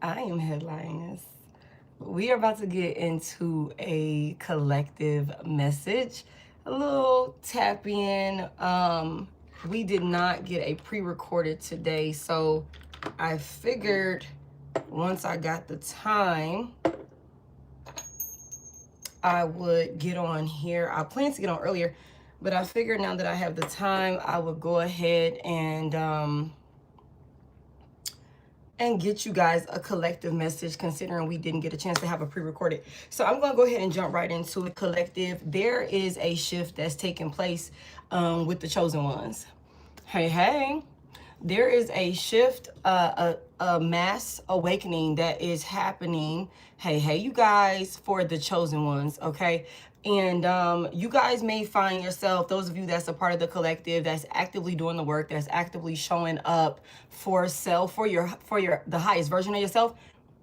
I am Head Lioness. We are about to get into a collective message, a little tap in. We did not get a pre-recorded today, so I figured once I got the time, I would get on here. I planned to get on earlier, but I figured now that I have the time, I would go ahead and get you guys a collective message, considering we didn't get a chance to have a pre-recorded. So I'm going to go ahead and jump right into it. Collective, there is a shift that's taking place with the chosen ones. Hey, there is a shift, a mass awakening that is happening. Hey, you guys, for the chosen ones, okay? And you guys may find yourself, those of you that's a part of the collective, that's actively doing the work, that's actively showing up for self, for the highest version of yourself.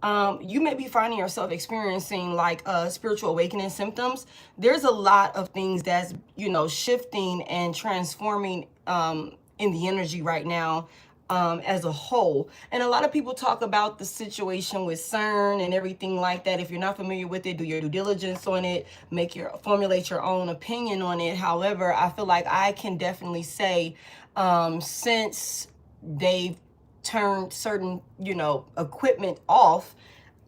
You may be finding yourself experiencing like spiritual awakening symptoms. There's a lot of things that's, shifting and transforming in the energy right now as a whole. And a lot of people talk about the situation with CERN and everything like that. If you're not familiar with it, do your due diligence on it, formulate your own opinion on it. However, I feel like I can definitely say since they've turned certain, equipment off,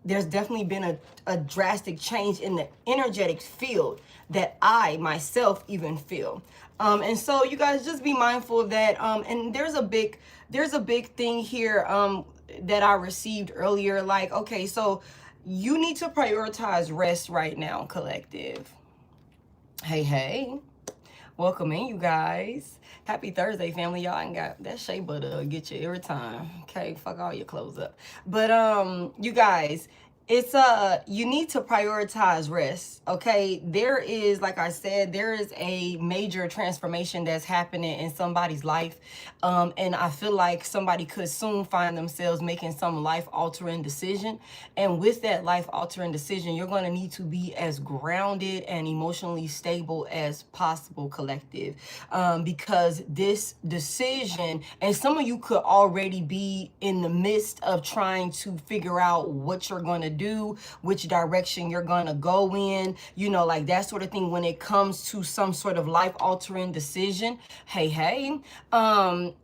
there's definitely been a drastic change in the energetic field that I myself even feel. And so you guys just be mindful of that. And there's a big thing here that I received earlier. Like, okay, so you need to prioritize rest right now, collective. Hey. Welcome in, you guys. Happy Thursday, family. Y'all ain't got that shea butter get you every time. Okay, fuck all your clothes up. But you guys, it's you need to prioritize rest. Okay, there is, like I said, there is a major transformation that's happening in somebody's life, and I feel like somebody could soon find themselves making some life-altering decision. And with that life-altering decision, you're going to need to be as grounded and emotionally stable as possible, collective, because this decision, and some of you could already be in the midst of trying to figure out what you're going to do, which direction you're going to go in, like that sort of thing when it comes to some sort of life-altering decision. Hey.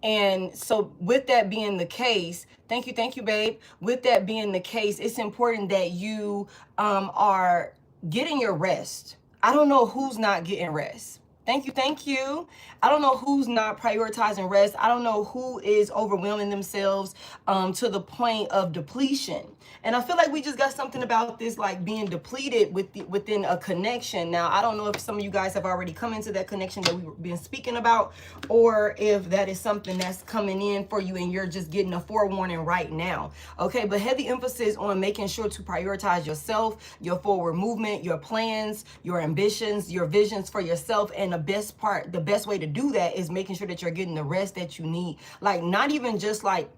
And so with that being the case, thank you, babe. With that being the case, it's important that you are getting your rest. I don't know who's not getting rest. Thank you. I don't know who's not prioritizing rest. I don't know who is overwhelming themselves to the point of depletion. And I feel like we just got something about this, like being depleted within a connection. Now, I don't know if some of you guys have already come into that connection that we've been speaking about, or if that is something that's coming in for you and you're just getting a forewarning right now. Okay, but heavy emphasis on making sure to prioritize yourself, your forward movement, your plans, your ambitions, your visions for yourself. And the best way to do that is making sure that you're getting the rest that you need. Like, not even just like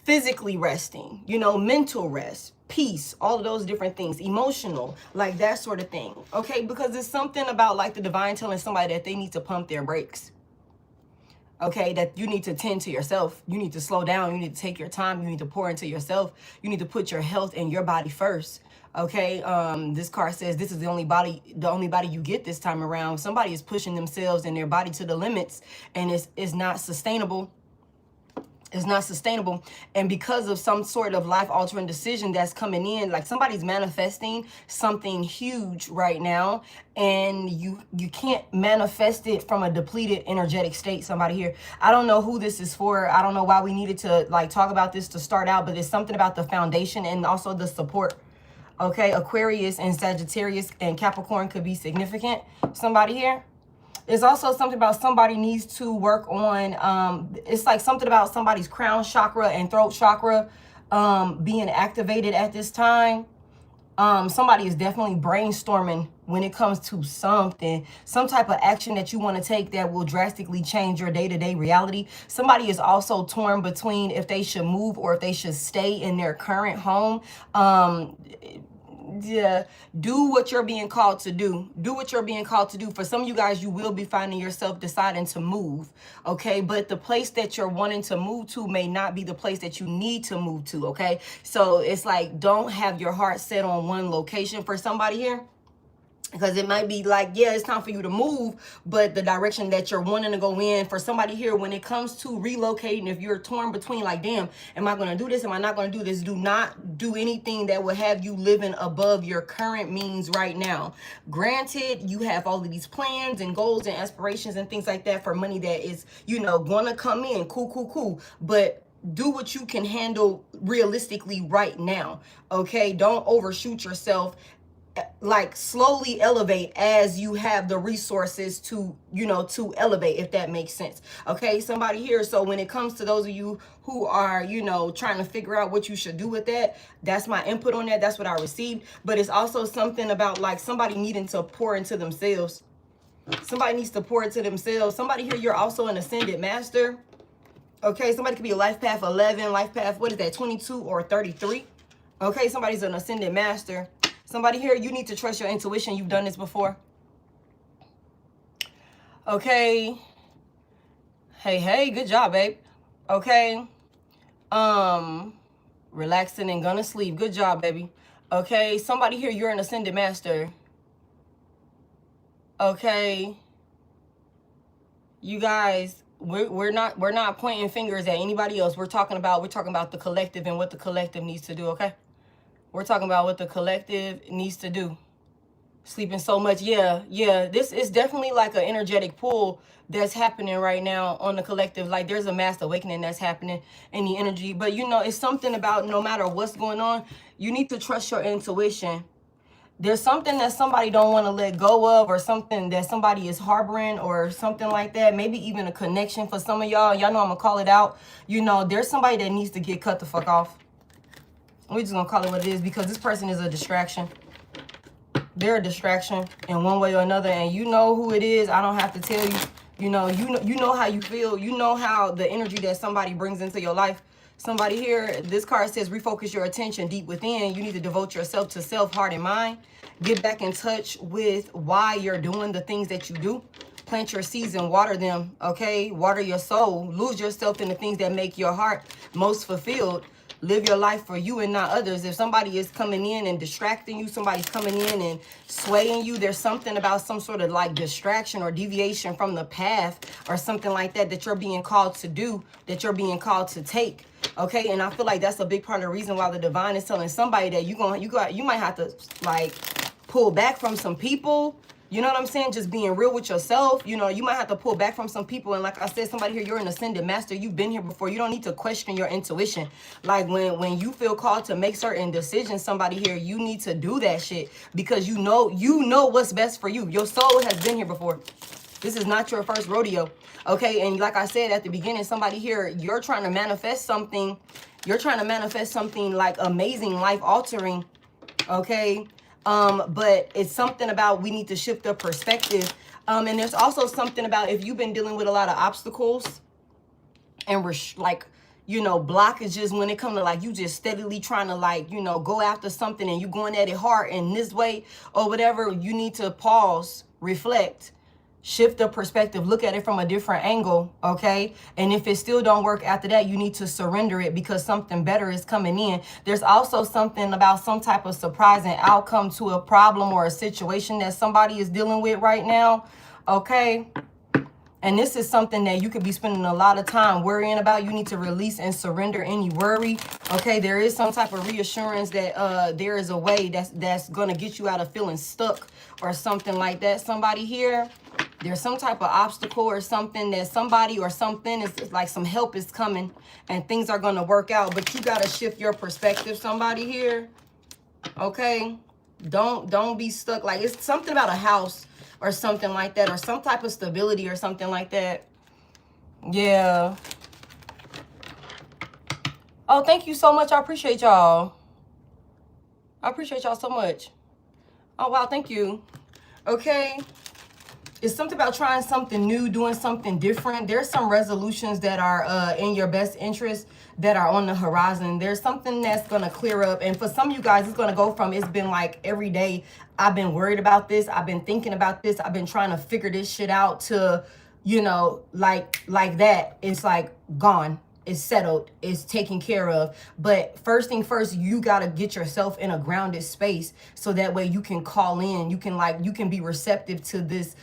physically resting, mental rest, peace, all of those different things, emotional, like that sort of thing. Okay, because it's something about like the divine telling somebody that they need to pump their brakes. Okay, that you need to tend to yourself. You need to slow down. You need to take your time. You need to pour into yourself. You need to put your health and your body first. Okay, this card says this is the only body you get this time around. Somebody is pushing themselves and their body to the limits, and it's not sustainable. It's not sustainable. And because of some sort of life-altering decision that's coming in, like somebody's manifesting something huge right now, and you can't manifest it from a depleted energetic state. Somebody here, I don't know who this is for. I don't know why we needed to like talk about this to start out, but it's something about the foundation and also the support. Okay, Aquarius and Sagittarius and Capricorn could be significant. Somebody here. It's also something about somebody needs to work on, it's like something about somebody's crown chakra and throat chakra being activated at this time. Somebody is definitely brainstorming when it comes to something, some type of action that you want to take that will drastically change your day-to-day reality. Somebody is also torn between if they should move or if they should stay in their current home. Yeah, do what you're being called to do. Do what you're being called to do. For some of you guys, you will be finding yourself deciding to move, okay? But the place that you're wanting to move to may not be the place that you need to move to, okay? So it's like, don't have your heart set on one location for somebody here. Because it might be like, yeah, it's time for you to move, but the direction that you're wanting to go in, for somebody here, when it comes to relocating, if you're torn between like, damn, am I going to do this? Am I not going to do this? Do not do anything that will have you living above your current means right now. Granted, you have all of these plans and goals and aspirations and things like that for money that is, you know, going to come in. Cool, cool, cool. But do what you can handle realistically right now. Okay. Don't overshoot yourself. Like, slowly elevate as you have the resources to, you know, to elevate, if that makes sense. Okay, somebody here. So when it comes to those of you who are, you know, trying to figure out what you should do with that, that's my input on that. That's what I received. But it's also something about like somebody needing to pour into themselves. Somebody needs to pour into themselves. Somebody here, you're also an ascended master. Okay, somebody could be a life path 11, life path, what is that, 22 or 33. Okay, somebody's an ascended master. Somebody here, you need to trust your intuition. You've done this before. Okay. Hey, good job, babe. Okay. Relaxing and gonna sleep. Good job, baby. Okay, somebody here, you're an ascended master. Okay. You guys, we're not pointing fingers at anybody else. We're talking about the collective and what the collective needs to do, okay? We're talking about what the collective needs to do. Sleeping so much. Yeah. This is definitely like an energetic pull that's happening right now on the collective. Like, there's a mass awakening that's happening in the energy. But, you know, it's something about no matter what's going on, you need to trust your intuition. There's something that somebody don't want to let go of, or something that somebody is harboring, or something like that. Maybe even a connection for some of y'all. Y'all know I'm going to call it out. You know, there's somebody that needs to get cut the fuck off. We're just gonna call it what it is, because this person is a distraction. They're a distraction in one way or another, and you know who it is. I don't have to tell you. You know how you feel. You know how the energy that somebody brings into your life. Somebody here, this card says refocus your attention deep within. You need to devote yourself to self, heart, and mind. Get back in touch with why you're doing the things that you do. Plant your seeds and water them, okay? Water your soul. Lose yourself in the things that make your heart most fulfilled. Live your life for you and not others. If somebody is coming in and distracting you, somebody's coming in and swaying you, there's something about some sort of like distraction or deviation from the path or something like that that you're being called to do, that you're being called to take. Okay, and I feel like that's a big part of the reason why the divine is telling somebody that you might have to like pull back from some people. You know what I'm saying? Just being real with yourself. You know, you might have to pull back from some people. And like I said, somebody here, you're an ascended master. You've been here before. You don't need to question your intuition. Like when you feel called to make certain decisions, somebody here, you need to do that shit. Because you know what's best for you. Your soul has been here before. This is not your first rodeo. Okay, and like I said at the beginning, somebody here, you're trying to manifest something. You're trying to manifest something like amazing, life-altering. Okay. But it's something about we need to shift the perspective. And there's also something about if you've been dealing with a lot of obstacles and blockages when it comes to like you just steadily trying to like, go after something and you going at it hard in this way or whatever, you need to pause, reflect, shift the perspective, look at it from a different angle, okay? And if it still don't work after that, you need to surrender it because something better is coming in. There's also something about some type of surprising outcome to a problem or a situation that somebody is dealing with right now, okay? And this is something that you could be spending a lot of time worrying about. You need to release and surrender any worry. Okay, there is some type of reassurance that there is a way that's going to get you out of feeling stuck or something like that. Somebody here, there's some type of obstacle or something that somebody or something is like some help is coming and things are going to work out. But you got to shift your perspective, somebody here. Okay, don't be stuck. Like it's something about a house or something like that, or some type of stability or something like that. Yeah. Oh, thank you so much. I appreciate y'all. I appreciate y'all so much. Oh, wow. Thank you. Okay. It's something about trying something new, doing something different. There's some resolutions that are in your best interest that are on the horizon. There's something that's going to clear up. And for some of you guys, it's going to go from, it's been like every day, I've been worried about this. I've been thinking about this. I've been trying to figure this shit out to, you know, like that. It's like gone. It's settled, it's taken care of. But first thing first, you gotta get yourself in a grounded space so that way you can call in, you can be receptive to this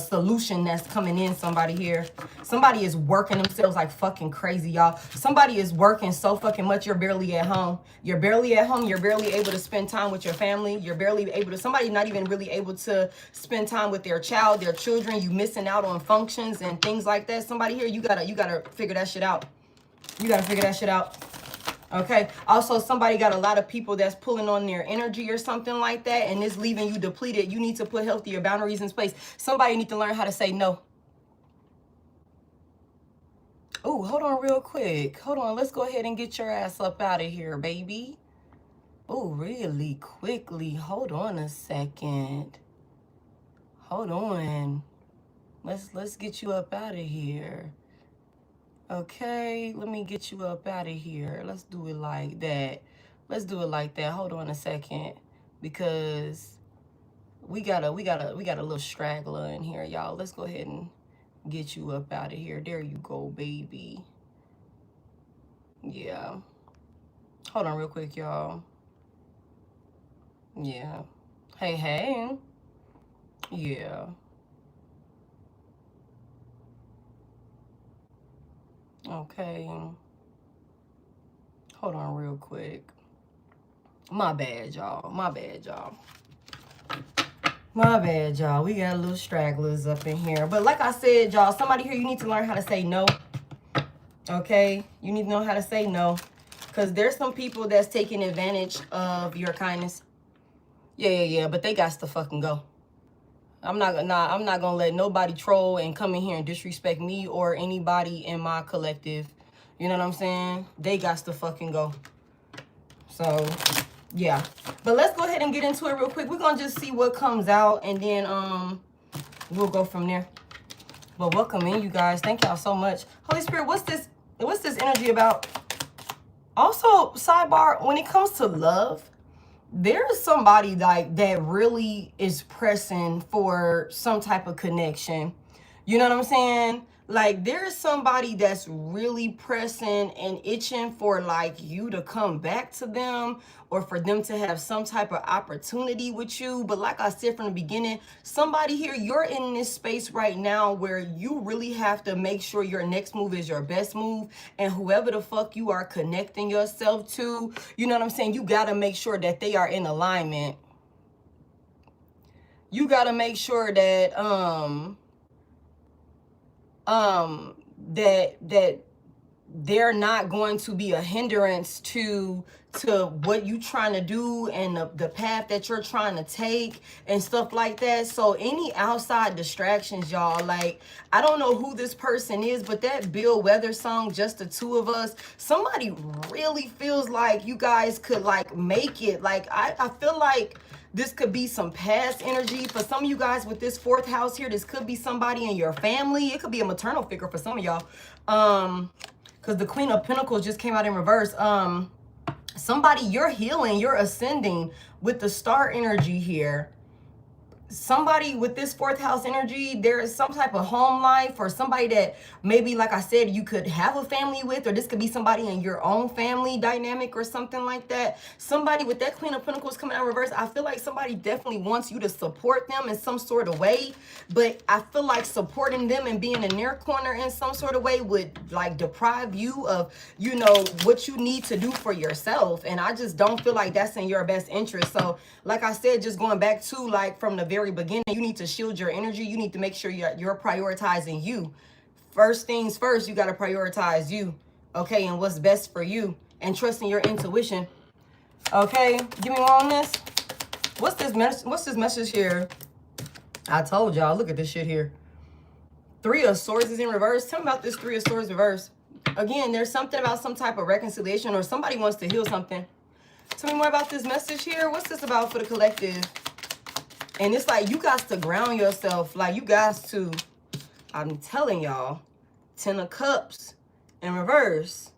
solution that's coming in. Somebody here, somebody is working themselves like fucking crazy, y'all. Somebody is working so fucking much, you're barely at home. You're barely at home, you're barely able to spend time with your family. You're barely able to, somebody not even really able to spend time with their child, their children. You missing out on functions and things like that. Somebody here, you gotta figure that shit out. You got to figure that shit out. Okay. Also, somebody got a lot of people that's pulling on their energy or something like that, and it's leaving you depleted. You need to put healthier boundaries in place. Somebody need to learn how to say no. Oh, hold on real quick. Hold on. Let's go ahead and get your ass up out of here, baby. Oh, really quickly. Hold on a second. Hold on. Let's get you up out of here. Okay, let me get you up out of here. Let's do it like that. Let's do it like that. Hold on a second, because we got a little straggler in here, y'all. Let's go ahead and get you up out of here. There you go, baby. Yeah. Hold on real quick, y'all. Yeah. Hey. Yeah. Okay. Hold on real quick. My bad, y'all. My bad, y'all. My bad, y'all. We got little stragglers up in here. But like I said, y'all, somebody here, you need to learn how to say no. Okay? You need to know how to say no. Because there's some people that's taking advantage of your kindness. Yeah. But they got to fucking go. I'm not gonna let nobody troll and come in here and disrespect me or anybody in my collective. You know what I'm saying? They got to fucking go. So, yeah. But let's go ahead and get into it real quick. We're gonna just see what comes out, and then we'll go from there. But welcome in, you guys. Thank y'all so much. Holy Spirit, what's this energy about? Also, sidebar, when it comes to love, there's somebody like that really is pressing for some type of connection. You know what I'm saying? Like, there's somebody that's really pressing and itching for like you to come back to them, or for them to have some type of opportunity with you. But like I said from the beginning, somebody here, you're in this space right now where you really have to make sure your next move is your best move. And whoever the fuck you are connecting yourself to, you know what I'm saying? You got to make sure that they are in alignment. You got to make sure that, that they're not going to be a hindrance to what you trying to do and the path that you're trying to take and stuff like that. So any outside distractions, y'all, like, I don't know who this person is, but that Bill Weather song, Just the Two of Us, somebody really feels like you guys could like make it. Like, I feel like this could be some past energy for some of you guys with this fourth house here. This could be somebody in your family. It could be a maternal figure for some of y'all. Because the Queen of Pentacles just came out in reverse. Somebody, you're healing, you're ascending with the star energy here. Somebody with this fourth house energy, there is some type of home life, or somebody that maybe, like I said, you could have a family with, or this could be somebody in your own family dynamic or something like that. Somebody with that Queen of Pentacles coming out in reverse, I feel like somebody definitely wants you to support them in some sort of way, but I feel like supporting them and being in their corner in some sort of way would like deprive you of, you know, what you need to do for yourself. And I just don't feel like that's in your best interest. So like I said, just going back to like from the very beginning, you need to shield your energy. You need to make sure you're prioritizing you. First things first, you got to prioritize you, okay, and what's best for you, and trusting your intuition. Okay, give me more on this. What's this message here? I told y'all, look at this shit here. Three of Swords is in reverse. Tell me about this Three of Swords reverse. Again, there's something about some type of reconciliation, or somebody wants to heal something. Tell me more about this message here. What's this about for the collective? And it's like you got to ground yourself. Like you guys to, I'm telling y'all, 10 of Cups in reverse.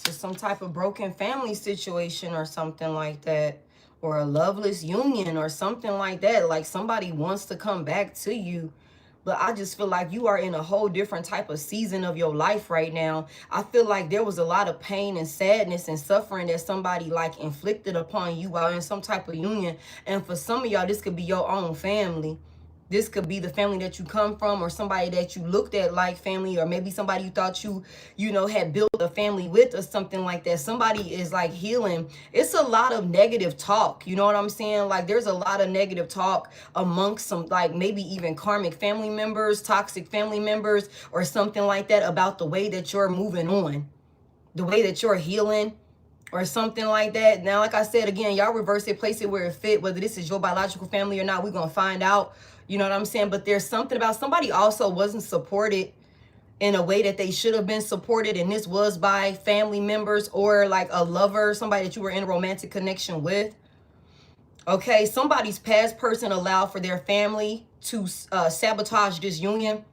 To some type of broken family situation or something like that. Or a loveless union or something like that. Like somebody wants to come back to you. But I just feel like you are in a whole different type of season of your life right now. I feel like there was a lot of pain and sadness and suffering that somebody like inflicted upon you while in some type of union. And for some of y'all, this could be your own family. This could be the family that you come from, or somebody that you looked at like family, or maybe somebody you thought you know, had built a family with or something like that. Somebody is like healing. It's a lot of negative talk. You know what I'm saying? Like there's a lot of negative talk amongst some, like maybe even karmic family members, toxic family members, or something like that about the way that you're moving on, the way that you're healing, or something like that. Now, like I said, again, y'all reverse it, place it where it fit, whether this is your biological family or not, we're going to find out. You know what I'm saying? But there's something about somebody also wasn't supported in a way that they should have been supported. And this was by family members or like a lover, somebody that you were in a romantic connection with. Okay, somebody's past person allowed for their family to sabotage this union.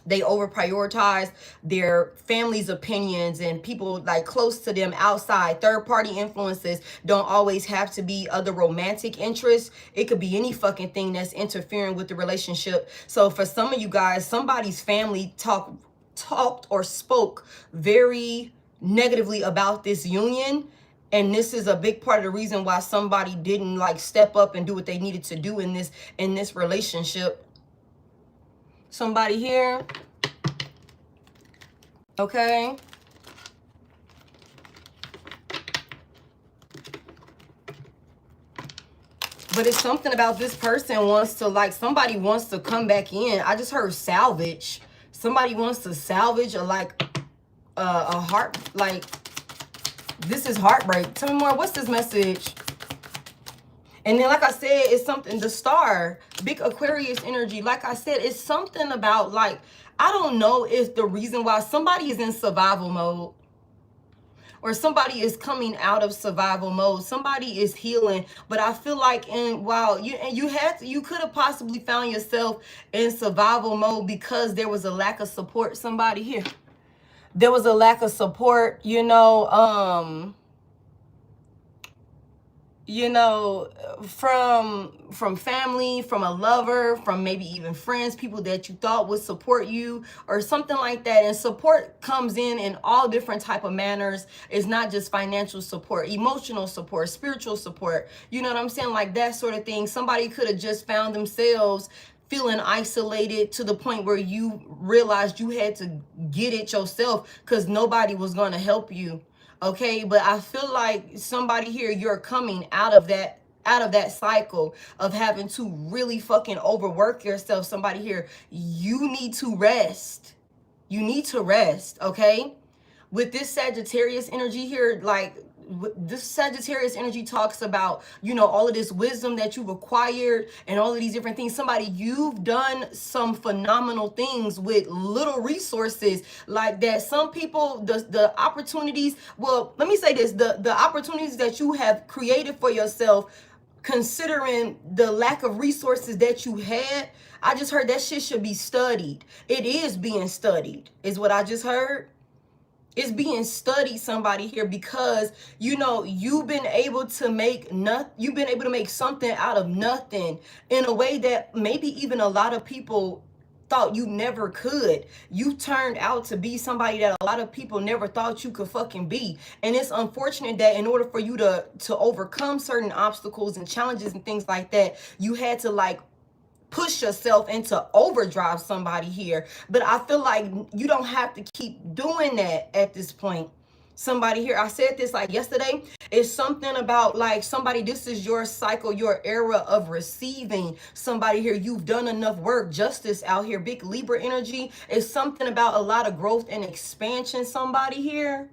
They over prioritize their family's opinions and people like close to them outside. Third party influences don't always have to be other romantic interests. It could be any fucking thing that's interfering with the relationship. So for some of you guys, somebody's family talked or spoke very negatively about this union. And this is a big part of the reason why somebody didn't like step up and do what they needed to do in this relationship. Somebody here, okay? But it's something about this person wants to, like, somebody wants to come back in. I just heard salvage. Somebody wants to salvage a heart, like, this is heartbreak. Tell me more, what's this message? And then, like I said, it's something, the star, big Aquarius energy. Like I said, it's something about, like, I don't know if the reason why somebody is in survival mode or somebody is coming out of survival mode. Somebody is healing. But I feel like you could have possibly found yourself in survival mode because there was a lack of support. Somebody here. There was a lack of support, from family, from a lover, from maybe even friends, people that you thought would support you or something like that. And support comes in all different type of manners. It's not just financial support, emotional support, spiritual support. You know what I'm saying? Like that sort of thing. Somebody could have just found themselves feeling isolated to the point where you realized you had to get it yourself because nobody was going to help you. Okay, but I feel like somebody here, you're coming out of that cycle of having to really fucking overwork yourself. Somebody here, you need to rest. You need to rest, okay? With this Sagittarius energy here, like this Sagittarius energy talks about, all of this wisdom that you've acquired and all of these different things. Somebody, you've done some phenomenal things with little resources like that. Some people, the opportunities, well, let me say this, the opportunities that you have created for yourself, considering the lack of resources that you had, I just heard that shit should be studied. It is being studied, is what I just heard. It's being studied, somebody here, because you've been able to make something out of nothing in a way that maybe even a lot of people thought you never could. You turned out to be somebody that a lot of people never thought you could fucking be. And it's unfortunate that in order for you to overcome certain obstacles and challenges and things like that, you had to like push yourself into overdrive, somebody here. But I feel like you don't have to keep doing that at this point. Somebody here, I said this like yesterday, it's something about like somebody, this is your cycle, your era of receiving. Somebody here, you've done enough work. Justice out here, big Libra energy. It's something about a lot of growth and expansion. Somebody here,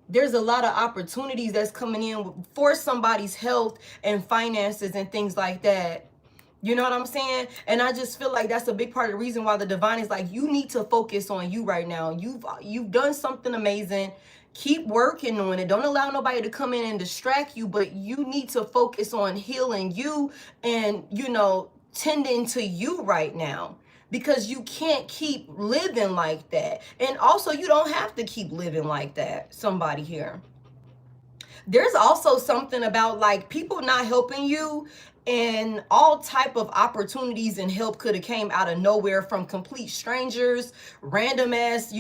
there's a lot of opportunities that's coming in for somebody's health and finances and things like that. You know what I'm saying? And I just feel like that's a big part of the reason why the divine is like, you need to focus on you right now. You've done something amazing. Keep working on it. Don't allow nobody to come in and distract you, but you need to focus on healing you and, you know, tending to you right now, because you can't keep living like that. And also, you don't have to keep living like that, somebody here. There's also something about like people not helping you, and all type of opportunities and help could have came out of nowhere from complete strangers, random ass,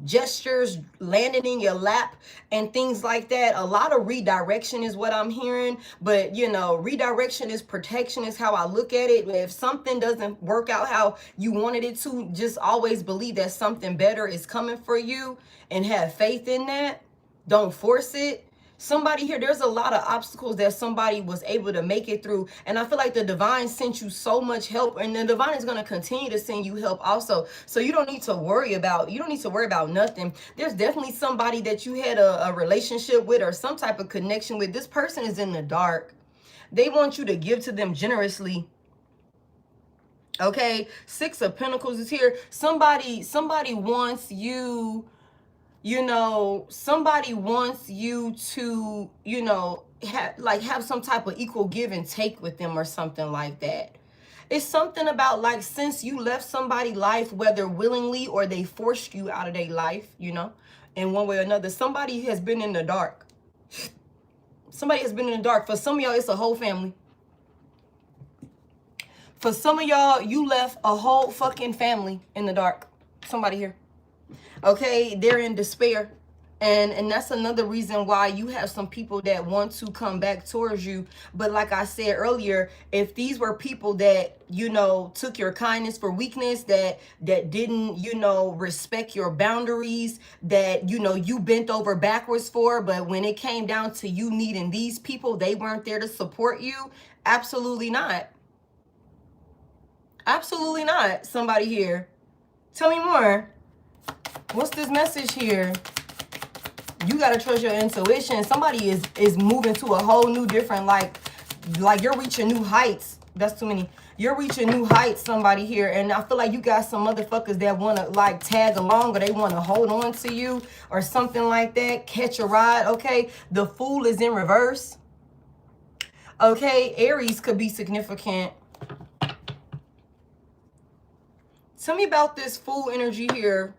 gestures landing in your lap and things like that. A lot of redirection is what I'm hearing, but you know, redirection is protection is how I look at it. If something doesn't work out how you wanted it to, just always believe that something better is coming for you and have faith in that. Don't force it. Somebody here, there's a lot of obstacles that somebody was able to make it through. And I feel like the divine sent you so much help, and the divine is going to continue to send you help also. So you don't need to worry about, nothing. There's definitely somebody that you had a relationship with or some type of connection with. This person is in the dark. They want you to give to them generously. Okay. 6 of Pentacles is here. Somebody wants you, somebody wants you to, have some type of equal give and take with them or something like that. It's something about like, since you left somebody's life, whether willingly or they forced you out of their life, in one way or another, somebody has been in the dark. Somebody has been in the dark. For some of y'all, it's a whole family. For some of y'all, you left a whole fucking family in the dark. Somebody here. Okay, they're in despair. And that's another reason why you have some people that want to come back towards you. But like I said earlier, if these were people that, took your kindness for weakness, that didn't, respect your boundaries, that, you bent over backwards for, but when it came down to you needing these people, they weren't there to support you. Absolutely not. Absolutely not. Somebody here. Tell me more. What's this message here? You got to trust your intuition. Somebody is moving to a whole new different, like you're reaching new heights. That's too many. You're reaching new heights, somebody here. And I feel like you got some motherfuckers that want to like tag along, or they want to hold on to you or something like that. Catch a ride. Okay. The Fool is in reverse. Okay. Aries could be significant. Tell me about this Fool energy here.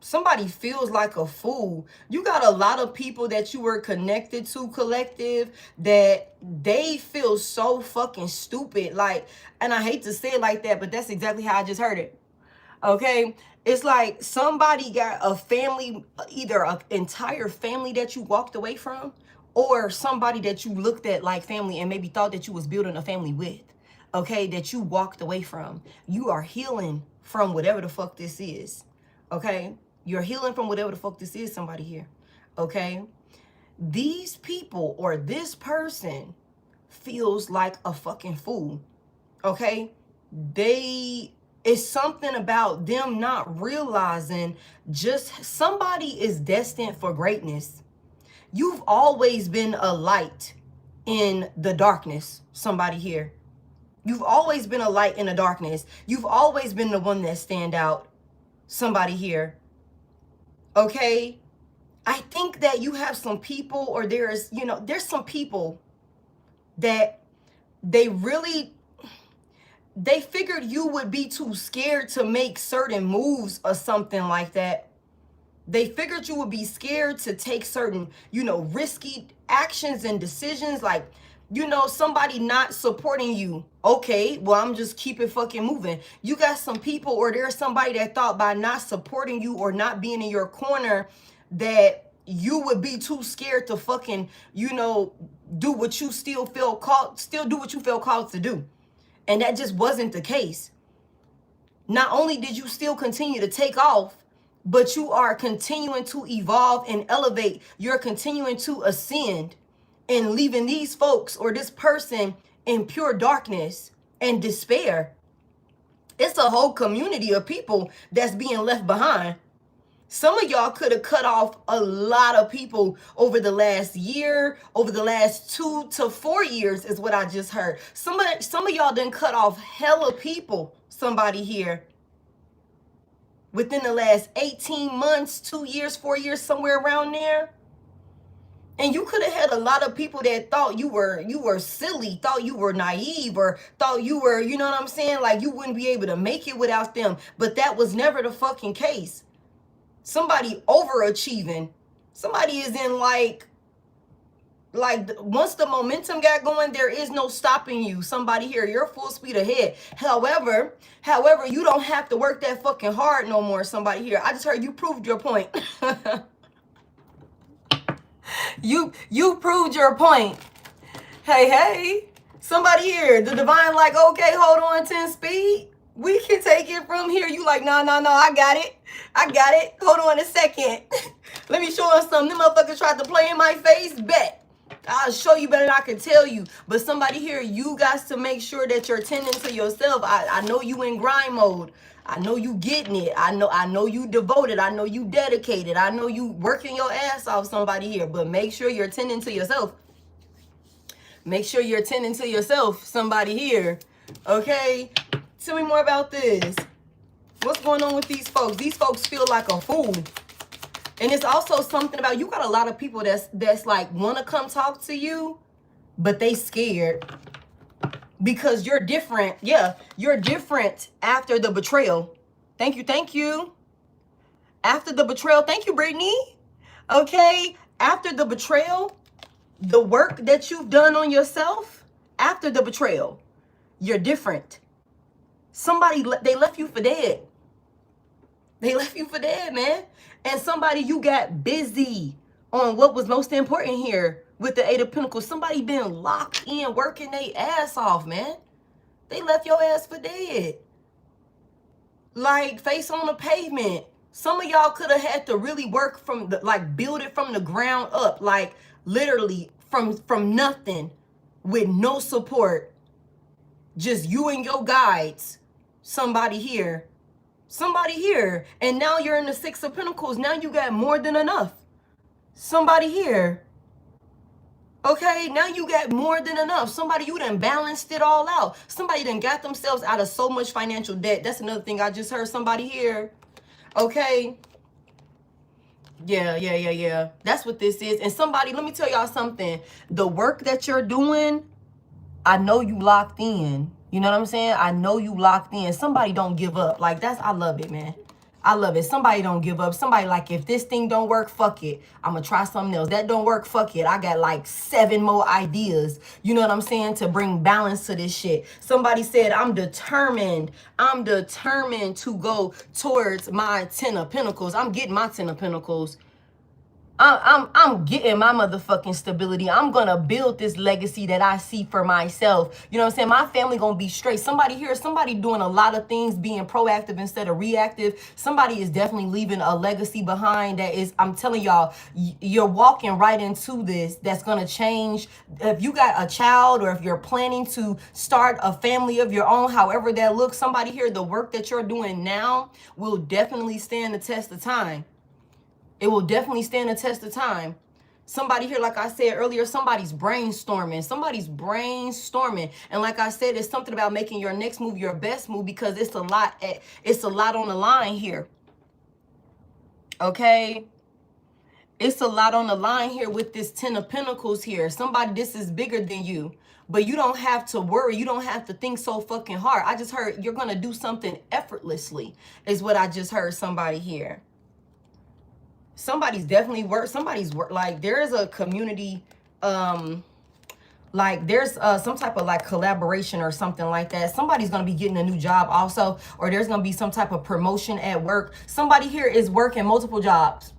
Somebody feels like a fool. You got a lot of people that you were connected to, collective, that they feel so fucking stupid. Like, and I hate to say it like that, but that's exactly how I just heard it. Okay. It's like somebody got a family, either an entire family that you walked away from, or somebody that you looked at like family and maybe thought that you was building a family with. Okay. That you walked away from. You are healing from whatever the fuck this is. Okay. You're healing from whatever the fuck this is, somebody here. Okay. These people or this person feels like a fucking fool. Okay. It's something about them not realizing just somebody is destined for greatness. You've always been a light in the darkness, somebody here. You've always been a light in the darkness. You've always been the one that stand out, somebody here. Okay. I think that you have some people, or there's some people that they figured you would be too scared to make certain moves or something like that. They figured you would be scared to take certain, risky actions and decisions, like, somebody not supporting you. Okay, well, I'm just keep it fucking moving. You got some people, or there's somebody that thought by not supporting you or not being in your corner that you would be too scared to fucking, do what you still do what you feel called to do. And that just wasn't the case. Not only did you still continue to take off, but you are continuing to evolve and elevate. You're continuing to ascend. And leaving these folks or this person in pure darkness and despair. It's a whole community of people that's being left behind. Some of y'all could have cut off a lot of people over the last year, over the last 2 to 4 years is what I just heard. Some of y'all done cut off hella people, somebody here. within the last 18 months, 2 years, 4 years, somewhere around there. And you could have had a lot of people that thought you were silly, thought you were naive, or thought you were, you know what I'm saying? Like you wouldn't be able to make it without them. But that was never the fucking case. Somebody overachieving. Somebody is in like once the momentum got going, there is no stopping you. Somebody here, you're full speed ahead. However, you don't have to work that fucking hard no more. Somebody here, I just heard you proved your point. You proved your point. Hey, somebody here, the divine like, okay, hold on, 10 speed. We can take it from here. You like, no, I got it. Hold on a second. Let me show them something. Them motherfuckers tried to play in my face. Bet. I'll show you better than I can tell you. But somebody here, you got to make sure that you're tending to yourself. I know you in grind mode. I know you getting it. I know you devoted. I know you dedicated. I know you working your ass off, somebody here. But make sure you're tending to yourself. Make sure you're tending to yourself, somebody here. Okay? Tell me more about this. What's going on with these folks? These folks feel like a fool. And it's also something about, you got a lot of people that's like want to come talk to you, but they scared. Because you're different. Yeah, you're different after the betrayal. Thank you. After the betrayal, thank you, Brittany. Okay, after the betrayal, the work that you've done on yourself, after the betrayal, you're different. Somebody, they left you for dead. They left you for dead, man. And somebody, you got busy on what was most important here. With the 8 of Pentacles, somebody been locked in, working their ass off, man. They left your ass for dead. Like, face on the pavement. Some of y'all could have had to really work from, build it from the ground up. Like, literally, from nothing. With no support. Just you and your guides. Somebody here. And now you're in the 6 of Pentacles. Now you got more than enough. Somebody here. Okay, now you got more than enough. Somebody, you done balanced it all out. Somebody done got themselves out of so much financial debt. That's another thing I just heard somebody here. Okay. Yeah. That's what this is. And somebody, let me tell y'all something. The work that you're doing, I know you locked in. You know what I'm saying? I know you locked in. Somebody don't give up. Like, I love it, man. I love it. Somebody don't give up. Somebody like, if this thing don't work, fuck it. I'm going to try something else. That don't work, fuck it. I got like 7 more ideas. You know what I'm saying? To bring balance to this shit. Somebody said, I'm determined. I'm determined to go towards my 10 of Pentacles. I'm getting my 10 of Pentacles. I'm getting my motherfucking stability. I'm gonna build this legacy that I see for myself. You know what I'm saying? My family gonna be straight. Somebody here, somebody doing a lot of things, being proactive instead of reactive. Somebody is definitely leaving a legacy behind that is, I'm telling y'all, you're walking right into this. That's gonna change. If you got a child or if you're planning to start a family of your own, however that looks, somebody here, the work that you're doing now will definitely stand the test of time. It will definitely stand the test of time. Somebody here, like I said earlier, somebody's brainstorming. And like I said, it's something about making your next move your best move because it's a lot on the line here. Okay? It's a lot on the line here with this 10 of Pentacles here. Somebody, this is bigger than you. But you don't have to worry. You don't have to think so fucking hard. I just heard you're going to do something effortlessly is what I just heard somebody here. Somebody's definitely like there's a community, like there's some type of like collaboration or something like that. Somebody's going to be getting a new job also, or there's going to be some type of promotion at work. Somebody here is working multiple jobs.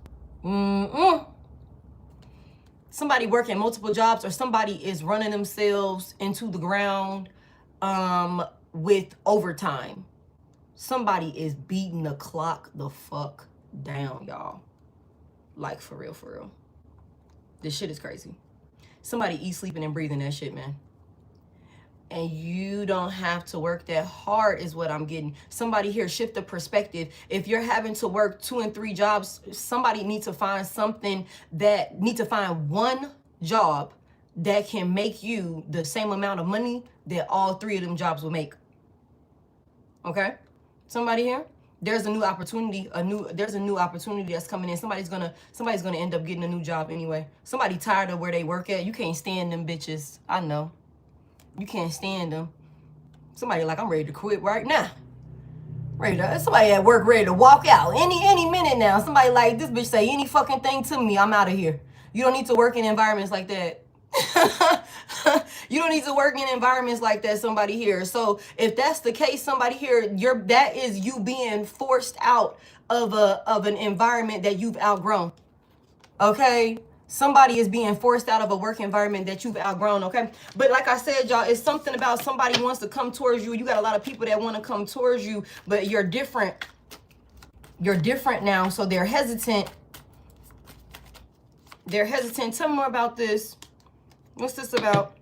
Somebody working multiple jobs, or somebody is running themselves into the ground with overtime. Somebody is beating the clock the fuck down, y'all. Like, for real. This shit is crazy. Somebody eat, sleeping, and breathing that shit, man. And you don't have to work that hard is what I'm getting. Somebody here, shift the perspective. If you're having to work 2 and 3 jobs, somebody needs to find one job that can make you the same amount of money that all 3 of them jobs will make. Okay? Somebody here? There's a new opportunity, there's a new opportunity that's coming in. Somebody's gonna end up getting a new job anyway. Somebody tired of where they work at. You can't stand them bitches. I know. You can't stand them. Somebody like, I'm ready to quit right now. Somebody at work ready to walk out any minute now. Somebody like, this bitch say any fucking thing to me, I'm out of here. You don't need to work in environments like that. You don't need to work in environments like that, somebody here. So if that's the case, somebody here, that is you being forced out of an environment that you've outgrown. Okay? Somebody is being forced out of a work environment that you've outgrown, okay? But like I said, y'all, it's something about somebody wants to come towards you. You got a lot of people that want to come towards you, but you're different. You're different now, so they're hesitant. They're hesitant. Tell me more about this. What's this about?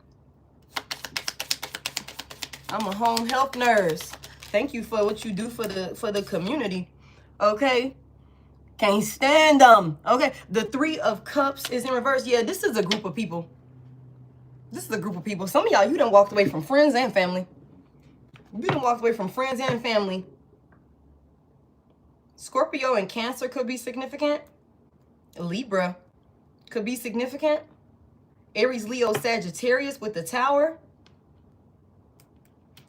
I'm a home health nurse. Thank you for what you do for the community, okay? Can't stand them. Okay, the 3 of Cups is in reverse. Yeah, this is a group of people. This is a group of people. Some of y'all, you done walked away from friends and family. You done walked away from friends and family. Scorpio and Cancer could be significant. Libra could be significant. Aries, Leo, Sagittarius with the Tower.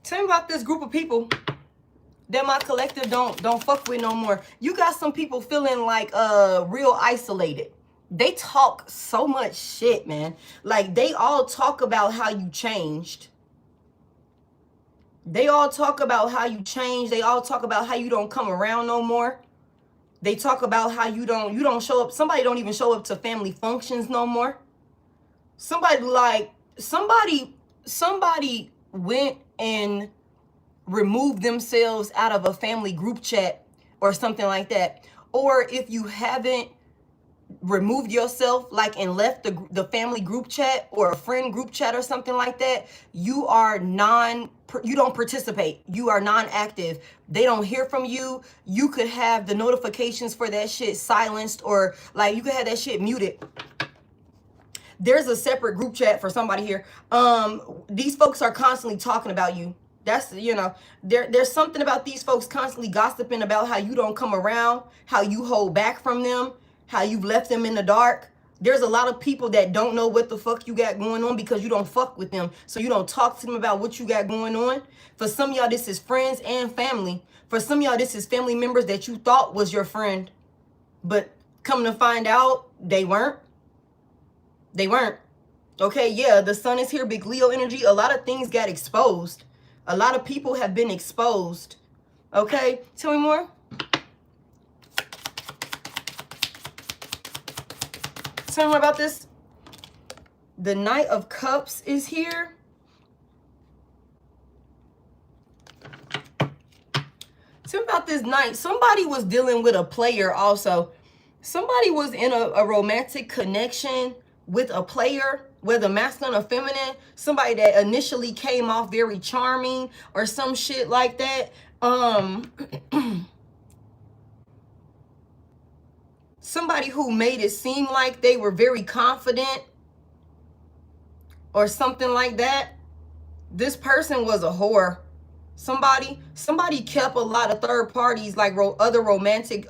Tell me about this group of people that my collective don't fuck with no more. You got some people feeling like real isolated. They talk so much shit, man. Like, they all talk about how you changed. They all talk about how you changed. They all talk about how you don't come around no more. They talk about how you don't show up. Somebody don't even show up to family functions no more. Somebody went and remove themselves out of a family group chat or something like that. Or if you haven't removed yourself, like, and left the family group chat or a friend group chat or something like that, you don't participate. You are non-active. They don't hear from you. You could have the notifications for that shit silenced, or like you could have that shit muted. There's a separate group chat for somebody here. These folks are constantly talking about you. That's, you know, there's something about these folks constantly gossiping about how you don't come around, how you hold back from them, how you've left them in the dark. There's a lot of people that don't know what the fuck you got going on because you don't fuck with them. So you don't talk to them about what you got going on. For some of y'all, this is friends and family. For some of y'all, this is family members that you thought was your friend. But come to find out, they weren't. They weren't. Okay, yeah, the sun is here, big Leo energy. A lot of things got exposed. A lot of people have been exposed. Okay, tell me more. Tell me more about this. The Knight of Cups is here. Tell me about this Knight. Somebody was dealing with a player also. Somebody was in a romantic connection with a player, whether masculine or feminine, somebody that initially came off very charming or some shit like that. Somebody who made it seem like they were very confident or something like that. This person was a whore. Somebody kept a lot of third parties, like other romantic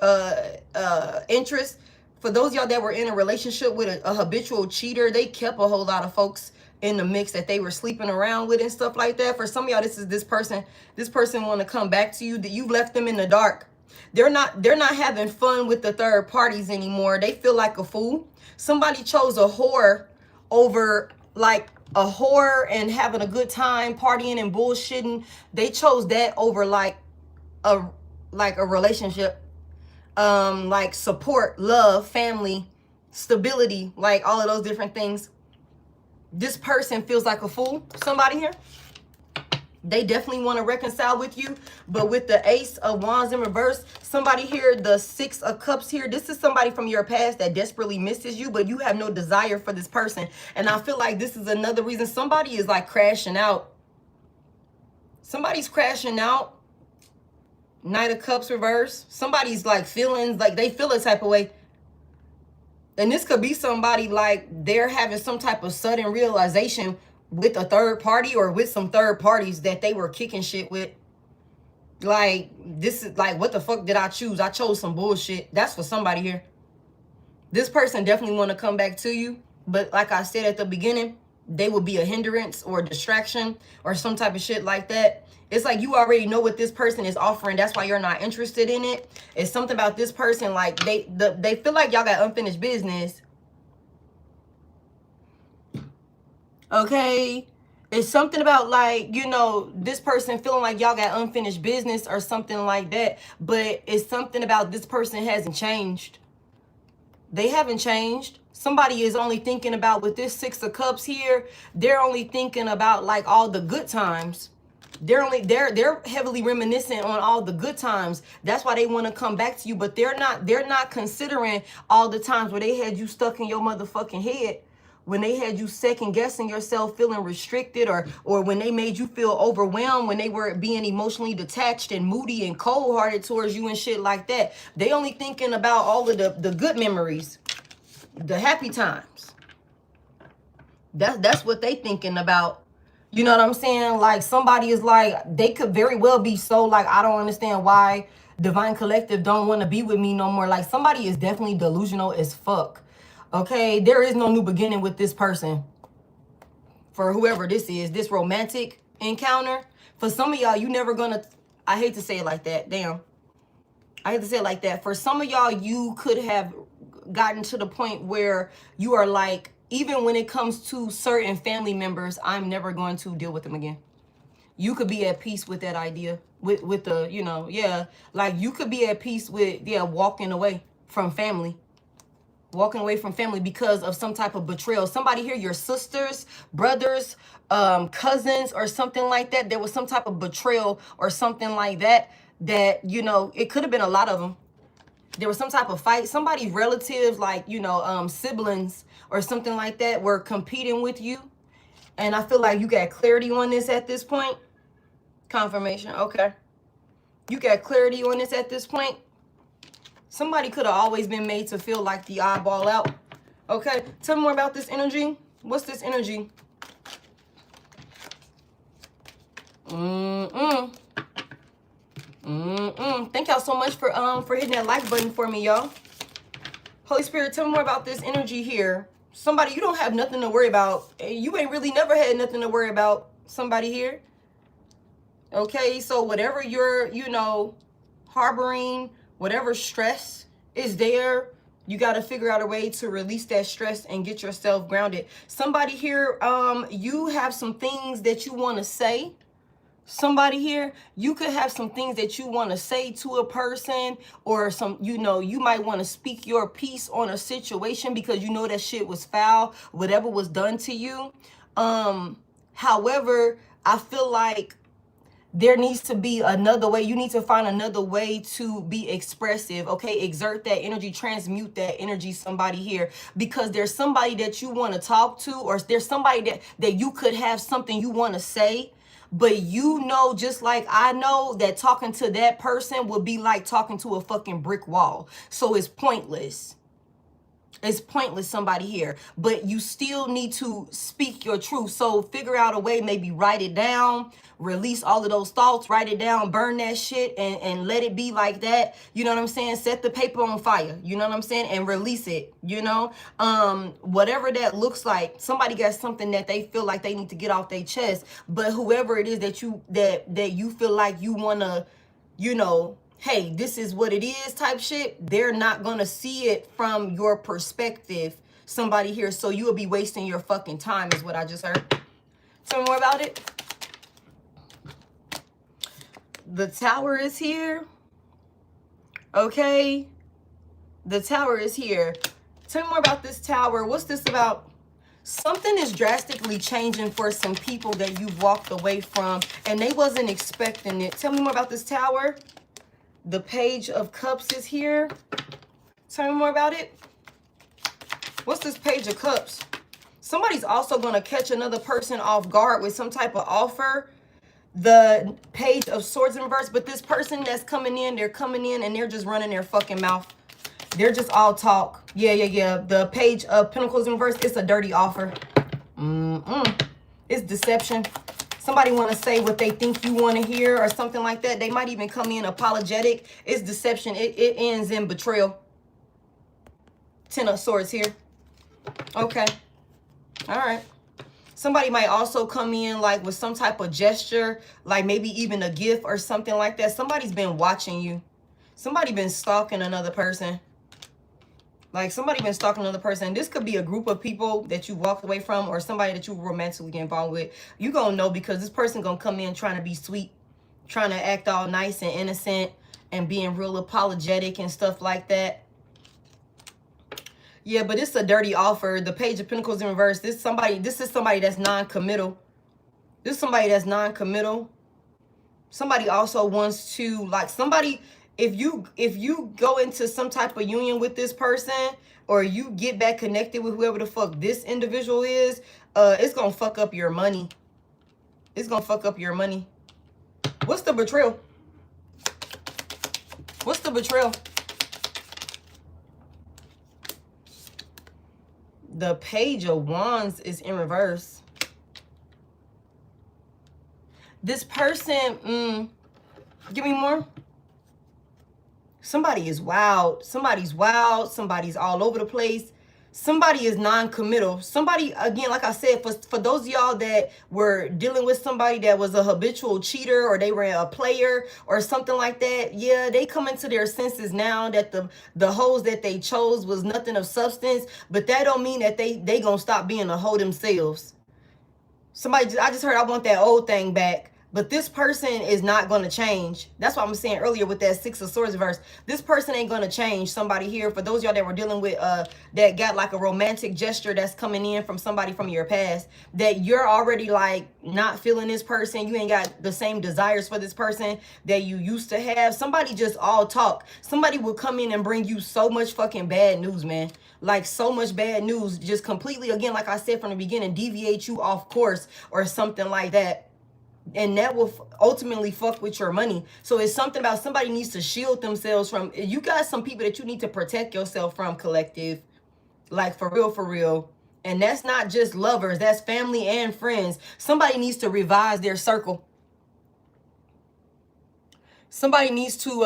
interests. For those of y'all that were in a relationship with a habitual cheater, they kept a whole lot of folks in the mix that they were sleeping around with and stuff like that. For some of y'all, this person want to come back to you, that you left them in the dark. They're not having fun with the third parties anymore. They feel like a fool. Somebody chose a whore over, like, a whore and having a good time, partying and bullshitting. They chose that over like a relationship. Like support, love, family, stability, like all of those different things. This person feels like a fool. Somebody here, they definitely want to reconcile with you, but with the Ace of Wands in reverse, somebody here, the 6 of Cups here, this is somebody from your past that desperately misses you, but you have no desire for this person. And I feel like this is another reason somebody is like crashing out. Somebody's crashing out. Knight of Cups reverse. Somebody's like feelings, like they feel a type of way. And this could be somebody like they're having some type of sudden realization with a third party or with some third parties that they were kicking shit with. Like, this is like, what the fuck did I choose? I chose some bullshit. That's for somebody here. This person definitely want to come back to you. But like I said at the beginning, they will be a hindrance or a distraction or some type of shit like that. It's like you already know what this person is offering. That's why you're not interested in it. It's something about this person. Like, they feel like y'all got unfinished business. Okay? It's something about, like, you know, this person feeling like y'all got unfinished business or something like that. But it's something about this person hasn't changed. They haven't changed. Somebody is only thinking about, with this Six of Cups here, they're only thinking about like all the good times. They're heavily reminiscent on all the good times. That's why they want to come back to you, but they're not considering all the times where they had you stuck in your motherfucking head, when they had you second guessing yourself, feeling restricted, or when they made you feel overwhelmed, when they were being emotionally detached and moody and cold-hearted towards you and shit like that. They only thinking about all of the good memories, the happy times. That's what they thinking about. You know what I'm saying? Like, somebody is like, they could very well be so like, I don't understand why Divine Collective don't want to be with me no more. Like, somebody is definitely delusional as fuck. Okay, there is no new beginning with this person. For whoever this is, this romantic encounter. For some of y'all, you never gonna, I hate to say it like that. Damn. I hate to say it like that. For some of y'all, you could have gotten to the point where you are like, even when it comes to certain family members, I'm never going to deal with them again. You could be at peace with that idea. With the, you know, yeah. Like, you could be at peace with, yeah, walking away from family. Walking away from family because of some type of betrayal. Somebody here, your sisters, brothers, cousins, or something like that. There was some type of betrayal or something like that. That, you know, it could have been a lot of them. There was some type of fight. Somebody's relatives, like, you know, siblings or something like that, were competing with you. And I feel like you got clarity on this at this point. Confirmation. Okay. You got clarity on this at this point. Somebody could have always been made to feel like the oddball out. Okay. Tell me more about this energy. What's this energy? Thank y'all so much for hitting that like button for me, y'all. Holy Spirit, tell me more about this energy here. Somebody, you don't have nothing to worry about. You ain't really never had nothing to worry about. Somebody here. Okay, so whatever you're, you know, harboring, whatever stress is there, you got to figure out a way to release that stress and get yourself grounded. Somebody here, you have some things that you want to say. Somebody here, you could have some things that you want to say to a person, or some, you know, you might want to speak your piece on a situation because you know that shit was foul, whatever was done to you. However, I feel like there needs to be another way. You need to find another way to be expressive. Okay, exert that energy, transmute that energy, somebody here, because there's somebody that you want to talk to, or there's somebody that you could have something you want to say. But you know, just like I know, that talking to that person would be like talking to a fucking brick wall. So it's pointless. It's pointless, somebody here. But you still need to speak your truth. So figure out a way, maybe write it down, release all of those thoughts, write it down, burn that shit, and let it be like that. You know what I'm saying? Set the paper on fire. You know what I'm saying? And release it, you know? Whatever that looks like, somebody got something that they feel like they need to get off their chest. But whoever it is that you feel like you want to, you know, hey, this is what it is type shit, they're not gonna see it from your perspective, somebody here. So you will be wasting your fucking time, is what I just heard. Tell me more about it. The Tower is here. Okay. The Tower is here. Tell me more about this Tower. What's this about? Something is drastically changing for some people that you've walked away from, and they wasn't expecting it. Tell me more about this Tower. The Page of Cups is here. Tell me more about it. What's this Page of Cups? Somebody's also going to catch another person off guard with some type of offer. The Page of Swords in reverse. But this person that's coming in, they're coming in and they're just running their fucking mouth. They're just all talk. Yeah. The Page of Pentacles in reverse, it's a dirty offer. It's deception. Somebody want to say what they think you want to hear or something like that. They might even come in apologetic. It's deception. It ends in betrayal. 10 of Swords here. Okay. All right. Somebody might also come in like with some type of gesture, like maybe even a gift or something like that. Somebody's been watching you. Somebody been stalking another person. Like somebody been stalking another person. This could be a group of people that you walked away from or somebody that you were romantically involved with. You gonna know because this person gonna come in trying to be sweet, trying to act all nice and innocent and being real apologetic and stuff like that. Yeah, but it's a dirty offer. The Page of Pentacles in reverse. This is somebody that's non-committal. This is somebody that's non-committal. Somebody also wants to, like, somebody, if you go into some type of union with this person or you get back connected with whoever the fuck this individual is, it's gonna fuck up your money. It's gonna fuck up your money. What's the betrayal? What's the betrayal? The Page of Wands is in reverse. This person, give me more. Somebody is wild. Somebody's wild. Somebody's all over the place. Somebody is non-committal. Somebody, again, like I said, for those of y'all that were dealing with somebody that was a habitual cheater or they were a player or something like that, yeah, they come into their senses now that the hoes that they chose was nothing of substance, but that don't mean that they gonna stop being a hoe themselves. Somebody, I just heard I want that old thing back. But this person is not going to change. That's what I'm saying earlier with that 6 of Swords reverse. This person ain't going to change. Somebody here, for those of y'all that were dealing with, that got like a romantic gesture that's coming in from somebody from your past, that you're already like not feeling this person. You ain't got the same desires for this person that you used to have. Somebody just all talk. Somebody will come in and bring you so much fucking bad news, man. Like so much bad news, just completely, again, like I said from the beginning, deviate you off course or something like that. And that will ultimately fuck with your money. So it's something about somebody needs to shield themselves from, you got some people that you need to protect yourself from, collective. Like for real, for real. And that's not just lovers, that's family and friends. Somebody needs to revise their circle. Somebody needs to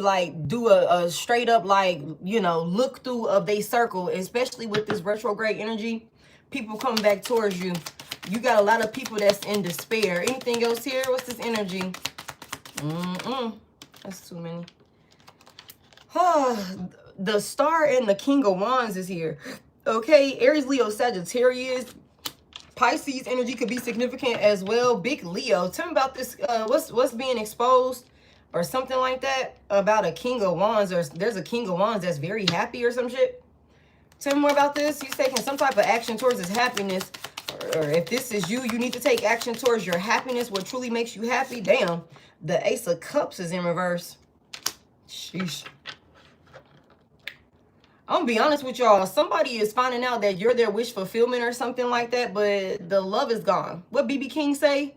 like do a straight up, like, you know, look through of their circle, especially with this retrograde energy. People coming back towards you. You got a lot of people that's in despair. Anything else here? What's this energy? That's too many. The Star and the King of Wands is here. Okay, Aries, Leo, Sagittarius. Pisces energy could be significant as well. Big Leo. Tell me about this. What's being exposed or something like that about a King of Wands, or there's a King of Wands that's very happy or some shit. Tell me more about this. He's taking some type of action towards his happiness. Or if this is you, you need to take action towards your happiness, what truly makes you happy. Damn. The Ace of Cups is in reverse. Sheesh. I'm gonna be honest with y'all. Somebody is finding out that you're their wish fulfillment or something like that, but the love is gone. What BB King say?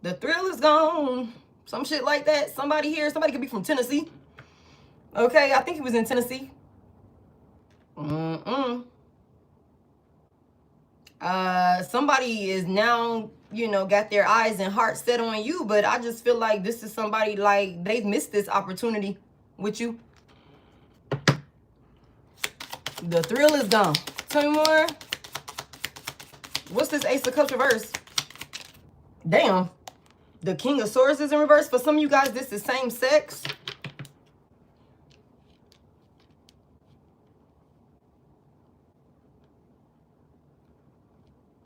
The thrill is gone. Some shit like that. Somebody here. Somebody could be from Tennessee. Okay, I think he was in Tennessee. Somebody is now, you know, got their eyes and heart set on you, but I just feel like this is somebody, like, they've missed this opportunity with you. The thrill is gone. Tell me more. What's this Ace of Cups reverse? Damn. The King of Swords is in reverse. For some of you guys, this is same sex.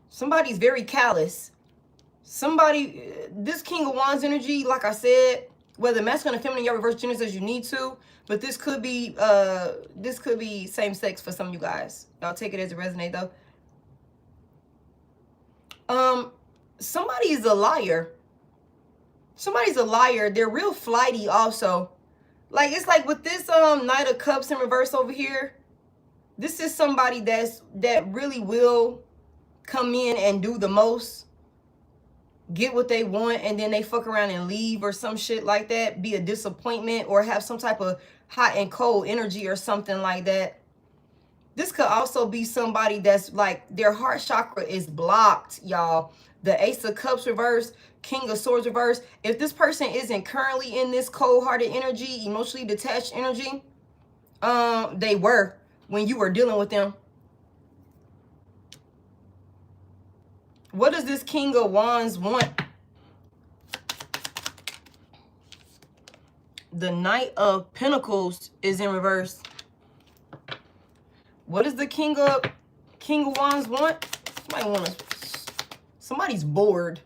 Somebody's very callous. Somebody, this King of Wands energy, like I said, whether masculine or feminine, y'all reverse genders as you need to, but this could be same sex for some of you guys. Y'all take it as it resonates though. Somebody is a liar. Somebody's a liar. They're real flighty also. Like, it's like with this Knight of Cups in reverse over here, this is somebody that really will come in and do the most, get what they want, and then they fuck around and leave or some shit like that, be a disappointment or have some type of hot and cold energy or something like that. This could also be somebody that's like their heart chakra is blocked, y'all. The Ace of Cups reverse, King of Swords reverse. If this person isn't currently in this cold-hearted energy, emotionally detached energy, they were when you were dealing with them. What does this King of Wands want? The Knight of Pentacles is in reverse. What does the King of Wands want? Somebody's bored.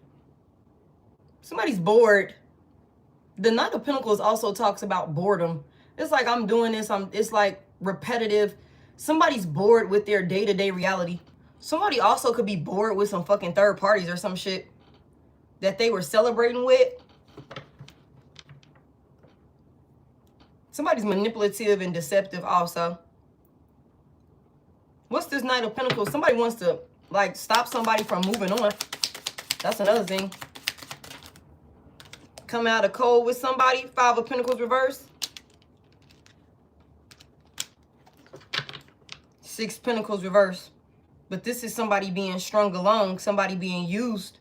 Somebody's bored. The Knight of Pentacles also talks about boredom. It's like, I'm doing this, it's like repetitive. Somebody's bored with their day-to-day reality. Somebody also could be bored with some fucking third parties or some shit that they were celebrating with. Somebody's manipulative and deceptive also. What's this Knight of Pentacles? Somebody wants to like stop somebody from moving on. That's another thing. Come out of cold with somebody. Five of Pentacles reverse. Six Pentacles reverse. But this is somebody being strung along, somebody being used.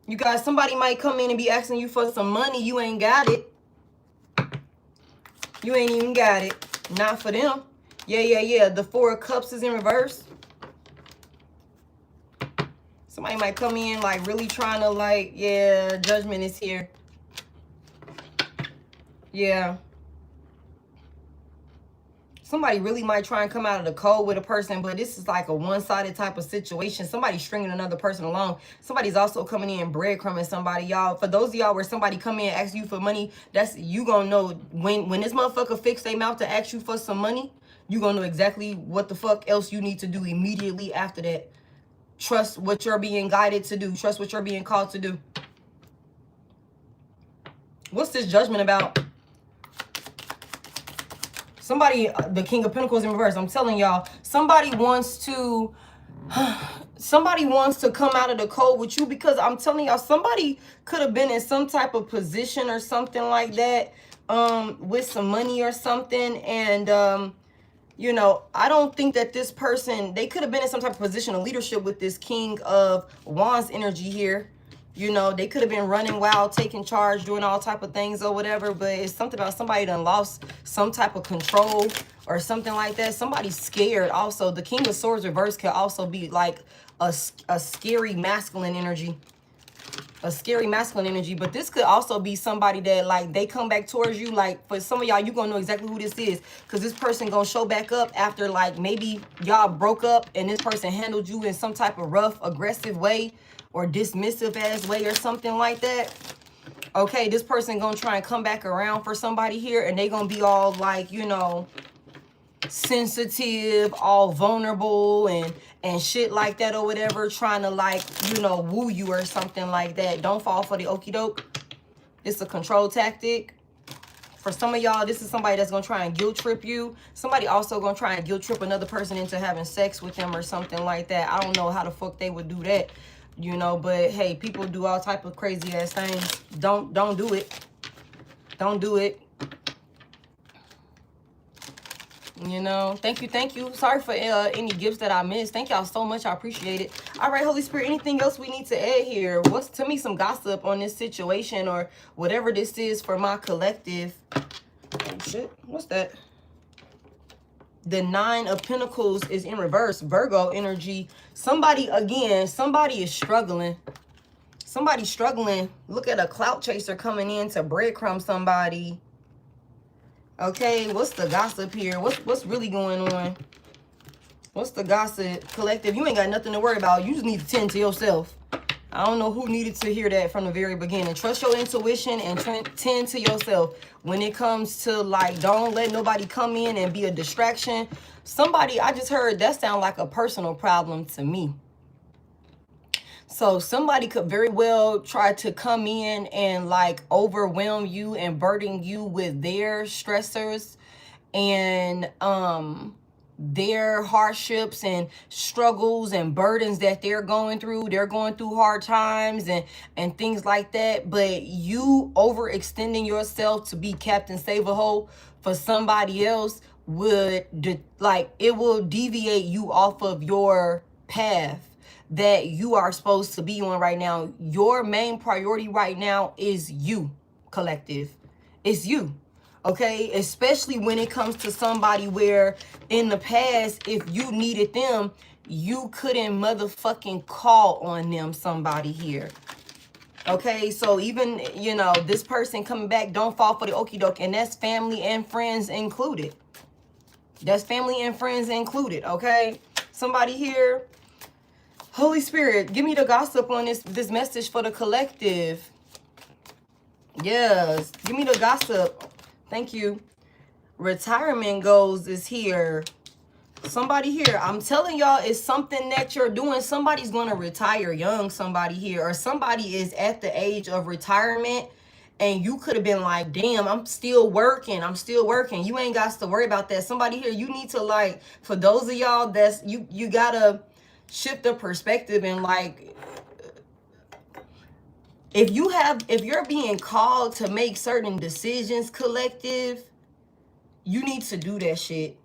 You guys, somebody might come in and be asking you for some money. You ain't got it. You ain't even got it. Not for them. Yeah. The Four of Cups is in reverse. Somebody might come in like really trying to like, yeah, judgment is here. Yeah. Somebody really might try and come out of the cold with a person, but this is like a one-sided type of situation. Somebody's stringing another person along. Somebody's also coming in breadcrumbing somebody, y'all. For those of y'all where somebody come in and ask you for money, that's, you gonna know when this motherfucker fix their mouth to ask you for some money, you gonna know exactly what the fuck else you need to do immediately after that. Trust what you're being guided to do. Trust what you're being called to do. What's this Judgment about? Somebody, the King of Pentacles in reverse. I'm telling y'all, somebody wants to come out of the cold with you, because I'm telling y'all, somebody could have been in some type of position or something like that, with some money or something. And, you know, I don't think that this person, they could have been in some type of position of leadership with this King of Wands energy here. You know, they could have been running wild, taking charge, doing all type of things or whatever, but it's something about somebody done lost some type of control or something like that. Somebody's scared also. The King of Swords reverse could also be like a scary masculine energy. A scary masculine energy. But this could also be somebody that like they come back towards you. Like for some of y'all, you gonna know exactly who this is, because this person gonna show back up after like maybe y'all broke up and this person handled you in some type of rough, aggressive way or dismissive ass way or something like that. Okay, this person gonna try and come back around for somebody here, and they gonna be all like, you know, sensitive, all vulnerable and shit like that or whatever, trying to like, you know, woo you or something like that. Don't fall for the okie doke. It's a control tactic. For some of y'all, this is somebody that's gonna try and guilt trip you. Somebody also gonna try and guilt trip another person into having sex with them or something like that. I don't know how the fuck they would do that, you know, but hey, people do all type of crazy ass things. Don't do it. Don't do it. You know, thank you. Sorry for any gifts that I missed. Thank y'all so much. I appreciate it. All right, Holy Spirit, anything else we need to add here? What's, to me, some gossip on this situation or whatever this is for my collective? Oh, shit. What's that? The Nine of Pentacles is in reverse. Virgo energy. Somebody, again, somebody is struggling. Somebody's struggling. Look at a clout chaser coming in to breadcrumb somebody. Okay, what's the gossip here? What's really going on? What's the gossip? Collective, you ain't got nothing to worry about. You just need to tend to yourself. I don't know who needed to hear that from the very beginning. Trust your intuition and tend to yourself. When it comes to, like, don't let nobody come in and be a distraction. Somebody, I just heard that sound like a personal problem to me. So somebody could very well try to come in and like overwhelm you and burden you with their stressors and their hardships and struggles and burdens that they're going through. They're going through hard times and things like that. But you overextending yourself to be Captain Save-A-Hole for somebody else it will deviate you off of your path that you are supposed to be on right now. Your main priority right now is you, collective. It's you. Okay, especially when it comes to somebody where in the past, if you needed them, you couldn't motherfucking call on them, somebody here. Okay, so even, you know, this person coming back, don't fall for the okie doke, and that's family and friends included. That's family and friends included, okay? Somebody here, Holy Spirit, give me the gossip on this message for the collective. Yes, give me the gossip. Thank you. Retirement goals is here. Somebody here, I'm telling y'all, it's something that you're doing. Somebody's going to retire young, somebody here, or somebody is at the age of retirement, and you could have been like, damn, I'm still working. You ain't got to worry about that. Somebody here, you need to, like, for those of y'all that's, you got to shift the perspective and, like, if you're being called to make certain decisions, collective, you need to do that shit.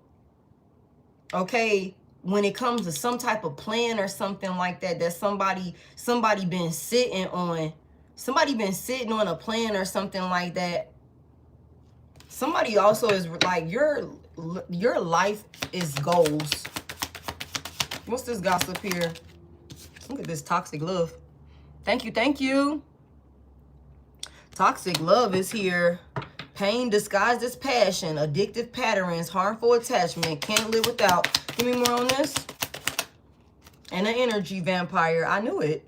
Okay, when it comes to some type of plan or something like that, that somebody been sitting on, a plan or something like that. Somebody also is like, your life is goals. What's this gossip here? Look at this toxic love. Thank you. Toxic love is here. Pain disguised as passion, addictive patterns, harmful attachment, can't live without. Give me more on this. And an energy vampire. I knew it.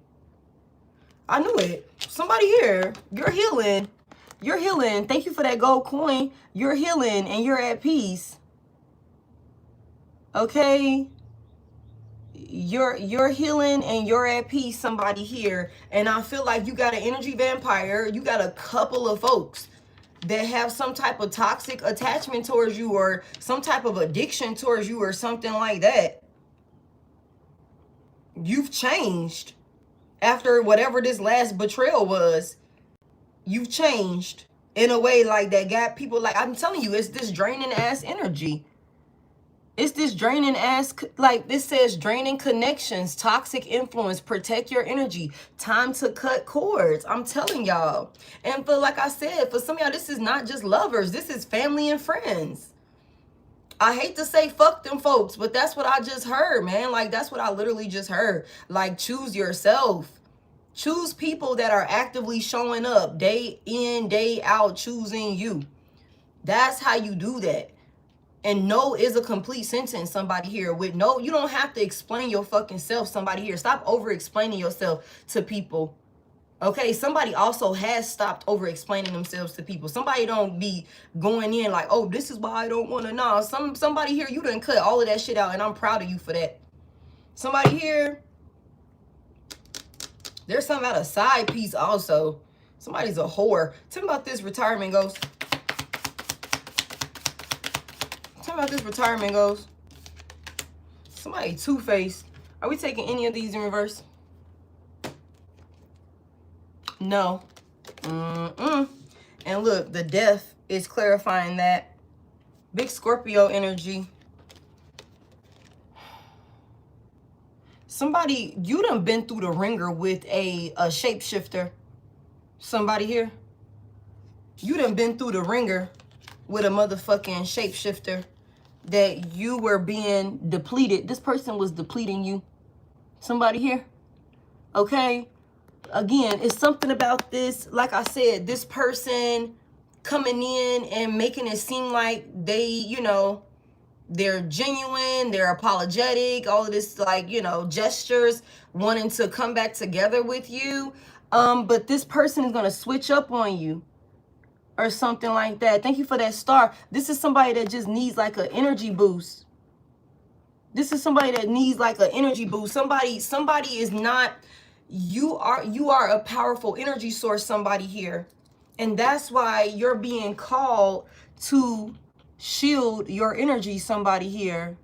Somebody here, you're healing. Thank you for that gold coin. You're healing and you're at peace. Okay? You're healing and you're at peace, somebody here. And I feel like you got an energy vampire. You got a couple of folks that have some type of toxic attachment towards you, or some type of addiction towards you, or something like that. You've changed after whatever this last betrayal was. You've changed in a way like that got people, like, I'm telling you, it's this draining ass energy. It's this draining ass, like this says, draining connections, toxic influence, protect your energy, time to cut cords. I'm telling y'all. And for, like I said, for some of y'all, this is not just lovers. This is family and friends. I hate to say fuck them folks, but that's what I just heard, man. Like, that's what I literally just heard. Like, choose yourself. Choose people that are actively showing up day in, day out, choosing you. That's how you do that. And no is a complete sentence, somebody here. With no, you don't have to explain your fucking self, somebody here. Stop over-explaining yourself to people. Okay, somebody also has stopped over-explaining themselves to people. Somebody don't be going in like, oh, this is why I don't want to know. Somebody here, you done cut all of that shit out, and I'm proud of you for that. Somebody here, there's something about a side piece also. Somebody's a whore. Tell me about this retirement ghost. About this retirement goes. Somebody two-faced. Are we taking any of these in reverse? No. And look, the death is clarifying that. Big Scorpio energy. Somebody, you done been through the ringer with a shapeshifter. Somebody here. You done been through the ringer with a motherfucking shapeshifter. That you were being depleted. This person was depleting you. Somebody here. Okay. Again, it's something about this. Like I said, this person coming in and making it seem like they, you know, they're genuine, they're apologetic, all of this, like, you know, gestures, wanting to come back together with you. But this person is going to switch up on you. Or something like that. Thank you for that star. This is somebody that just needs like an energy boost. This is somebody that needs like an energy boost. Somebody is not, you are a powerful energy source, somebody here. And that's why you're being called to shield your energy, somebody here.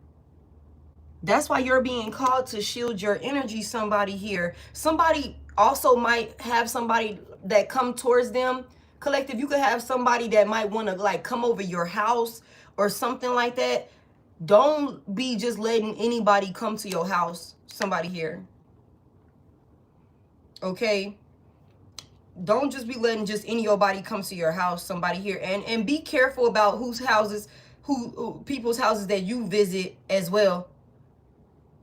That's why you're being called to shield your energy, somebody here. Somebody also might have somebody that come towards them. Collective, you could have somebody that might want to like come over your house or something like that, don't be just letting anybody come to your house. Somebody here. Okay? Don't just be letting just anybody come to your house. Somebody here. And be careful about whose houses, who people's houses that you visit as well.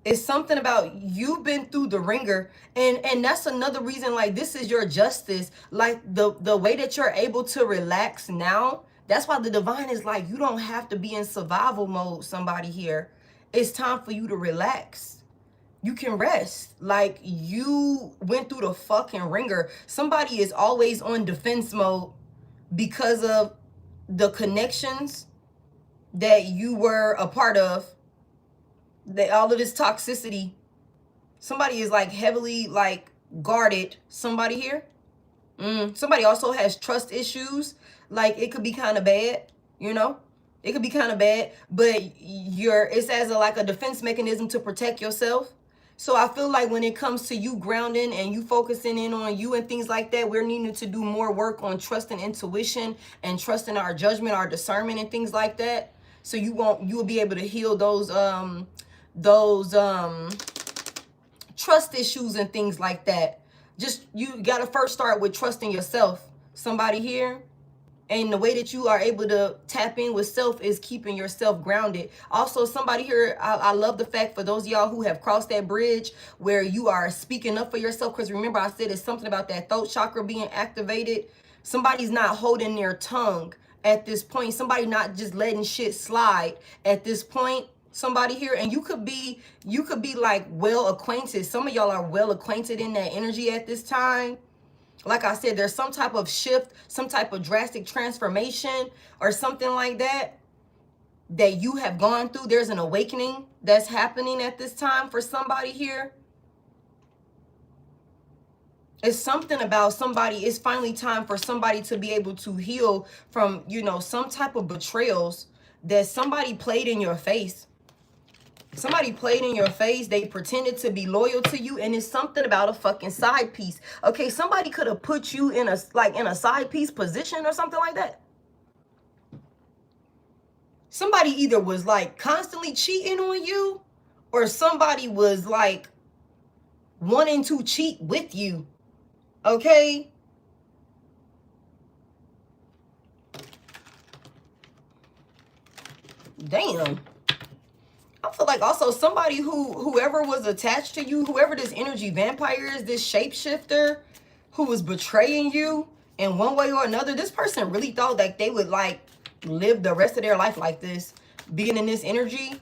It's something about you've been through the ringer, and that's another reason, like, this is your justice. Like, the way that you're able to relax now, that's why the divine is like, you don't have to be in survival mode. Somebody here, it's time for you to relax. You can rest. Like, you went through the fucking ringer. Somebody is always on defense mode because of the connections that you were a part of. That all of this toxicity, somebody is like heavily like guarded. Somebody here, somebody also has trust issues. Like, it could be kind of bad, you know, it could be kind of bad, but it's as like a defense mechanism to protect yourself. So I feel like when it comes to you grounding and you focusing in on you and things like that, we're needing to do more work on trust and intuition and trusting our judgment, our discernment and things like that. So you will be able to heal those trust issues and things like that. Just, you got to first start with trusting yourself. Somebody here. And the way that you are able to tap in with self is keeping yourself grounded. Also, somebody here, I love the fact for those of y'all who have crossed that bridge where you are speaking up for yourself. Because remember, I said it's something about that throat chakra being activated. Somebody's not holding their tongue at this point. Somebody not just letting shit slide at this point. Somebody here, and you could be like well acquainted. Some of y'all are well acquainted in that energy at this time. Like I said, there's some type of shift, some type of drastic transformation or something like that that you have gone through. There's an awakening that's happening at this time for somebody here. It's something about somebody. It's finally time for somebody to be able to heal from, you know, some type of betrayals that somebody played in your face. Somebody played in your face. They pretended to be loyal to you, and it's something about a fucking side piece. Okay, somebody could have put you in a side piece position or something like that. Somebody either was like constantly cheating on you, or somebody was like wanting to cheat with you. Okay? Damn. I feel like also somebody whoever was attached to you, whoever this energy vampire is, this shapeshifter who was betraying you in one way or another, this person really thought like they would like live the rest of their life like this, being in this energy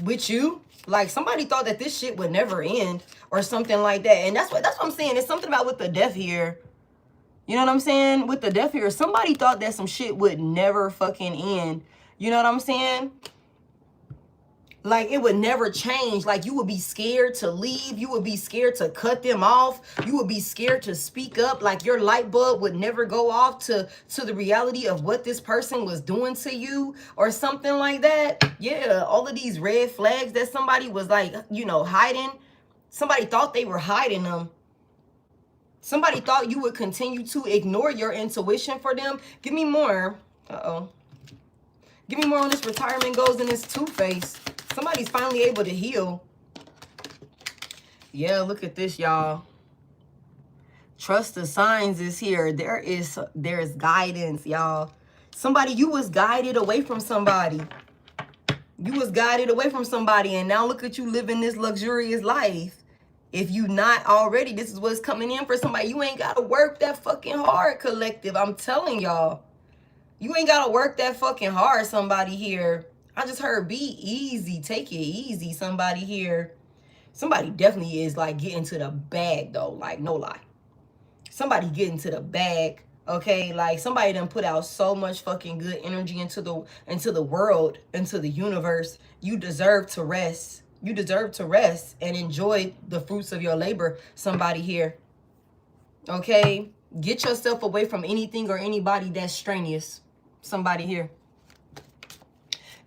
with you. Like, somebody thought that this shit would never end or something like that. And that's what I'm saying. It's something about with the death here. You know what I'm saying? With the death here, somebody thought that some shit would never fucking end. You know what I'm saying? Like, it would never change. Like, you would be scared to leave. You would be scared to cut them off. You would be scared to speak up. Like, your light bulb would never go off to the reality of what this person was doing to you or something like that. Yeah, all of these red flags that somebody was like, you know, hiding. Somebody thought they were hiding them. Somebody thought you would continue to ignore your intuition for them. Give me more. Uh-oh. Give me more on this retirement goals and this two-face. Somebody's finally able to heal. Yeah, look at this, y'all. Trust the signs is here. There's guidance, y'all. Somebody, you was guided away from somebody. You was guided away from somebody, and now look at you living this luxurious life. If you not already, this is what's coming in for somebody. You ain't got to work that fucking hard, collective. I'm telling y'all. You ain't got to work that fucking hard, somebody here. I just heard be easy. Take it easy, somebody here. Somebody definitely is like getting to the bag, though. Like, no lie. Somebody getting to the bag, okay? Like, somebody done put out so much fucking good energy into the world, into the universe. You deserve to rest. You deserve to rest and enjoy the fruits of your labor, somebody here. Okay? Get yourself away from anything or anybody that's strenuous, somebody here.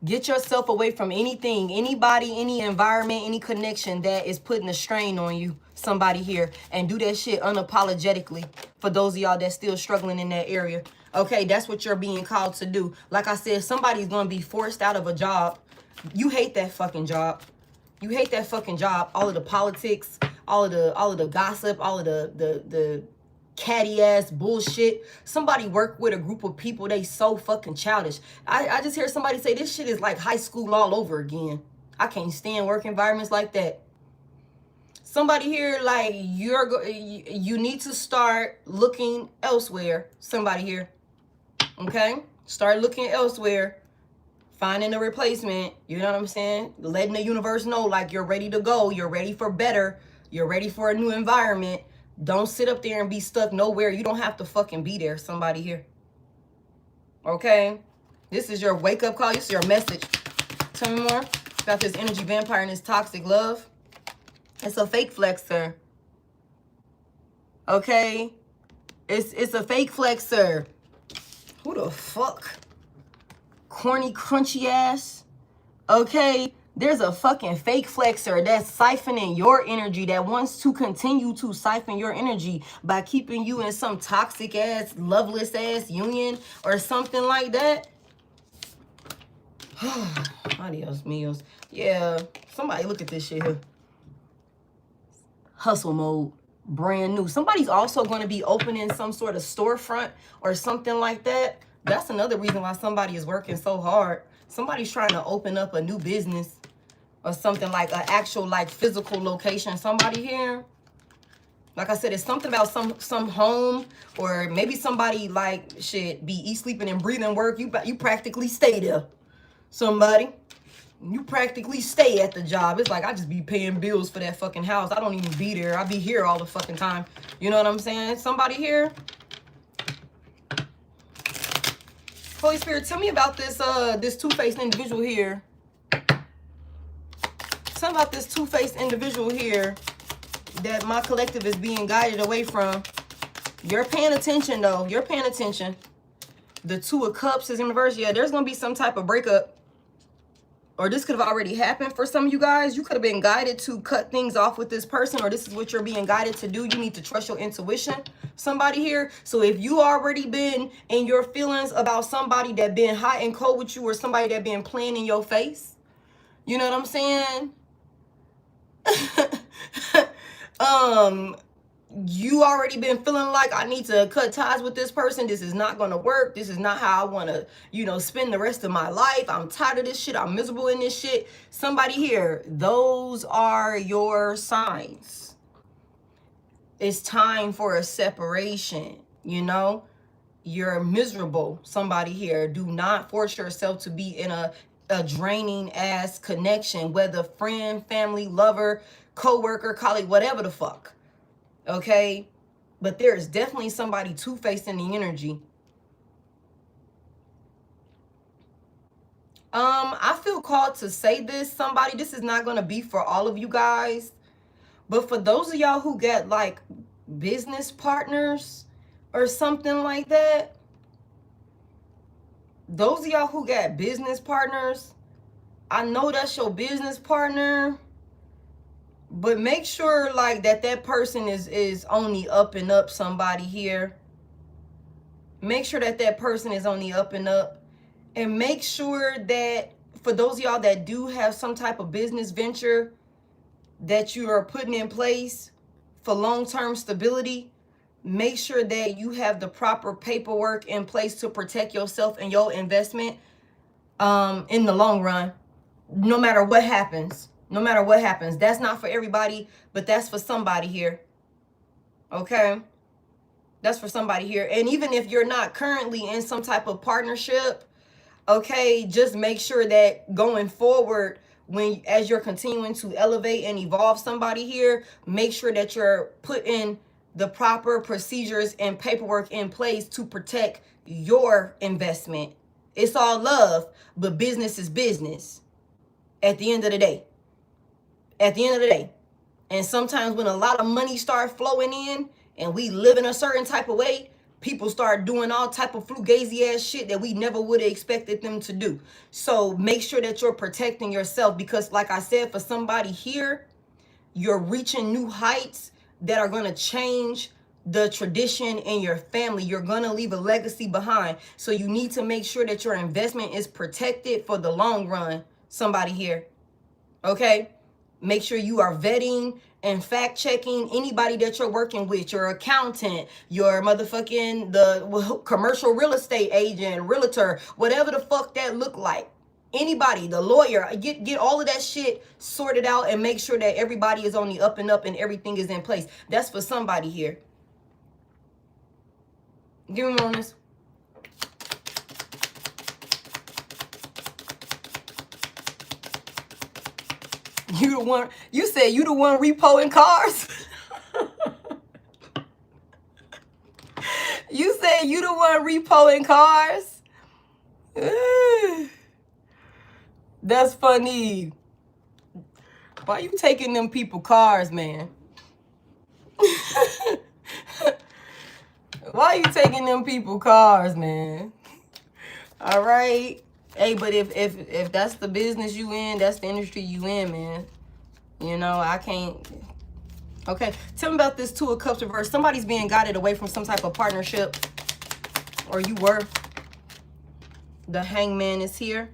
Get yourself away from anything, anybody, any environment, any connection that is putting a strain on you, somebody here. And do that shit unapologetically for those of y'all that's still struggling in that area. Okay, that's what you're being called to do. Like I said, somebody's going to be forced out of a job. You hate that fucking job. You hate that fucking job. All of the politics, all of the gossip, all of the catty ass bullshit. Somebody work with a group of people, they so fucking childish. I just hear somebody say this shit is like high school all over again. I can't stand work environments like that. Somebody here, like, you need to start looking elsewhere. Somebody here, okay? Start looking elsewhere. Finding a replacement, you know what I'm saying? Letting the universe know, like, you're ready to go. You're ready for better. You're ready for a new environment. Don't sit up there and be stuck nowhere. You don't have to fucking be there. Somebody here. Okay? This is your wake-up call. This is your message. Tell me more about this energy vampire and this toxic love. It's a fake flexer. Okay? It's a fake flexer. Who the fuck? Corny, crunchy ass. Okay? There's a fucking fake flexer that's siphoning your energy, that wants to continue to siphon your energy by keeping you in some toxic ass, loveless ass union or something like that. Adios míos. Yeah, somebody look at this shit here. Hustle mode, brand new. Somebody's also going to be opening some sort of storefront or something like that. That's another reason why somebody is working so hard. Somebody's trying to open up a new business or something, like an actual, like, physical location. Somebody here, like I said, it's something about some home, or maybe somebody, like, shit, be eat, sleeping, and breathing work. You practically stay there. Somebody, you practically stay at the job. It's like, I just be paying bills for that fucking house. I don't even be there. I be here all the fucking time. You know what I'm saying? Somebody here. Holy Spirit, tell me about this this two-faced individual here. Tell me about this two-faced individual here that my collective is being guided away from. You're paying attention, though. You're paying attention. The Two of Cups is in reverse. Yeah, there's going to be some type of breakup. Or this could have already happened for some of you guys. You could have been guided to cut things off with this person, or this is what you're being guided to do. You need to trust your intuition. Somebody here. So if you already been in your feelings about somebody that been hot and cold with you, or somebody that been playing in your face, you know what I'm saying? You already been feeling like, I need to cut ties with this person. This is not going to work. This is not how I want to, you know, spend the rest of my life. I'm tired of this shit. I'm miserable in this shit. Somebody here, those are your signs. It's time for a separation, you know? You're miserable. Somebody here, do not force yourself to be in a draining ass connection, whether friend, family, lover, co-worker, colleague, whatever the fuck. Okay? But there is definitely somebody two-faced in the energy. I feel called to say this. Somebody, this is not going to be for all of you guys. But for those of y'all who got, like, business partners or something like that. Those of y'all who got business partners, I know that's your business partner. But make sure, like, that person is on the up and up. Somebody here. Make sure that person is on the up and up. And make sure that for those of y'all that do have some type of business venture that you are putting in place for long-term stability, make sure that you have the proper paperwork in place to protect yourself and your investment in the long run, no matter what happens. No matter what happens. That's not for everybody, but that's for somebody here. Okay? That's for somebody here. And even if you're not currently in some type of partnership, okay, just make sure that going forward, as you're continuing to elevate and evolve somebody here, make sure that you're putting the proper procedures and paperwork in place to protect your investment. It's all love, but business is business at the end of the day. At the end of the day. And sometimes when a lot of money start flowing in and we live in a certain type of way, people start doing all type of fugazi ass shit that we never would have expected them to do. So make sure that you're protecting yourself, because like I said, for somebody here, you're reaching new heights that are going to change the tradition in your family. You're going to leave a legacy behind. So you need to make sure that your investment is protected for the long run. Somebody here. Okay? Make sure you are vetting and fact checking anybody that you're working with, your accountant, your motherfucking, the commercial real estate agent, realtor, whatever the fuck that look like. Anybody, the lawyer, get all of that shit sorted out and make sure that everybody is on the up and up and everything is in place. That's for somebody here. Give me more on this. You the one, you said you the one repoing cars? You said you the one repoing cars? That's funny. Why you taking them people cars, man? Why you taking them people cars, man? All right. Hey, but if that's the business you in, that's the industry you in, man. You know, I can't. Okay. Tell me about this Two of Cups reverse. Somebody's being guided away from some type of partnership. Or you were. The Hangman is here.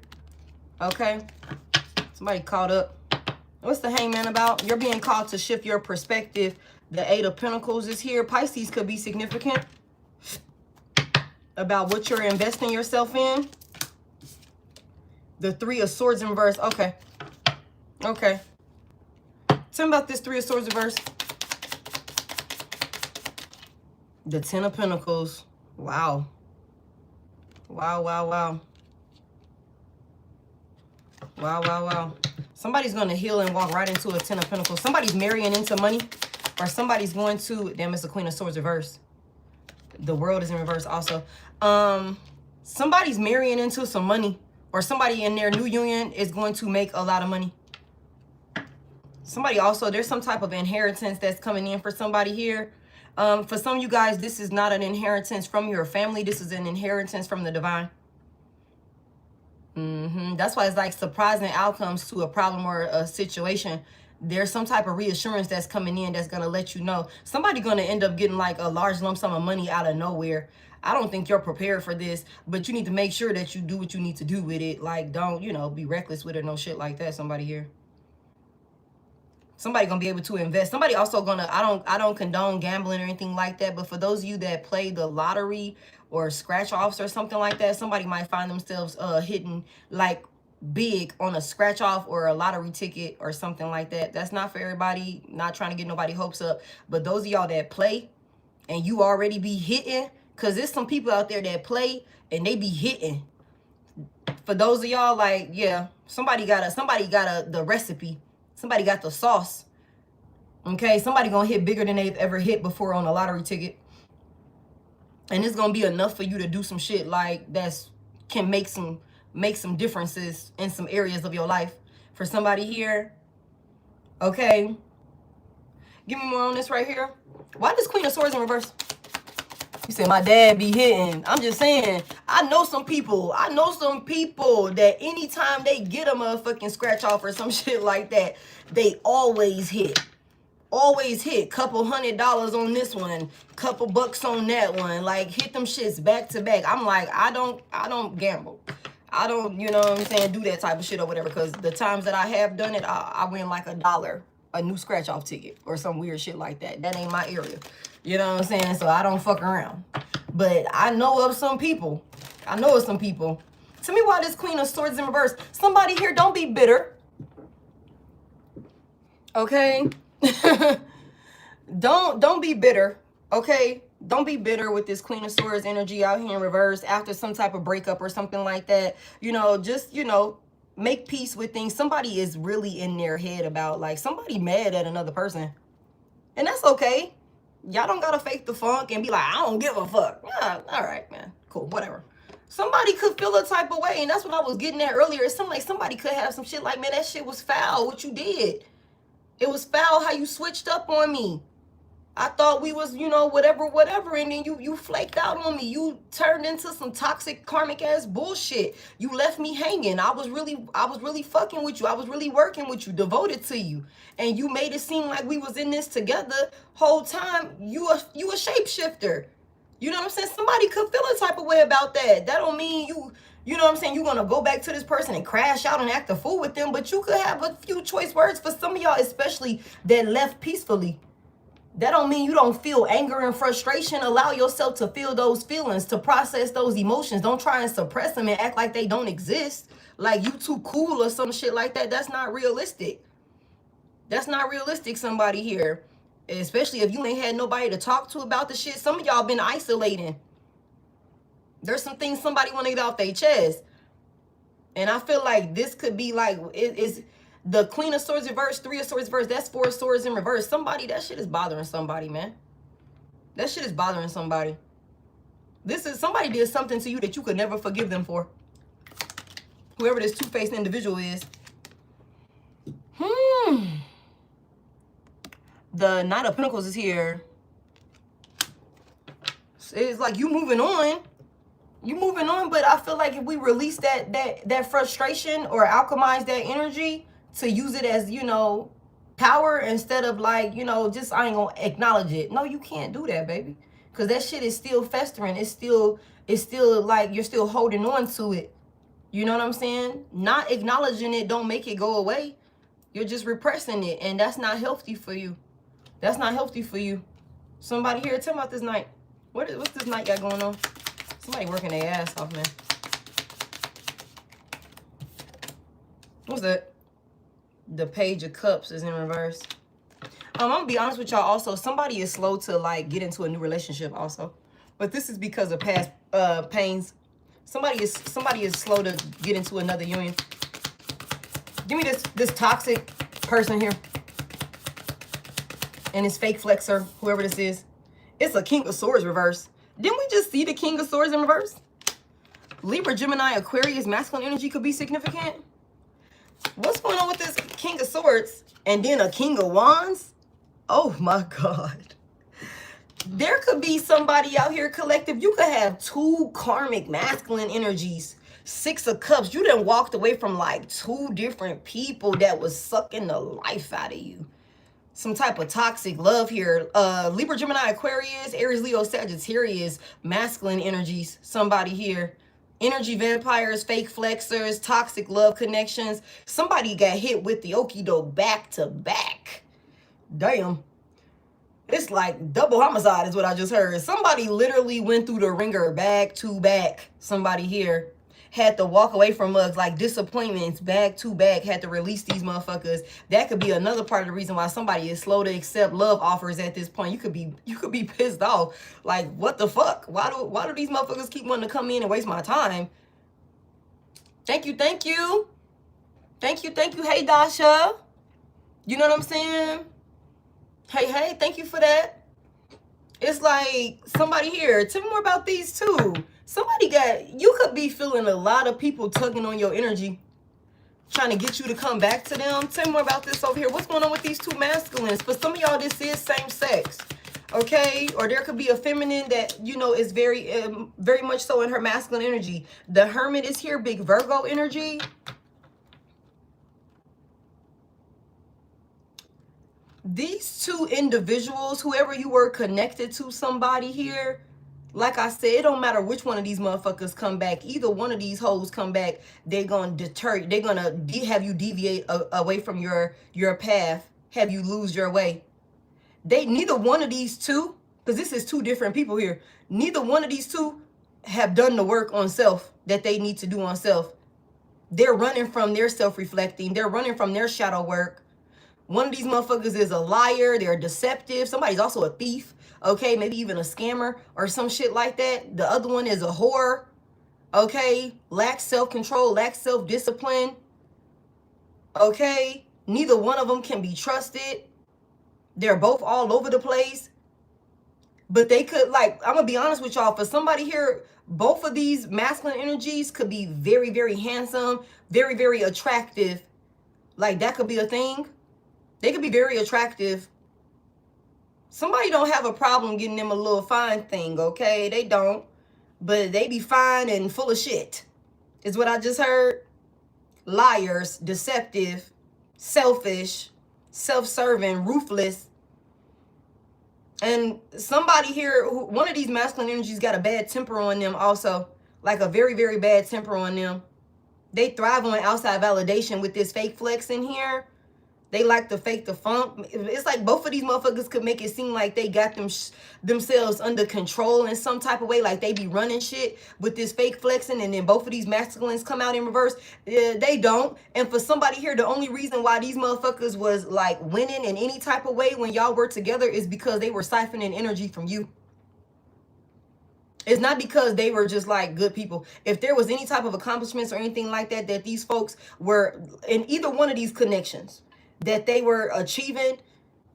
Okay. Somebody caught up. What's the Hangman about? You're being called to shift your perspective. The Eight of Pentacles is here. Pisces could be significant about what you're investing yourself in. The Three of Swords in reverse. Okay. Okay. Tell me about this Three of Swords reverse. The Ten of Pentacles. Wow. Wow, wow, wow. Wow, wow, wow. Somebody's going to heal and walk right into a Ten of Pentacles. Somebody's marrying into money. Or somebody's going to... Damn, it's the Queen of Swords reverse. The World is in reverse also. Somebody's marrying into some money. Or somebody in their new union is going to make a lot of money. Somebody also... There's some type of inheritance that's coming in for somebody here. For some of you guys, this is not an inheritance from your family. This is an inheritance from the divine. That's why it's like surprising outcomes to a problem or a situation. There's some type of reassurance that's coming in that's going to let you know. Somebody going to end up getting like a large lump sum of money out of nowhere. I don't think you're prepared for this, but you need to make sure that you do what you need to do with it. Like, don't, you know, be reckless with it. No shit like that. Somebody here. Somebody gonna be able to invest. Somebody also gonna, I don't condone gambling or anything like that, but for those of you that play the lottery or scratch offs or something like that, somebody might find themselves hitting like big on a scratch off or a lottery ticket or something like that. That's not for everybody. Not trying to get nobody hopes up, but those of y'all that play and you already be hitting, because there's some people out there that play and they be hitting. For those of y'all, like, yeah, somebody got the recipe. Somebody got the sauce. Okay, somebody gonna hit bigger than they've ever hit before on a lottery ticket. And it's gonna be enough for you to do some shit like that's can make some differences in some areas of your life. For somebody here, okay. Give me more on this right here. Why does Queen of Swords in reverse? You said my dad be hitting. I'm just saying, I know some people that anytime they get a motherfucking scratch off or some shit like that, they always hit. Always hit. Couple $100 on this one, couple bucks on that one. Like, hit them shits back to back. I'm like, I don't gamble. I don't, you know what I'm saying, do that type of shit or whatever. Because the times that I have done it, I win like $1, a new scratch off ticket or some weird shit like that. That ain't my area. You know what I'm saying? So I don't fuck around. But I know of some people. I know of some people. Tell me why this Queen of Swords in reverse. Somebody here, don't be bitter. Okay? Don't be bitter. Okay? Don't be bitter with this Queen of Swords energy out here in reverse after some type of breakup or something like that. You know, just, you know, make peace with things. Somebody is really in their head about, like, somebody mad at another person. And that's okay. Y'all don't gotta fake the funk and be like, I don't give a fuck. Yeah, all right, man. Cool, whatever. Somebody could feel a type of way, and that's what I was getting at earlier. It's something like somebody could have some shit like, man, that shit was foul, what you did. It was foul how you switched up on me. I thought we was, you know, whatever, and then you flaked out on me. You turned into some toxic karmic ass bullshit. You left me hanging. I was really fucking with you. I was really working with you, devoted to you. And you made it seem like we was in this together whole time. You a shapeshifter. You know what I'm saying? Somebody could feel a type of way about that. That don't mean you know what I'm saying, you're gonna go back to this person and crash out and act a fool with them, but you could have a few choice words for some of y'all, especially that left peacefully. That don't mean you don't feel anger and frustration. Allow yourself to feel those feelings, to process those emotions. Don't try and suppress them and act like they don't exist. Like you too cool or some shit like that. That's not realistic. That's not realistic, somebody here. Especially if you ain't had nobody to talk to about the shit. Some of y'all been isolating. There's some things somebody want to get off their chest. And I feel like this could be like, it is the Queen of Swords reverse, Three of Swords reverse, that's Four of Swords in reverse. Somebody, that shit is bothering somebody, man. That shit is bothering somebody. This is, somebody did something to you that you could never forgive them for. Whoever this two-faced individual is. The Knight of Pentacles is here. It's like you moving on. You moving on, but I feel like if we release that frustration or alchemize that energy to use it as, you know, power instead of like, you know, just I ain't gonna acknowledge it. No, you can't do that, baby. Because that shit is still festering. It's still like you're still holding on to it. You know what I'm saying? Not acknowledging it don't make it go away. You're just repressing it, and that's not healthy for you. That's not healthy for you. Somebody here, tell me about this night. What's this night got going on? Somebody working their ass off, man. What's that? The Page of Cups is in reverse. I'm gonna be honest with y'all also. Somebody is slow to like get into a new relationship also. But this is because of past pains. Somebody is slow to get into another union. Give me this toxic person here. And this fake flexer, whoever this is. It's a King of Swords reverse. Didn't we just see the King of Swords in reverse? Libra, Gemini, Aquarius, masculine energy could be significant. What's going on with this King of Swords and then a King of Wands? Oh my God. There could be somebody out here, collective. You could have two karmic masculine energies. Six of Cups. You done walked away from like two different people that was sucking the life out of you. Some type of toxic love here. Libra, Gemini, Aquarius, Aries, Leo, Sagittarius, masculine energies. Somebody here. Energy vampires, fake flexers, toxic love connections. Somebody got hit with the okie doke back to back. Damn. It's like double homicide is what I just heard. Somebody literally went through the ringer back to back. Somebody here had to walk away from mugs, like disappointments back to back, had to release these motherfuckers. That could be another part of the reason why somebody is slow to accept love offers at this point. You could be pissed off. Like, what the fuck? Why do these motherfuckers keep wanting to come in and waste my time? Thank you. Hey, Dasha. You know what I'm saying? Hey, thank you for that. It's like somebody here. Tell me more about these two. You could be feeling a lot of people tugging on your energy, trying to get you to come back to them. Tell me more about this over here. What's going on with these two masculines? For some of y'all, this is same sex, okay? Or there could be a feminine that, you know, is very much so in her masculine energy. The Hermit is here, big Virgo energy. These two individuals, whoever you were connected to, somebody here, like I said, it don't matter which one of these motherfuckers come back. Either one of these hoes come back, they're gonna deter. They're gonna have you deviate away from your path, have you lose your way. Neither one of these two, because this is two different people here. Neither one of these two have done the work on self that they need to do on self. They're running from their self-reflecting. They're running from their shadow work. One of these motherfuckers is a liar. They're deceptive. Somebody's also a thief. Okay, maybe even a scammer or some shit like that. The other one is a whore. Okay, lacks self-control, lacks self-discipline. Okay, neither one of them can be trusted. They're both all over the place. But they could, like, I'm gonna be honest with y'all, for somebody here, both of these masculine energies could be very, very handsome, very, very attractive. Like, that could be a thing. They could be very attractive. Somebody don't have a problem getting them a little fine thing, okay? They don't. But they be fine and full of shit, is what I just heard. Liars, deceptive, selfish, self-serving, ruthless. And somebody here, one of these masculine energies got a bad temper on them also. Like a very, very bad temper on them. They thrive on outside validation with this fake flex in here. They like to fake the funk. It's like both of these motherfuckers could make it seem like they got themselves under control in some type of way. Like they be running shit with this fake flexing. And then both of these masculines come out in reverse. They don't. And for somebody here, the only reason why these motherfuckers was like winning in any type of way when y'all were together is because they were siphoning energy from you. It's not because they were just like good people. If there was any type of accomplishments or anything like that, that these folks were in either one of these connections that they were achieving,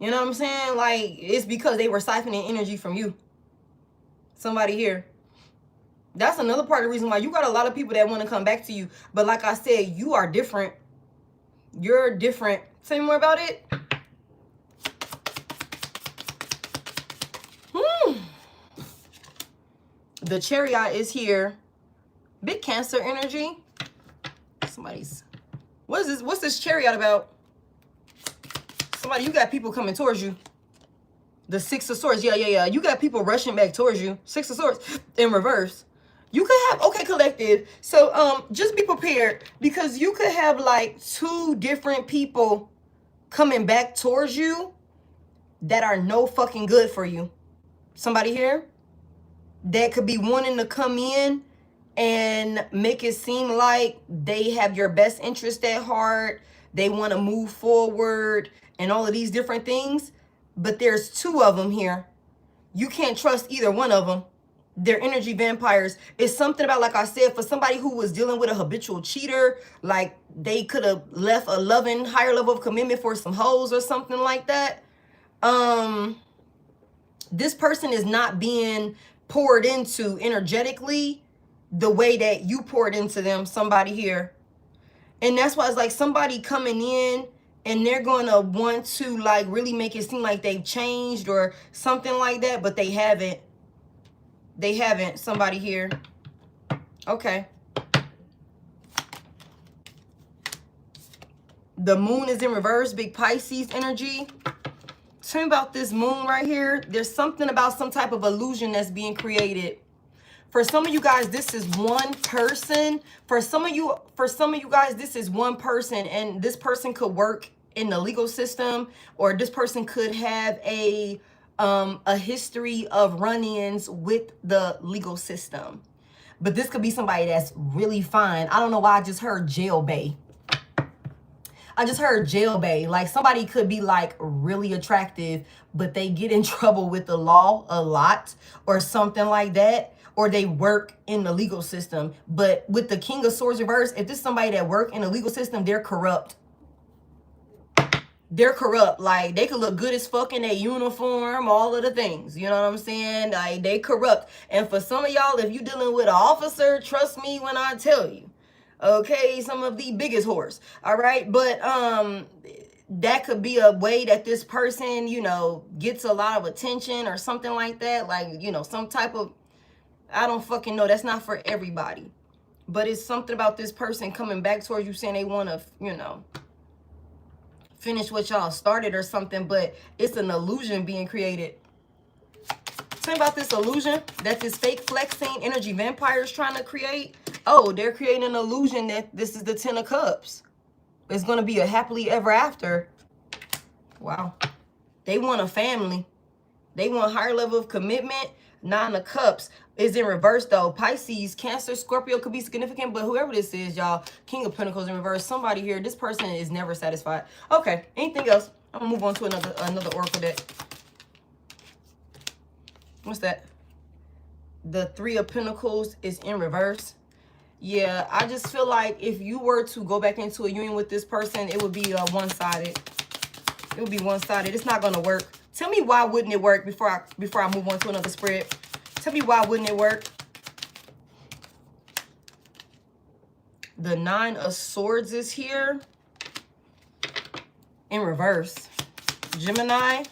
you know what I'm saying? Like, it's because they were siphoning energy from you. Somebody here. That's another part of the reason why you got a lot of people that want to come back to you. But like I said, you are different. You're different. Say more about it. The Chariot is here. Big Cancer energy. Somebody's... What is this? What's this Chariot about? Somebody, you got people coming towards you. The Six of Swords. Yeah. You got people rushing back towards you. Six of Swords in reverse. You could have, okay, collective. So just be prepared, because you could have like two different people coming back towards you that are no fucking good for you. Somebody here that could be wanting to come in and make it seem like they have your best interest at heart. They want to move forward and all of these different things. But there's two of them here. You can't trust either one of them. They're energy vampires. It's something about, like I said, for somebody who was dealing with a habitual cheater, like they could have left a loving, higher level of commitment for some hoes or something like that. This person is not being poured into energetically the way that you poured into them, somebody here. And that's why it's like somebody coming in and they're going to want to like really make it seem like they've changed or something like that, but they haven't. They haven't, somebody here. Okay. The moon is in reverse, big Pisces energy. Tell me about this moon right here. There's something about some type of illusion that's being created. For some of you guys, this is one person. For some of you guys, this is one person, and this person could work in the legal system, or this person could have a history of run-ins with the legal system. But this could be somebody that's really fine. I don't know why I just heard jailbait. I just heard jailbait. Like somebody could be like really attractive, but they get in trouble with the law a lot or something like that. Or they work in the legal system. But with the King of Swords reverse, if this is somebody that work in the legal system, they're corrupt. They're corrupt. Like they could look good as fuck in their uniform, all of the things. You know what I'm saying? Like they corrupt. And for some of y'all, if you dealing with an officer, trust me when I tell you. Okay, some of the biggest whores. All right, but that could be a way that this person, you know, gets a lot of attention or something like that. Like, you know, some type of, I don't fucking know. That's not for everybody. But it's something about this person coming back towards you saying they want to, you know, finish what y'all started or something. But it's an illusion being created. Tell me about this illusion that this fake flexing energy vampire is trying to create. Oh, they're creating an illusion that this is the 10 of Cups. It's going to be a happily ever after. Wow. They want a family. They want a higher level of commitment. 9 of Cups is in reverse though. Pisces, Cancer, Scorpio could be significant, but whoever this is, y'all, King of Pentacles in reverse. Somebody here, this person is never satisfied. Okay, anything else? I'm gonna move on to another oracle deck. What's that? The 3 of Pentacles is in reverse. Yeah, I just feel like if you were to go back into a union with this person, it would be one-sided. It would be one-sided. It's not gonna work. Tell me why wouldn't it work before I move on to another spread. Tell me why wouldn't it work? The 9 of Swords is here in reverse. Gemini,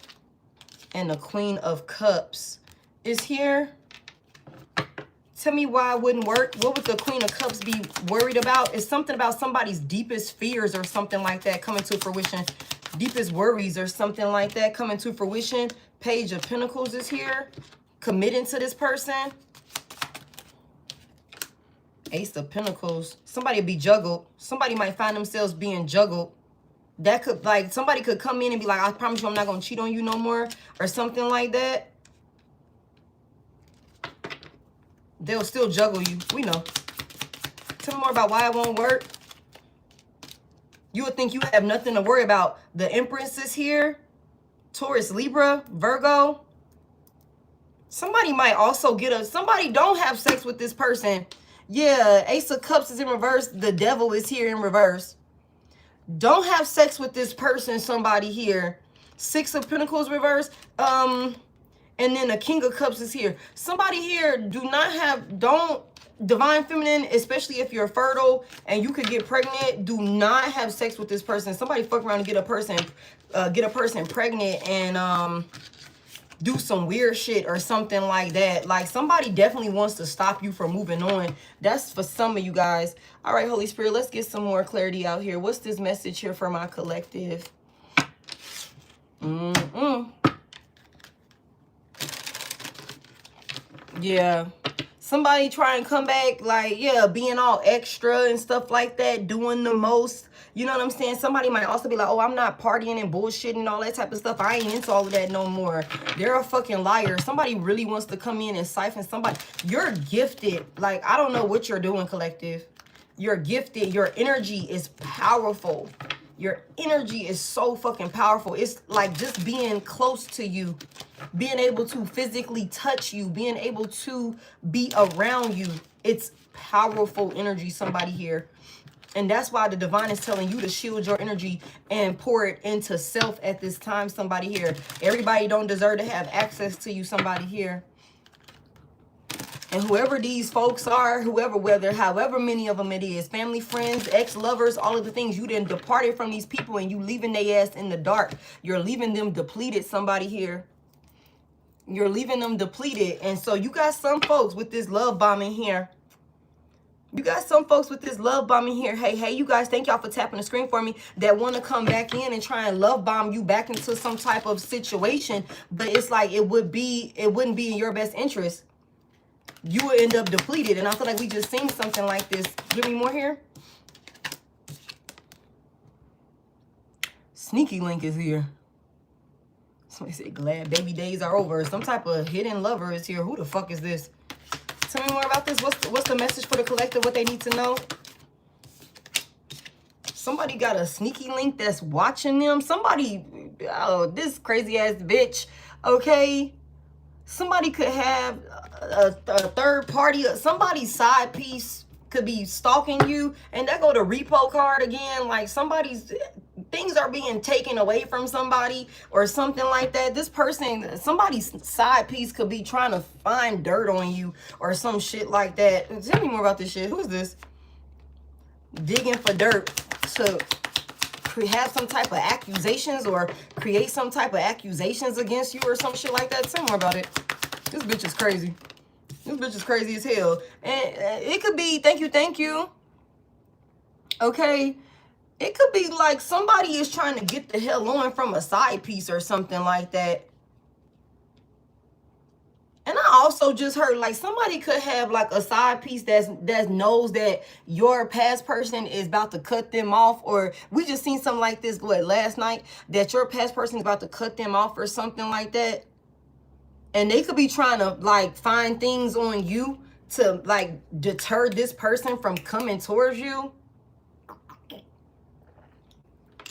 and the Queen of Cups is here. Tell me why it wouldn't work. What would the Queen of Cups be worried about? It's something about somebody's deepest fears or something like that coming to fruition. Deepest worries or something like that coming to fruition. Page of Pentacles is here. Committing to this person. Ace of Pentacles. Somebody be juggled. Somebody might find themselves being juggled. That could, like, somebody could come in and be like, I promise you I'm not going to cheat on you no more. Or something like that. They'll still juggle you. We know. Tell me more about why it won't work. You would think you have nothing to worry about. The Empress is here. Taurus, Libra, Virgo. Somebody might also get a... Somebody don't have sex with this person. Yeah, Ace of Cups is in reverse. The Devil is here in reverse. Don't have sex with this person, somebody here. Six of Pentacles reverse. And then the King of Cups is here. Somebody here don't, Divine Feminine, especially if you're fertile and you could get pregnant, do not have sex with this person. Somebody fuck around and get a person pregnant and do some weird shit or something like that. Like, somebody definitely wants to stop you from moving on. That's for some of you guys. All right, Holy Spirit, let's get some more clarity out here. What's this message here for my collective? Yeah. Somebody try and come back, like, yeah, being all extra and stuff like that, doing the most. You know what I'm saying? Somebody might also be like, oh, I'm not partying and bullshitting and all that type of stuff. I ain't into all of that no more. They're a fucking liar. Somebody really wants to come in and siphon somebody. You're gifted. Like, I don't know what you're doing, collective. You're gifted. Your energy is powerful. Your energy is so fucking powerful. It's like just being close to you, being able to physically touch you, being able to be around you. It's powerful energy, somebody here. And that's why the divine is telling you to shield your energy and pour it into self at this time, somebody here. Everybody don't deserve to have access to you, somebody here. And whoever these folks are, however many of them it is, family, friends, ex-lovers, all of the things, you done departed from these people and you leaving their ass in the dark. You're leaving them depleted, somebody here. You're leaving them depleted. And so you got some folks with this love bombing here. You got some folks with this love bombing here. Hey, you guys, thank y'all for tapping the screen for me, that want to come back in and try and love bomb you back into some type of situation. But it's like it wouldn't be in your best interest. You would end up depleted. And I feel like we just seen something like this. Give me more here. Sneaky Link is here. Somebody said glad baby days are over. Some type of hidden lover is here. Who the fuck is this? Tell me more about this. What's the message for the collective? What they need to know? Somebody got a sneaky link that's watching them. Somebody, oh, this crazy ass bitch. Okay. Somebody could have a third party. Somebody's side piece could be stalking you. And that go to repo card again. Like things are being taken away from somebody or something like that. This person, somebody's side piece could be trying to find dirt on you or some shit like that. Tell me more about this shit. Who is this? Digging for dirt to have some type of accusations or create some type of accusations against you or some shit like that. Tell me more about it. This bitch is crazy. This bitch is crazy as hell. And it could be, thank you. Okay. It could be like somebody is trying to get the hell on from a side piece or something like that. And I also just heard like somebody could have like a side piece that knows that your past person is about to cut them off, or we just seen something like this last night, that your past person is about to cut them off or something like that. And they could be trying to like find things on you to like deter this person from coming towards you.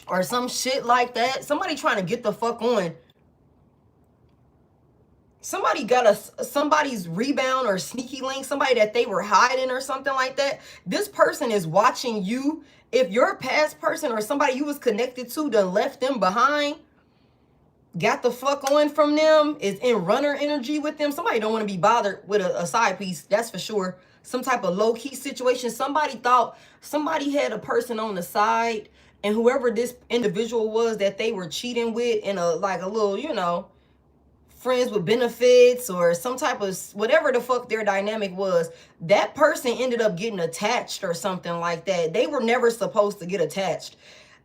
Or some shit like that. Somebody trying to get the fuck on. Somebody got somebody's rebound or sneaky link. Somebody that they were hiding or something like that. This person is watching you. If your past person or somebody you was connected to done left them behind, got the fuck on from them, is in runner energy with them. Somebody don't want to be bothered with a side piece. That's for sure. Some type of low-key situation. Somebody thought somebody had a person on the side. And whoever this individual was that they were cheating with in a little, you know, friends with benefits or some type of whatever the fuck their dynamic was. That person ended up getting attached or something like that. They were never supposed to get attached.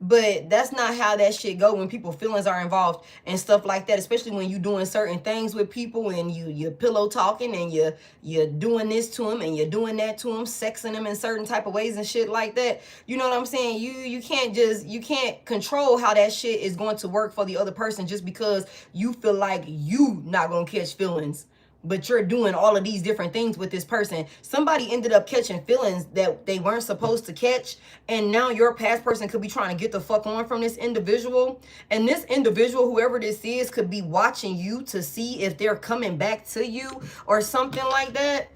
But that's not how that shit go when people feelings are involved and stuff like that, especially when you doing certain things with people and you're pillow talking and you're doing this to them and you're doing that to them, sexing them in certain type of ways and shit like that. You know what I'm saying? You can't control how that shit is going to work for the other person just because you feel like you not gonna catch feelings. But you're doing all of these different things with this person. Somebody ended up catching feelings that they weren't supposed to catch. And now your past person could be trying to get the fuck on from this individual. And this individual, whoever this is, could be watching you to see if they're coming back to you or something like that.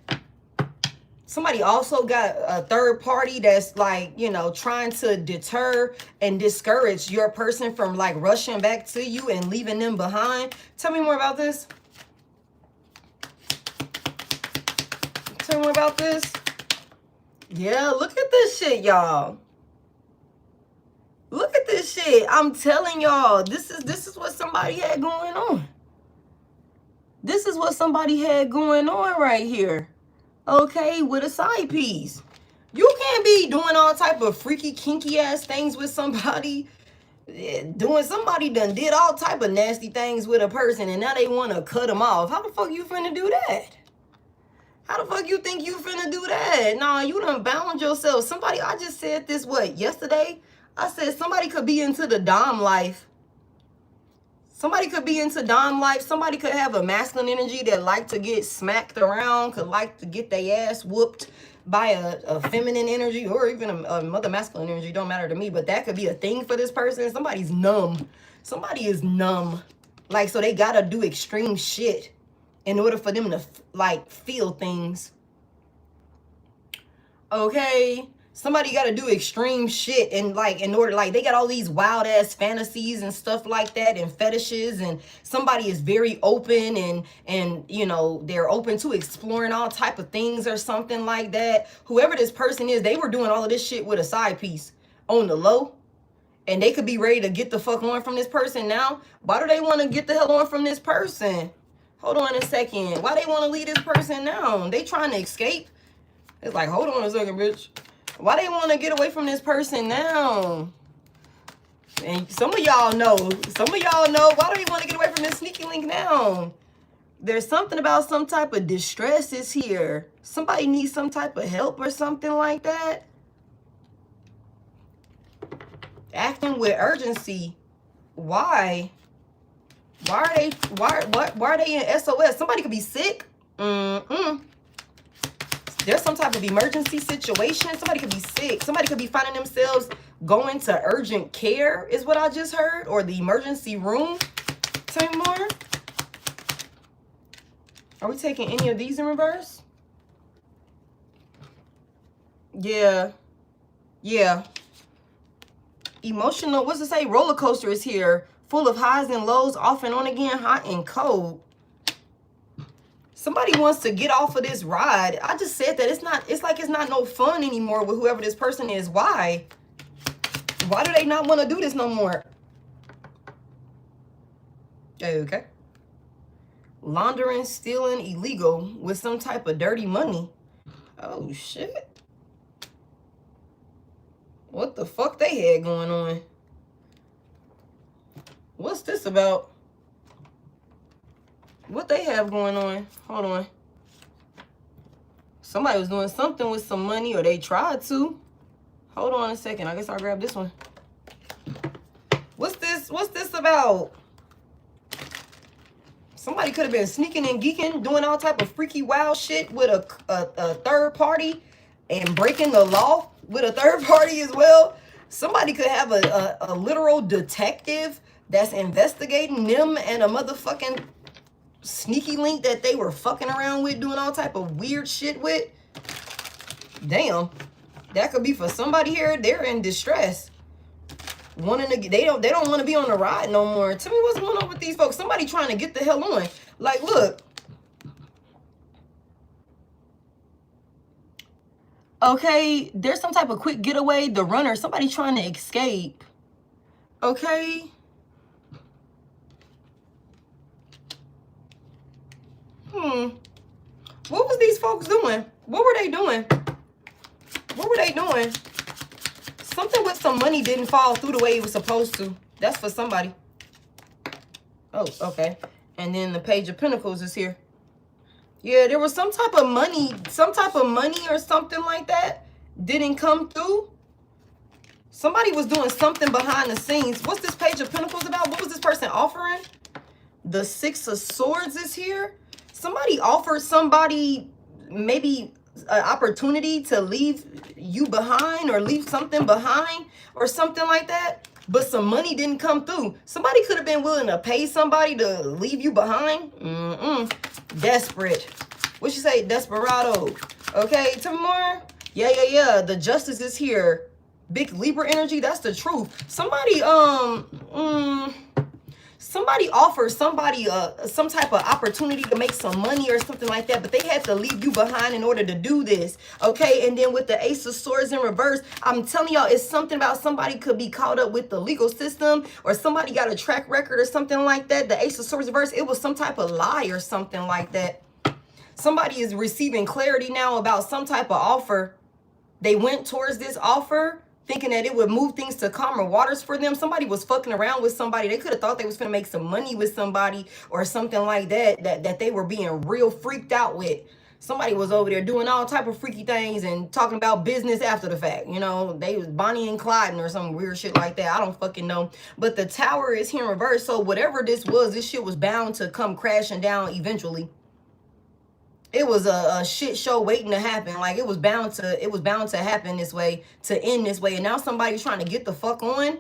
Somebody also got a third party that's like, you know, trying to deter and discourage your person from like rushing back to you and leaving them behind. Tell me more about this. Tell me more about this. Yeah, look at this shit, y'all. Look at this shit. I'm telling y'all, this is what somebody had going on. This is what somebody had going on right here. Okay, with a side piece. You can't be doing all type of freaky, kinky ass things with somebody. Somebody done did all type of nasty things with a person and now they want to cut them off. How the fuck you finna do that? How the fuck you think you finna do that? Nah, you done bound yourself. Somebody, I just said this, what, yesterday? I said somebody could be into the dom life. Somebody could be into dom life. Somebody could have a masculine energy that like to get smacked around, could like to get their ass whooped by a feminine energy or even a mother masculine energy. Don't matter to me, but that could be a thing for this person. Somebody's numb. Somebody is numb. Like, so they gotta do extreme shit in order for them to like feel things. Okay, somebody got to do extreme shit and like in order, like they got all these wild ass fantasies and stuff like that and fetishes, and somebody is very open and you know, they're open to exploring all type of things or something like that. Whoever this person is, they were doing all of this shit with a side piece on the low. And they could be ready to get the fuck on from this person now. Why do they want to get the hell on from this person? Hold on a second. Why they want to leave this person now? They trying to escape? It's like, hold on a second, bitch. Why they want to get away from this person now? And some of y'all know. Why do they want to get away from this sneaky link now? There's something about some type of distress is here. Somebody needs some type of help or something like that. Acting with urgency. Why? Why are they in SOS? Somebody could be sick. There's some type of emergency situation. Somebody could be sick. Somebody could be finding themselves going to urgent care is what I just heard. Or the emergency room. Tell me more. Are we taking any of these in reverse? Yeah. Yeah. Emotional, what's it say? Roller coaster is here. Full of highs and lows, off and on again, hot and cold. Somebody wants to get off of this ride. I just said that it's like it's not no fun anymore with whoever this person is. Why? Why do they not want to do this no more? Okay. Laundering, stealing, illegal with some type of dirty money. Oh, shit. What the fuck they had going on? What's this about? What they have going on? Hold on. Somebody was doing something with some money, or they tried to. Hold on a second. I guess I'll grab this one. What's this? What's this about? Somebody could have been sneaking and geeking, doing all type of freaky wild shit with a third party and breaking the law with a third party as well. Somebody could have a literal detective that's investigating them and a motherfucking sneaky link that they were fucking around with, doing all type of weird shit with. Damn. That could be for somebody here. They're in distress. Wanting to, they don't want to be on the ride no more. Tell me what's going on with these folks. Somebody trying to get the hell on. Like, look. Okay, there's some type of quick getaway. The runner, somebody trying to escape. Okay. What was these folks doing? What were they doing? What were they doing? Something with some money didn't fall through the way it was supposed to. That's for somebody. Oh, okay. And then the Page of Pentacles is here. Yeah, there was some type of money or something like that didn't come through. Somebody was doing something behind the scenes. What's this Page of Pentacles about? What was this person offering? The Six of Swords is here. Somebody offered somebody maybe an opportunity to leave you behind or leave something behind or something like that. But some money didn't come through. Somebody could have been willing to pay somebody to leave you behind. Desperate. What you say? Desperado. Okay, tell me more. Yeah. The Justice is here. Big Libra energy. That's the truth. Somebody, somebody offers somebody some type of opportunity to make some money or something like that, but they had to leave you behind in order to do this. Okay, and then with the Ace of Swords in reverse, I'm telling y'all, it's something about somebody could be caught up with the legal system, or somebody got a track record or something like that. The Ace of Swords reverse, it was some type of lie or something like that. Somebody is receiving clarity now about some type of offer. They went towards this offer thinking that it would move things to calmer waters for them. Somebody was fucking around with somebody. They could have thought they was gonna make some money with somebody or something like that, that they were being real freaked out with. Somebody was over there doing all type of freaky things and talking about business after the fact. You know, they was Bonnie and Clyde or some weird shit like that. I don't fucking know. But the Tower is here in reverse. So whatever this was, this shit was bound to come crashing down eventually. It was a shit show waiting to happen. Like it was bound to happen this way, to end this way. And now somebody's trying to get the fuck on.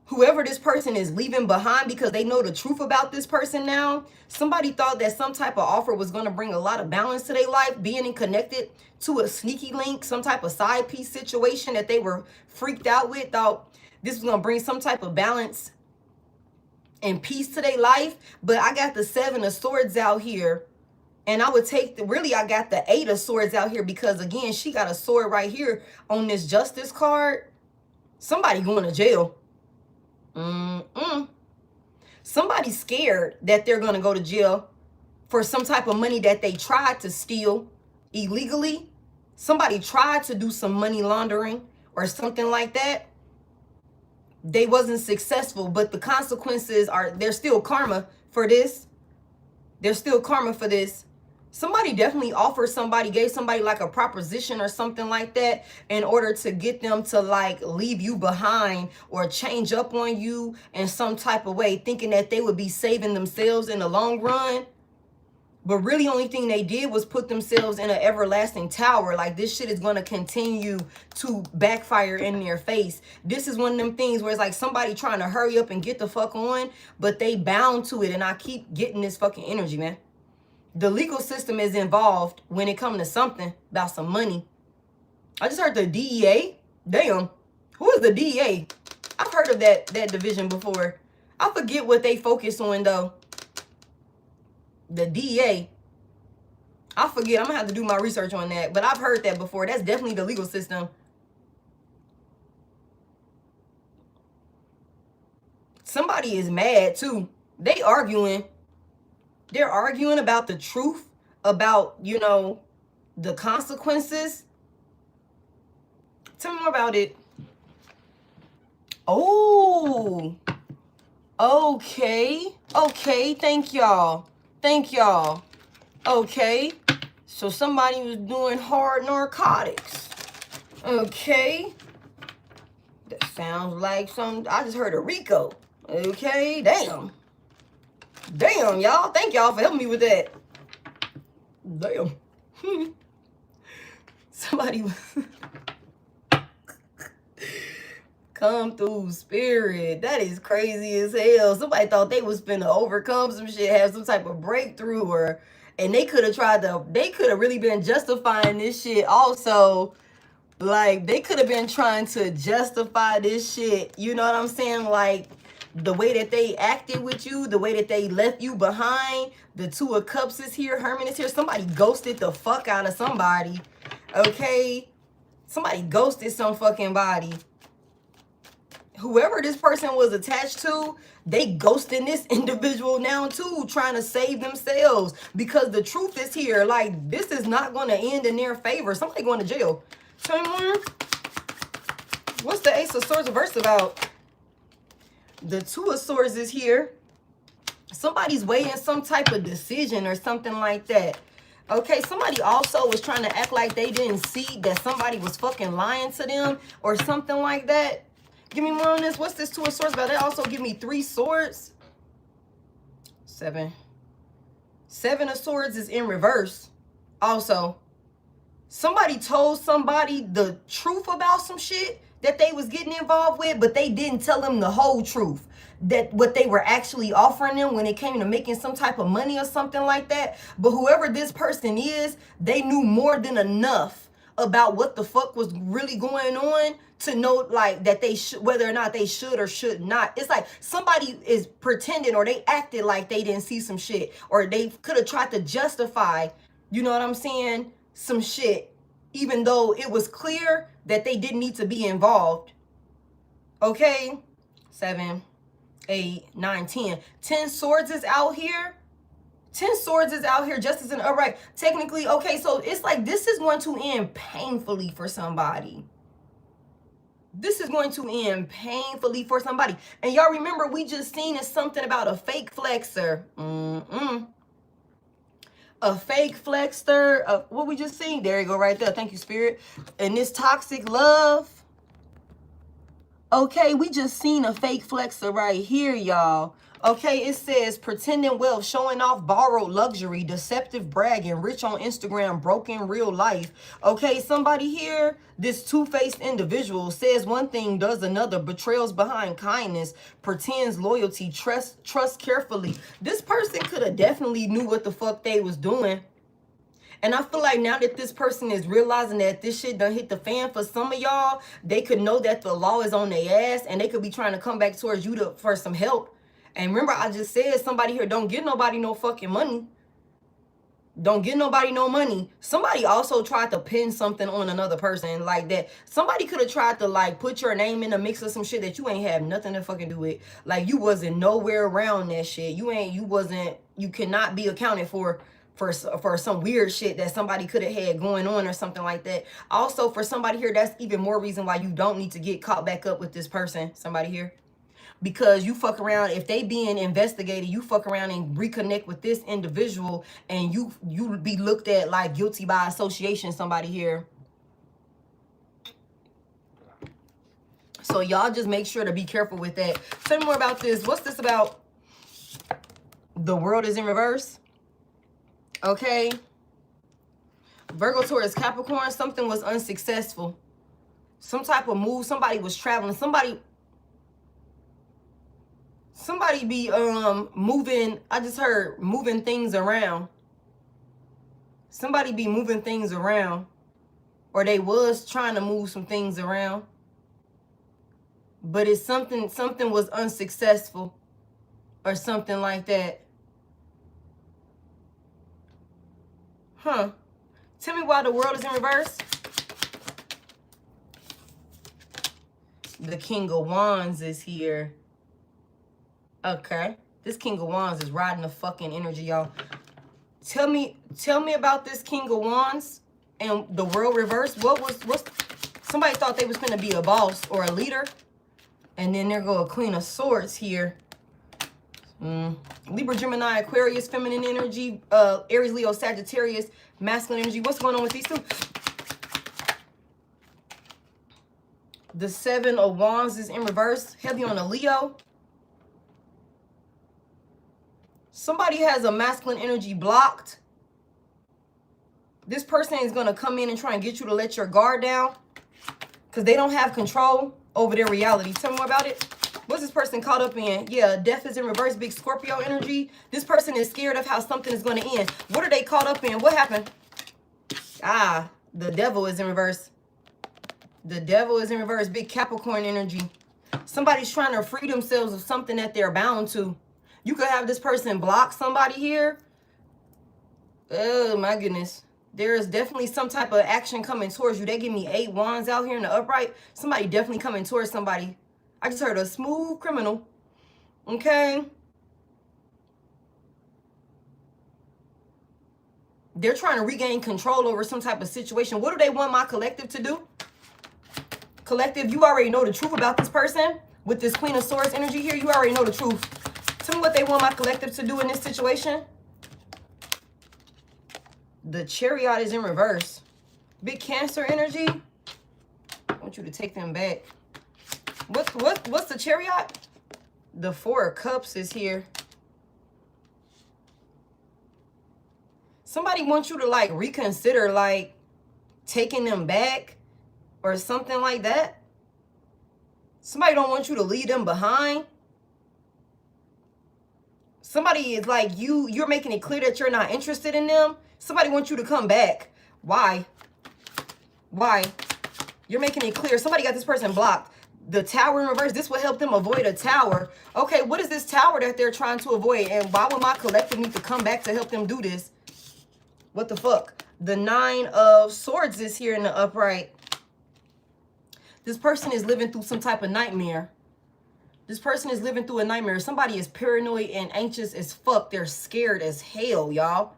Whoever this person is leaving behind because they know the truth about this person now. Somebody thought that some type of offer was going to bring a lot of balance to their life, being connected to a sneaky link, some type of side piece situation that they were freaked out with. Thought this was going to bring some type of balance and peace to their life. But I got the Seven of Swords out here. And I would take I got the Eight of Swords out here because, again, she got a sword right here on this Justice card. Somebody going to jail. Somebody's scared that they're going to go to jail for some type of money that they tried to steal illegally. Somebody tried to do some money laundering or something like that. They wasn't successful, but the consequences there's still karma for this. There's still karma for this. Somebody definitely offered somebody, gave somebody like a proposition or something like that in order to get them to like leave you behind or change up on you in some type of way, thinking that they would be saving themselves in the long run. But really only thing they did was put themselves in an everlasting tower. Like this shit is going to continue to backfire in their face. This is one of them things where it's like somebody trying to hurry up and get the fuck on, but they bound to it. And I keep getting this fucking energy, man. The legal system is involved when it comes to something about some money. I just heard the DEA. Damn. Who is the DEA? I've heard of that division before. I forget what they focus on though. The DEA. I forget. I'm going to have to do my research on that. But I've heard that before. That's definitely the legal system. Somebody is mad too. They arguing. They're arguing about the truth, about, you know, the consequences. Tell me more about it. Oh. Okay. Okay. Thank y'all. Thank y'all. Okay. So somebody was doing hard narcotics. Okay. That sounds like I just heard a Rico. Okay. Damn. Damn, y'all. Thank y'all for helping me with that. Damn. Somebody was... Come through, spirit. That is crazy as hell. Somebody thought they was finna overcome some shit, have some type of breakthrough, and they could have really been justifying this shit also. Like, they could have been trying to justify this shit. You know what I'm saying? Like, the way that they acted with you, the way that they left you behind. The Two of Cups is here. Hermit is here. Somebody ghosted the fuck out of somebody. Okay? Somebody ghosted some fucking body. whoever this person was attached to, they ghosting this individual now too, trying to save themselves, because the truth is here. Like, this is not going to end in their favor. Somebody going to jail. Tell me more. What's the Ace of Swords reverse about? The Two of Swords is here. Somebody's weighing some type of decision or something like that. Okay, somebody also was trying to act like they didn't see that somebody was fucking lying to them or something like that. Give me more on this. What's this Two of Swords about? They also give me 3 swords. 7. 7 of Swords is in reverse. Also, somebody told somebody the truth about some shit that they was getting involved with, but they didn't tell them the whole truth. That what they were actually offering them when it came to making some type of money or something like that. But whoever this person is, they knew more than enough about what the fuck was really going on to know, like, that they should, whether or not they should or should not. It's like somebody is pretending, or they acted like they didn't see some shit, or they could have tried to justify, you know what I'm saying, some shit, even though it was clear that they didn't need to be involved. Okay, 7, 8, 9, 10. 10 swords is out here. 10 swords is out here just as an upright. Technically, okay, so it's like this is going to end painfully for somebody. This is going to end painfully for somebody. And y'all remember, we just seen something about a fake flexer. A fake flexer. What we just seen? There you go right there. Thank you, Spirit. And this toxic love. Okay, we just seen a fake flexer right here, y'all. Okay, it says pretending wealth, showing off borrowed luxury, deceptive bragging, rich on Instagram, broken real life. Okay, somebody here, this two-faced individual says one thing, does another, betrayals behind kindness, pretends loyalty, trust carefully. This person could have definitely knew what the fuck they was doing. And I feel like now that this person is realizing that this shit done hit the fan for some of y'all, they could know that the law is on their ass, and they could be trying to come back towards you for some help. And remember, I just said somebody here, don't give nobody no fucking money. Don't give nobody no money. Somebody also tried to pin something on another person like that. Somebody could have tried to, like, put your name in the mix of some shit that you ain't have nothing to fucking do with. Like, you wasn't nowhere around that shit. You cannot be accounted for some weird shit that somebody could have had going on or something like that. Also, for somebody here, that's even more reason why you don't need to get caught back up with this person. Somebody here. Because you fuck around, if they being investigated, you fuck around and reconnect with this individual, and you be looked at like guilty by association. Somebody here. So y'all just make sure to be careful with that. Tell me more about this. What's this about? The world is in reverse. Okay. Virgo, Taurus, Capricorn. Something was unsuccessful. Some type of move. Somebody was traveling. Somebody be moving. I just heard moving things around. Somebody be moving things around, or they was trying to move some things around, but it's something was unsuccessful or something like that. Huh. Tell me why the world is in reverse. The King of Wands is here. Okay, this King of Wands is riding the fucking energy, y'all. Tell me about this King of Wands and the world reverse. What's somebody thought they was gonna be a boss or a leader, and then there go a Queen of Swords here. Libra, Gemini, Aquarius, feminine energy. Aries, Leo, Sagittarius, masculine energy. What's going on with these two? The 7 of Wands is in reverse, heavy on a Leo. Somebody has a masculine energy blocked. This person is going to come in and try and get you to let your guard down because they don't have control over their reality. Tell me more about it. What's this person caught up in? Yeah, death is in reverse, big Scorpio energy. This person is scared of how something is going to end. What are they caught up in? What happened? Ah, the devil is in reverse. The devil is in reverse, big Capricorn energy. Somebody's trying to free themselves of something that they're bound to. You could have this person block somebody here. Oh, my goodness. There is definitely some type of action coming towards you. They give me 8 wands out here in the upright. Somebody definitely coming towards somebody. I just heard a smooth criminal. Okay. They're trying to regain control over some type of situation. What do they want my collective to do? Collective, you already know the truth about this person. With this Queen of Swords energy here, you already know the truth. Tell me what they want my collective to do in this situation. The Chariot is in reverse. Big Cancer energy. I want you to take them back. What's the Chariot? The Four of Cups is here. Somebody wants you to like reconsider like taking them back or something like that. Somebody don't want you to leave them behind. Somebody is like you're making it clear that you're not interested in them. Somebody wants you to come back. Why? Why? You're making it clear. Somebody got this person blocked. The Tower in reverse, this will help them avoid a tower. Okay, what is this tower that they're trying to avoid? And why would my collective need to come back to help them do this? What the fuck? The Nine of Swords is here in the upright. This person is living through some type of nightmare. This person is living through a nightmare. Somebody is paranoid and anxious as fuck. They're scared as hell, y'all.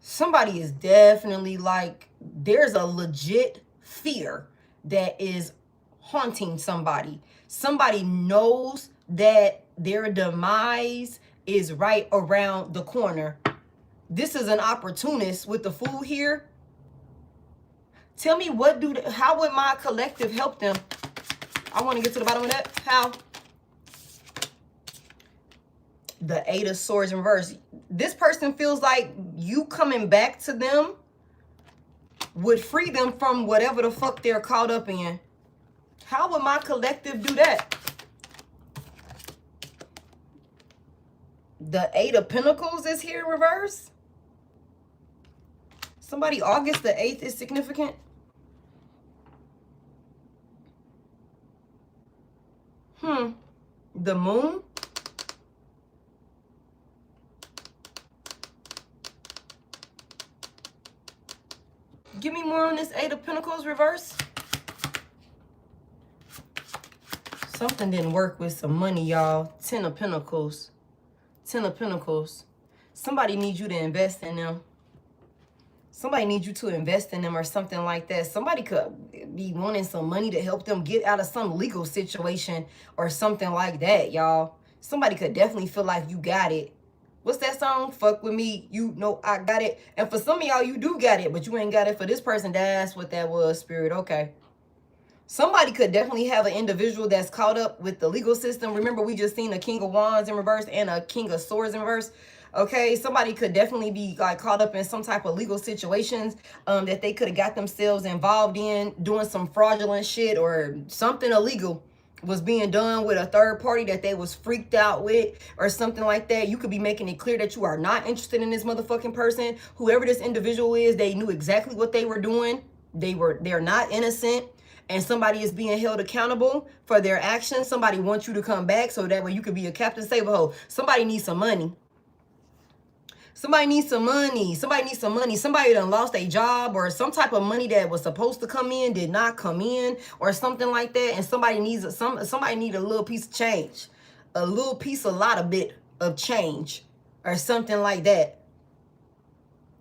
Somebody is definitely like, there's a legit fear that is haunting somebody. Somebody knows that their demise is right around the corner. This is an opportunist with the Fool here. Tell me how would my collective help them? I want to get to the bottom of that. How? The Eight of Swords in reverse. This person feels like you coming back to them would free them from whatever the fuck they're caught up in. How would my collective do that? The Eight of Pentacles is here in reverse. Somebody, August the 8th is significant. The Moon. Give me more on this Eight of Pentacles reverse. Something didn't work with some money, y'all. 10 of Pentacles. 10 of Pentacles. Somebody needs you to invest in them. Somebody needs you to invest in them or something like that. Somebody could be wanting some money to help them get out of some legal situation or something like that, y'all. Somebody could definitely feel like you got it. What's that song? Fuck with me, you know I got it. And for some of y'all, you do got it, but you ain't got it for this person. That's what that was, Spirit. Okay. Somebody could definitely have an individual that's caught up with the legal system. Remember, we just seen a King of Wands in reverse and a King of Swords in reverse. Okay, somebody could definitely be like caught up in some type of legal situations that they could have got themselves involved in, doing some fraudulent shit or something illegal was being done with a third party that they was freaked out with or something like that. You could be making it clear that you are not interested in this motherfucking person. Whoever this individual is, they knew exactly what they were doing. They're not innocent. And somebody is being held accountable for their actions. Somebody wants you to come back so that way you could be a Captain Save-A-Ho. Somebody needs some money. Somebody needs some money. Somebody needs some money. Somebody done lost a job or some type of money that was supposed to come in did not come in or something like that. And somebody needs somebody need a little piece of change, a little piece, a lot of bit of change or something like that.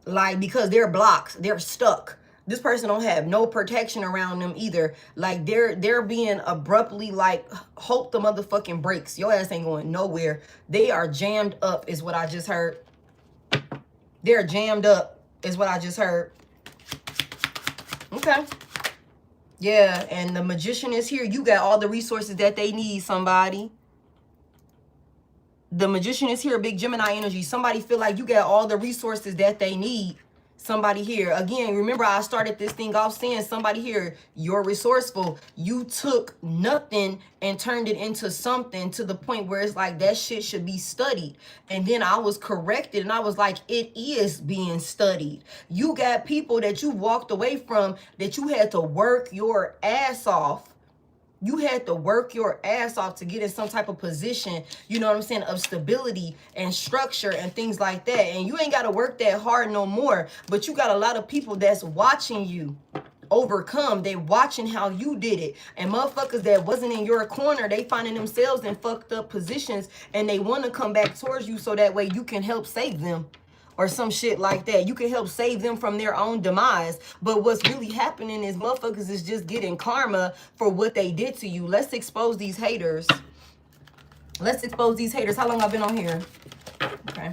Like because they're blocked, they're stuck. This person don't have no protection around them either. Like they're being abruptly like, hope the motherfucking brakes. Your ass ain't going nowhere. They are jammed up is what I just heard. They're jammed up is what I just heard. Okay. Yeah, and the Magician is here. You got all the resources that they need, somebody. The Magician is here, big Gemini energy. Somebody feel like you got all the resources that they need. Somebody here. Again, remember I started this thing off saying somebody here, you're resourceful. You took nothing and turned it into something to the point where it's like that shit should be studied. And then I was corrected and I was like, it is being studied. You got people that you walked away from that you had to work your ass off. You had to work your ass off to get in some type of position, you know what I'm saying, of stability and structure and things like that. And you ain't got to work that hard no more. But you got a lot of people that's watching you. overcome. They watching how you did it. And motherfuckers that wasn't in your corner, they finding themselves in fucked up positions, and they want to come back towards you so that way you can help save them. Or some shit like that. You can help save them from their own demise. But what's really happening is motherfuckers is just getting karma for what they did to you. Let's expose these haters. Let's expose these haters. How long I've been on here? Okay.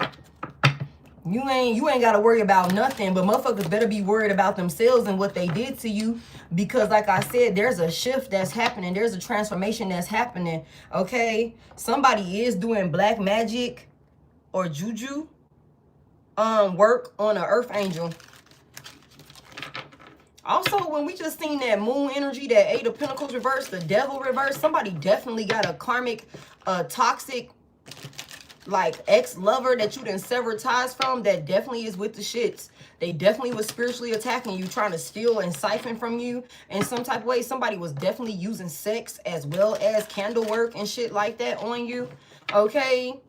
You ain't got to worry about nothing, but motherfuckers better be worried about themselves and what they did to you, because like I said, there's a shift that's happening. There's a transformation that's happening, okay? Somebody is doing black magic or juju work on an earth angel. Also, when we just seen that moon energy, that 8 of Pentacles reverse, the devil reverse, somebody definitely got a karmic, toxic, like ex-lover that you done sever ties from, that definitely is with the shits. They definitely was spiritually attacking you, trying to steal and siphon from you in some type of way. Somebody was definitely using sex as well as candle work and shit like that on you, okay?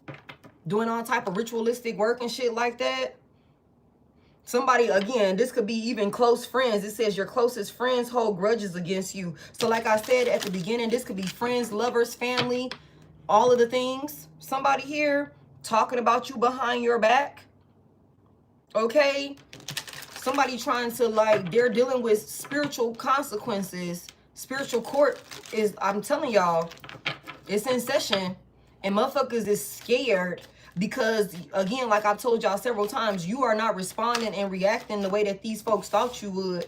Doing all type of ritualistic work and shit like that. Somebody, again, this could be even close friends. It says your closest friends hold grudges against you. So like I said at the beginning, this could be friends, lovers, family, all of the things. Somebody here talking about you behind your back, okay? Somebody trying to, like, they're dealing with spiritual consequences. Spiritual court is, I'm telling y'all, it's in session. And motherfuckers is scared because, again, like I've told y'all several times, you are not responding and reacting the way that these folks thought you would.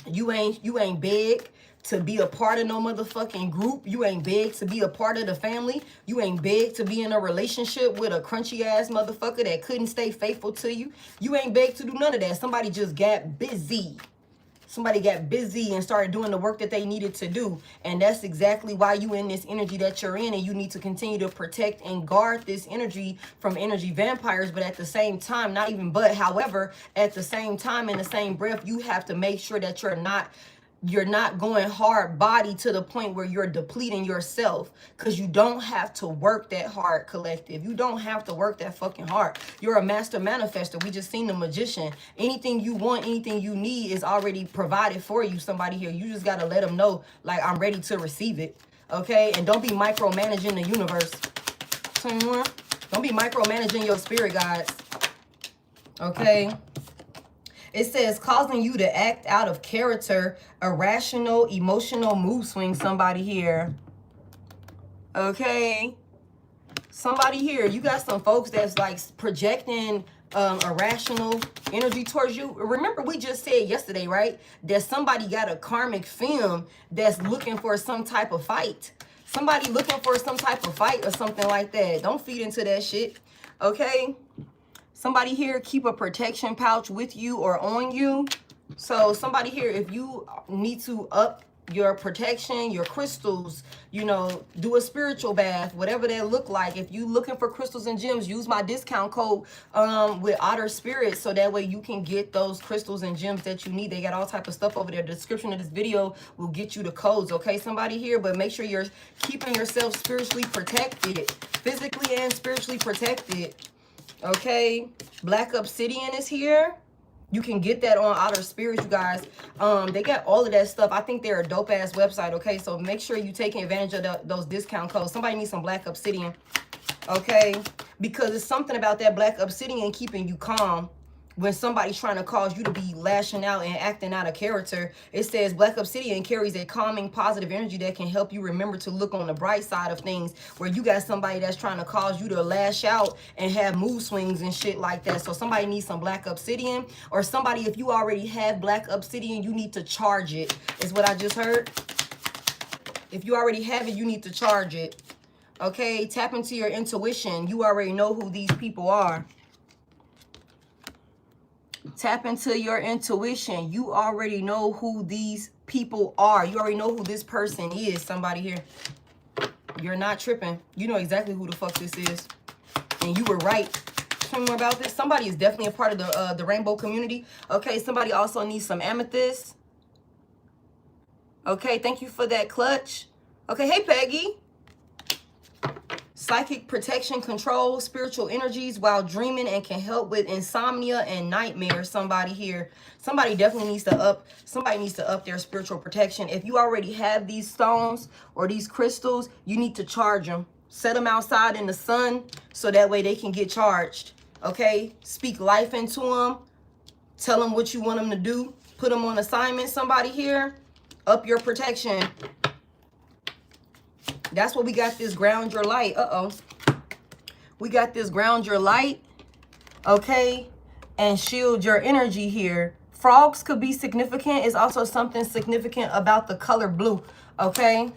You ain't big to be a part of no motherfucking group. You ain't big to be a part of the family. You ain't big to be in a relationship with a crunchy ass motherfucker that couldn't stay faithful to you. You ain't big to do none of that. Somebody just got busy. Somebody got busy and started doing the work that they needed to do. And that's exactly why you in this energy that you're in. And you need to continue to protect and guard this energy from energy vampires. But at the same time, not even but, however, at the same time, in the same breath, you have to make sure that you're not going hard body to the point where you're depleting yourself, because you don't have to work that hard, collective. You don't have to work that fucking hard. You're a master manifester. We just seen the magician. Anything you want, anything you need is already provided for you. Somebody here, you just got to let them know, like, I'm ready to receive it, okay? And don't be micromanaging the universe. Don't be micromanaging your spirit guides, okay? It says causing you to act out of character, irrational, emotional mood swings. Somebody here. Okay. Somebody here. You got some folks that's like projecting irrational energy towards you. Remember we just said yesterday, right? That somebody got a karmic film that's looking for some type of fight. Somebody looking for some type of fight or something like that. Don't feed into that shit. Okay. Somebody here, keep a protection pouch with you or on you. So somebody here, if you need to up your protection, your crystals, you know, do a spiritual bath, whatever that look like. If you looking for crystals and gems, use my discount code with Otter Spirit, so that way you can get those crystals and gems that you need. They got all type of stuff over there. The description of this video will get you the codes, okay, somebody here? But make sure you're keeping yourself spiritually protected, physically and spiritually protected. Okay, Black Obsidian is here. You can get that on Outer Spirits, you guys. They got all of that stuff. I think they're a dope ass website, okay? So make sure you taking advantage of those discount codes. Somebody needs some Black Obsidian, okay? Because it's something about that Black Obsidian keeping you calm when somebody's trying to cause you to be lashing out and acting out of character. It says Black Obsidian carries a calming, positive energy that can help you remember to look on the bright side of things, where you got somebody that's trying to cause you to lash out and have mood swings and shit like that. So somebody needs some Black Obsidian, or somebody, if you already have Black Obsidian, you need to charge it, is what I just heard. If you already have it, you need to charge it. Okay, tap into your intuition. You already know who these people are. Tap into your intuition. You already know who these people are. You already know who this person is. Somebody here. You're not tripping. You know exactly who the fuck this is. And you were right. Tell me more about this. Somebody is definitely a part of the rainbow community. Okay, somebody also needs some amethyst. Okay, thank you for that clutch. Okay, hey Peggy. Psychic protection, control spiritual energies while dreaming, and can help with insomnia and nightmares. Somebody here, somebody definitely needs to up their spiritual protection. If you already have these stones or these crystals, you need to charge them. Set them outside in the sun so that way they can get charged. Okay, speak life into them. Tell them what you want them to do. Put them on assignment. Somebody here, up your protection. That's what we got, this ground your light. We got this ground your light, okay, and shield your energy here. Frogs could be significant. It's also something significant about the color blue, okay?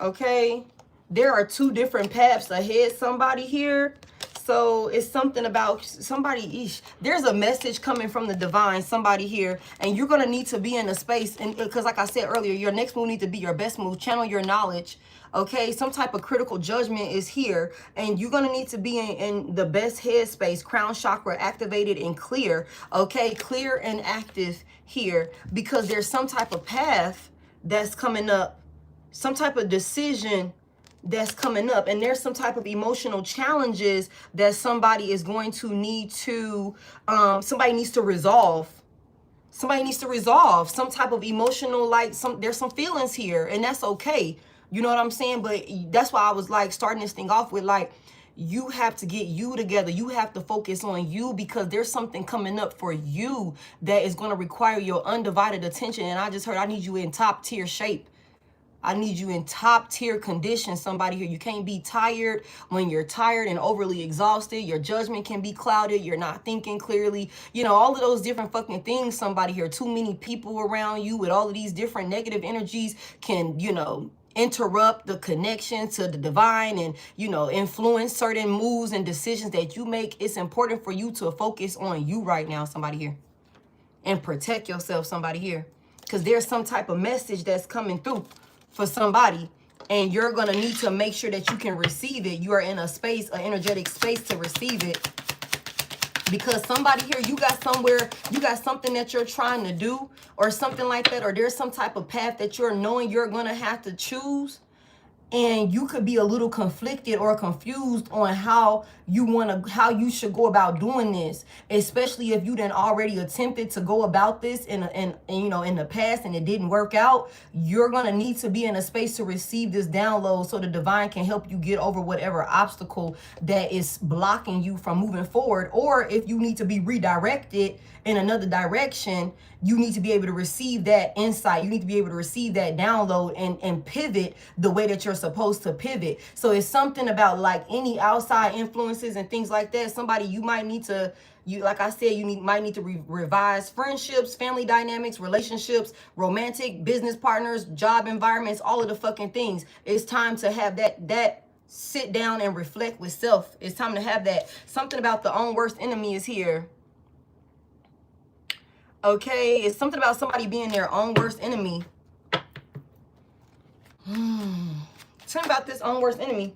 Okay, there are two different paths ahead, somebody here. So it's something about somebody, there's a message coming from the divine, somebody here, and you're going to need to be in a space, and because like I said earlier, your next move needs to be your best move. Channel your knowledge, okay? Some type of critical judgment is here, and you're going to need to be in the best headspace, crown chakra activated and clear, okay? Clear and active here, because there's some type of path that's coming up, some type of decision that's coming up, and there's some type of emotional challenges that somebody is going to need to somebody needs to resolve. Somebody needs to resolve some type of emotional, like, there's some feelings here, and that's okay, you know what I'm saying? But that's why I was like starting this thing off with, like, you have to get you together. You have to focus on you, because there's something coming up for you that is going to require your undivided attention. And I just heard, I need you in top tier shape. I need you in top tier condition, somebody here. You can't be tired. When you're tired and overly exhausted, your judgment can be clouded. You're not thinking clearly. You know, all of those different fucking things, somebody here. Too many people around you with all of these different negative energies can, you know, interrupt the connection to the divine and, you know, influence certain moves and decisions that you make. It's important for you to focus on you right now, somebody here. And protect yourself, somebody here. Because there's some type of message that's coming through for somebody, and you're going to need to make sure that you can receive it. You are in a space, an energetic space to receive it, because somebody here, you got somewhere, you got something that you're trying to do or something like that, or there's some type of path that you're knowing you're going to have to choose, and you could be a little conflicted or confused on how you should go about doing this, especially if you done already attempted to go about this in you know, in the past and it didn't work out. You're gonna need to be in a space to receive this download so the divine can help you get over whatever obstacle that is blocking you from moving forward. Or if you need to be redirected in another direction, you need to be able to receive that insight. You need to be able to receive that download and pivot the way that you're supposed to pivot. So it's something about, like, any outside influences and things like that. Somebody, you might need to, like I said, might need to revise friendships, family dynamics, relationships, romantic, business partners, job environments, all of the fucking things. It's time to have that sit down and reflect with self. It's time to have that. Something about the own worst enemy is here. Okay, it's something about somebody being their own worst enemy. Something about this own worst enemy.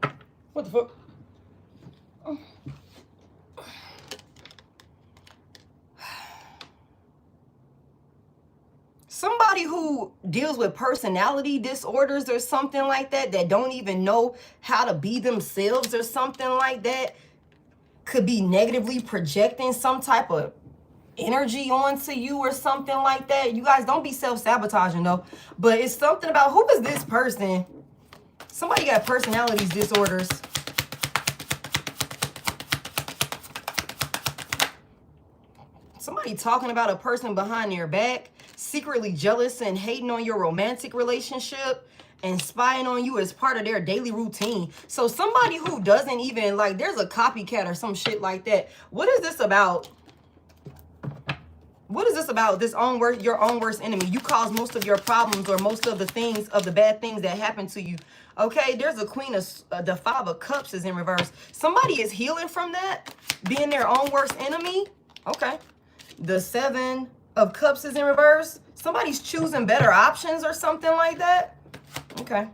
What the fuck? Somebody who deals with personality disorders or something like that, that don't even know how to be themselves or something like that, could be negatively projecting some type of energy onto you or something like that. You guys, don't be self-sabotaging though. But it's something about, who is this person? Somebody got personality disorders. Somebody talking about a person behind their back, secretly jealous and hating on your romantic relationship, and spying on you as part of their daily routine. So somebody who doesn't even, like, there's a copycat or some shit like that. What is this about? What is this about? This your own worst enemy. You cause most of your problems or most of the things, of the bad things that happen to you. Okay, there's a queen of, the 5 of cups is in reverse. Somebody is healing from that, being their own worst enemy. Okay. The 7 of cups is in reverse. Somebody's choosing better options or something like that. Okay.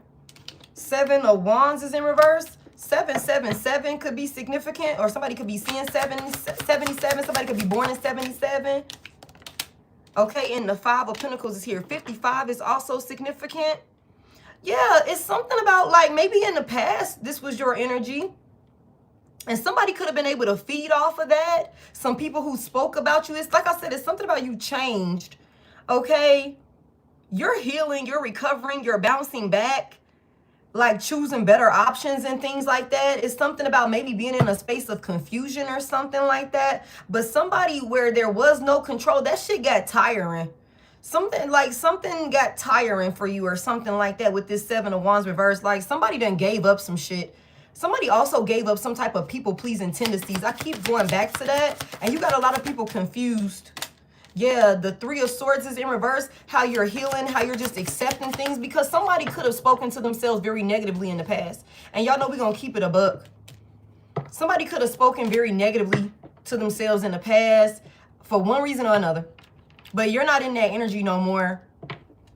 7 of wands is in reverse. 777 could be significant, or somebody could be seeing 77. Somebody could be born in 77. Okay, and the 5 of pentacles is here. 55 is also significant. Yeah, it's something about like maybe in the past, this was your energy. And somebody could have been able to feed off of that. Some people who spoke about you. It's like I said, it's something about you changed. Okay? You're healing, you're recovering, you're bouncing back. Like choosing better options and things like that. It's something about maybe being in a space of confusion or something like that. But somebody where there was no control, that shit got tiring. Something got tiring for you or something like that with this Seven of Wands reverse. Like somebody done gave up some shit. Somebody also gave up some type of people-pleasing tendencies. I keep going back to that. And you got a lot of people confused. Yeah, the Three of Swords is in reverse. How you're healing, how you're just accepting things. Because somebody could have spoken to themselves very negatively in the past. And y'all know we're going to keep it a buck. Somebody could have spoken very negatively to themselves in the past for one reason or another. But you're not in that energy no more.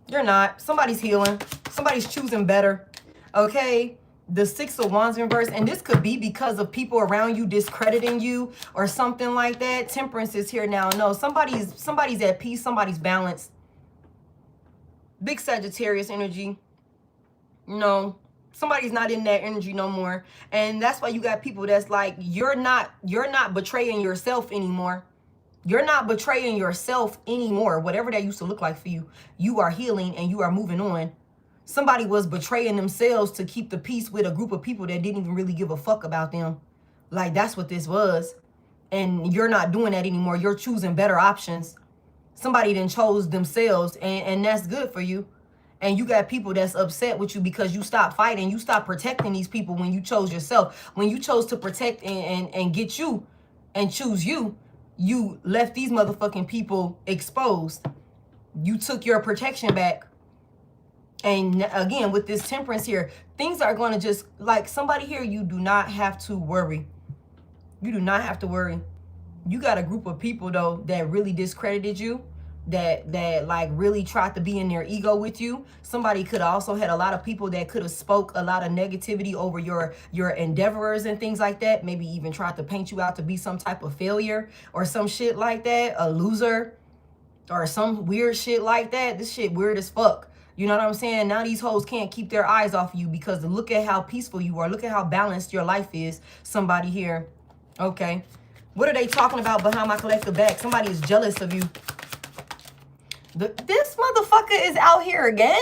You're not. Somebody's healing. Somebody's choosing better. Okay? The Six of Wands in reverse, and this could be because of people around you discrediting you or something like that. Temperance is here now. No, somebody's at peace, somebody's balanced. Big Sagittarius energy. No, somebody's not in that energy no more. And that's why you got people that's like, you're not betraying yourself anymore. You're not betraying yourself anymore. Whatever that used to look like for you, you are healing and you are moving on. Somebody was betraying themselves to keep the peace with a group of people that didn't even really give a fuck about them. Like, that's what this was. And you're not doing that anymore. You're choosing better options. Somebody then chose themselves, and that's good for you. And you got people that's upset with you because you stopped fighting. You stopped protecting these people when you chose yourself. When you chose to protect and get you and choose you, you left these motherfucking people exposed. You took your protection back. And again, with this Temperance here, things are going to just, like somebody here, you do not have to worry. You do not have to worry. You got a group of people, though, that really discredited you, that like really tried to be in their ego with you. Somebody could have also had a lot of people that could have spoke a lot of negativity over your endeavors and things like that. Maybe even tried to paint you out to be some type of failure or some shit like that, a loser or some weird shit like that. This shit weird as fuck. You know what I'm saying? Now these hoes can't keep their eyes off of you because look at how peaceful you are. Look at how balanced your life is. Somebody here. Okay. What are they talking about behind my collective back? Somebody is jealous of you. This motherfucker is out here again?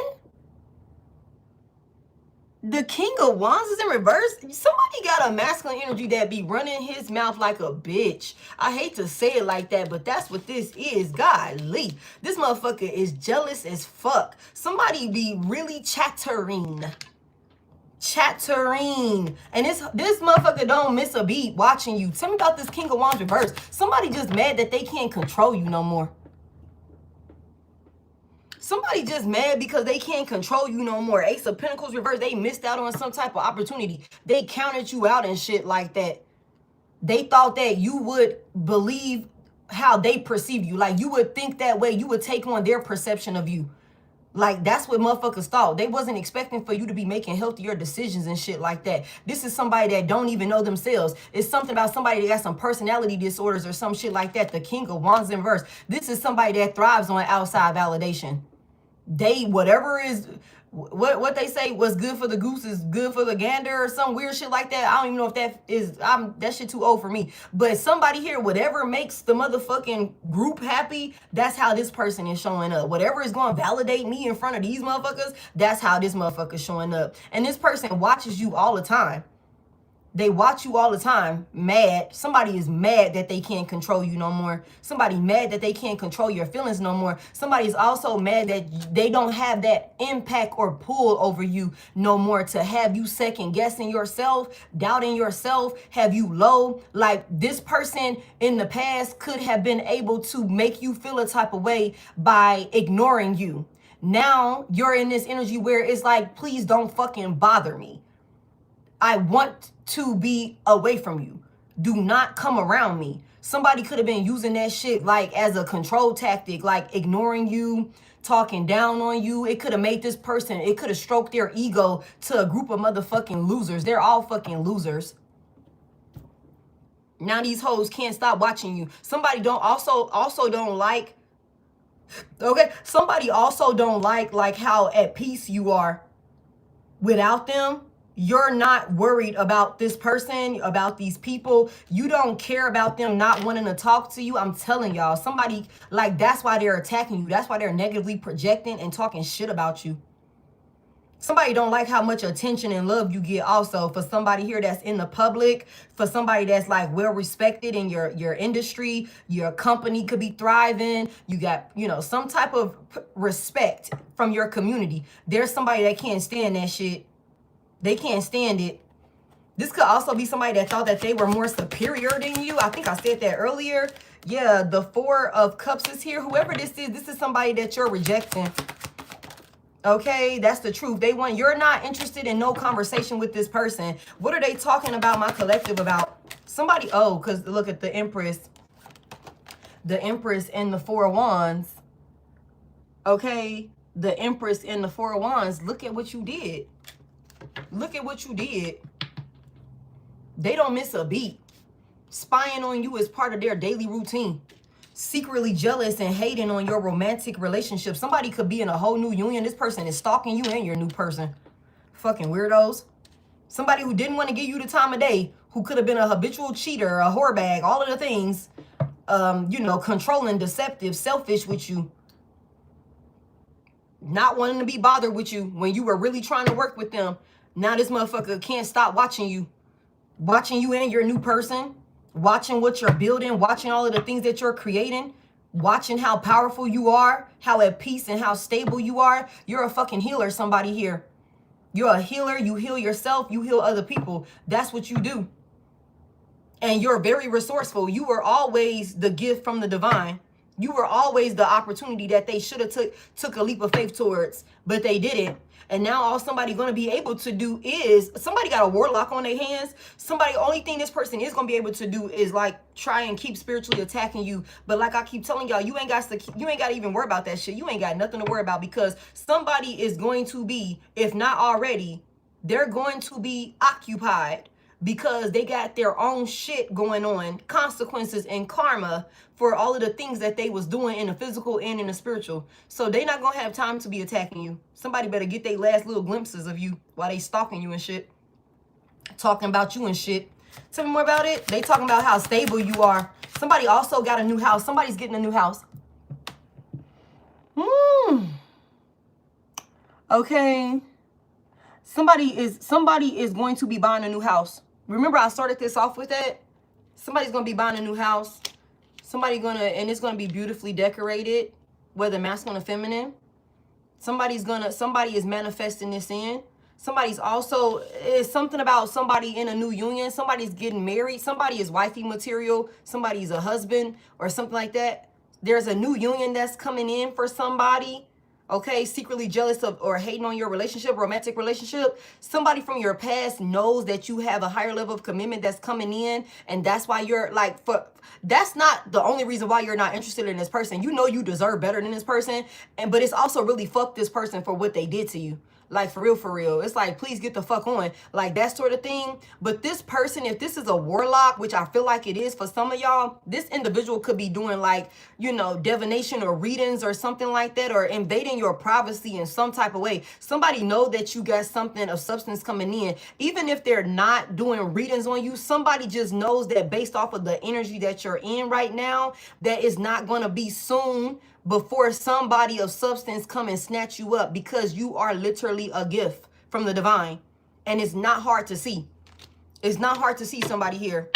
The King of Wands is in reverse. Somebody got a masculine energy that be running his mouth like a bitch. I hate to say it like that, but that's what this is. Golly. This motherfucker is jealous as fuck. Somebody be really chattering. Chattering. And this motherfucker don't miss a beat watching you. Tell me about this King of Wands reverse. Somebody just mad that they can't control you no more. Somebody just mad because they can't control you no more. Ace of Pentacles reverse. They missed out on some type of opportunity. They counted you out and shit like that. They thought that you would believe how they perceive you. Like you would think that way. You would take on their perception of you. Like that's what motherfuckers thought. They wasn't expecting for you to be making healthier decisions and shit like that. This is somebody that don't even know themselves. It's something about somebody that got some personality disorders or some shit like that. The King of Wands in reverse. This is somebody that thrives on outside validation. They, whatever is, what they say, what's good for the goose is good for the gander or some weird shit like that. I don't even know if that is, that shit too old for me. But somebody here, whatever makes the motherfucking group happy, that's how this person is showing up. Whatever is going to validate me in front of these motherfuckers, that's how this motherfucker's showing up. And this person watches you all the time. They watch you all the time, mad. Somebody is mad that they can't control you no more. Somebody mad that they can't control your feelings no more. Somebody is also mad that they don't have that impact or pull over you no more to have you second guessing yourself, doubting yourself, have you low. Like this person in the past could have been able to make you feel a type of way by ignoring you. Now you're in this energy where it's like, please don't fucking bother me. I want to be away from you. Do not come around me. Somebody could have been using that shit like as a control tactic, like ignoring you, talking down on you. It could have made this person, it could have stroked their ego to a group of motherfucking losers. They're all fucking losers. Now these hoes can't stop watching you. Somebody also don't like, okay? Somebody also don't like how at peace you are. Without them, you're not worried about this person, about these people. You don't care about them not wanting to talk to you. I'm telling y'all, somebody, like, that's why they're attacking you. That's why they're negatively projecting and talking shit about you. Somebody don't like how much attention and love you get also. For somebody here that's in the public, for somebody that's like well respected in your industry, your company could be thriving. You got, you know, some type of respect from your community. There's somebody that can't stand that shit. They can't stand it. This could also be somebody that thought that they were more superior than you. I think I said that earlier. Yeah, the Four of Cups is here. Whoever this is somebody that you're rejecting. Okay, that's the truth. You're not interested in no conversation with this person. What are they talking about, my collective, about? Somebody, oh, because look at the Empress. The Empress and the Four of Wands. Okay, the Empress and the Four of Wands. Look at what you did. Look at what you did. They don't miss a beat. Spying on you is part of their daily routine. Secretly jealous and hating on your romantic relationship. Somebody could be in a whole new union. This person is stalking you and your new person. Fucking weirdos. Somebody who didn't want to give you the time of day, who could have been a habitual cheater, a whore bag, all of the things. You know, controlling, deceptive, selfish with you. Not wanting to be bothered with you when you were really trying to work with them. Now this motherfucker can't stop watching you. Watching you and your new person. Watching what you're building, watching all of the things that you're creating, watching how powerful you are, how at peace and how stable you are. You're a fucking healer, somebody here. You're a healer. You heal yourself. You heal other people. That's what you do. And you're very resourceful. You were always the gift from the divine. You were always the opportunity that they should have took a leap of faith towards, but they didn't. And now all somebody going to be able to do is, somebody got a warlock on their hands. Somebody, only thing this person is going to be able to do is like try and keep spiritually attacking you. But like I keep telling y'all, you ain't got to even worry about that shit. You ain't got nothing to worry about, because somebody is going to be, if not already, they're going to be occupied because they got their own shit going on, consequences and karma for all of the things that they was doing in the physical and in the spiritual. So they not gonna have time to be attacking you. Somebody better get their last little glimpses of you while they stalking you and shit. Talking about you and shit. Tell me more about it. They talking about how stable you are. Somebody also got a new house. Somebody's getting a new house. Okay. Somebody is going to be buying a new house. Remember I started this off with that? Somebody's going to be buying a new house. And it's going to be beautifully decorated, whether masculine or feminine. Somebody is manifesting this in. Somebody's also, it's something about somebody in a new union. Somebody's getting married. Somebody is wifey material. Somebody's a husband or something like that. There's a new union that's coming in for somebody. Okay, secretly jealous of or hating on your relationship, romantic relationship. Somebody from your past knows that you have a higher level of commitment that's coming in, and that's why you're like, that's not the only reason why you're not interested in this person. You know you deserve better than this person, but it's also really fuck this person for what they did to you. Like, for real. It's like, please get the fuck on. Like, that sort of thing. But this person, if this is a warlock, which I feel like it is for some of y'all, this individual could be doing like, you know, divination or readings or something like that, or invading your privacy in some type of way. Somebody know that you got something of substance coming in. Even if they're not doing readings on you, somebody just knows that based off of the energy that you're in right now, that is not going to be soon before somebody of substance come and snatch you up, because you are literally a gift from the divine. And it's not hard to see. It's not hard to see somebody here.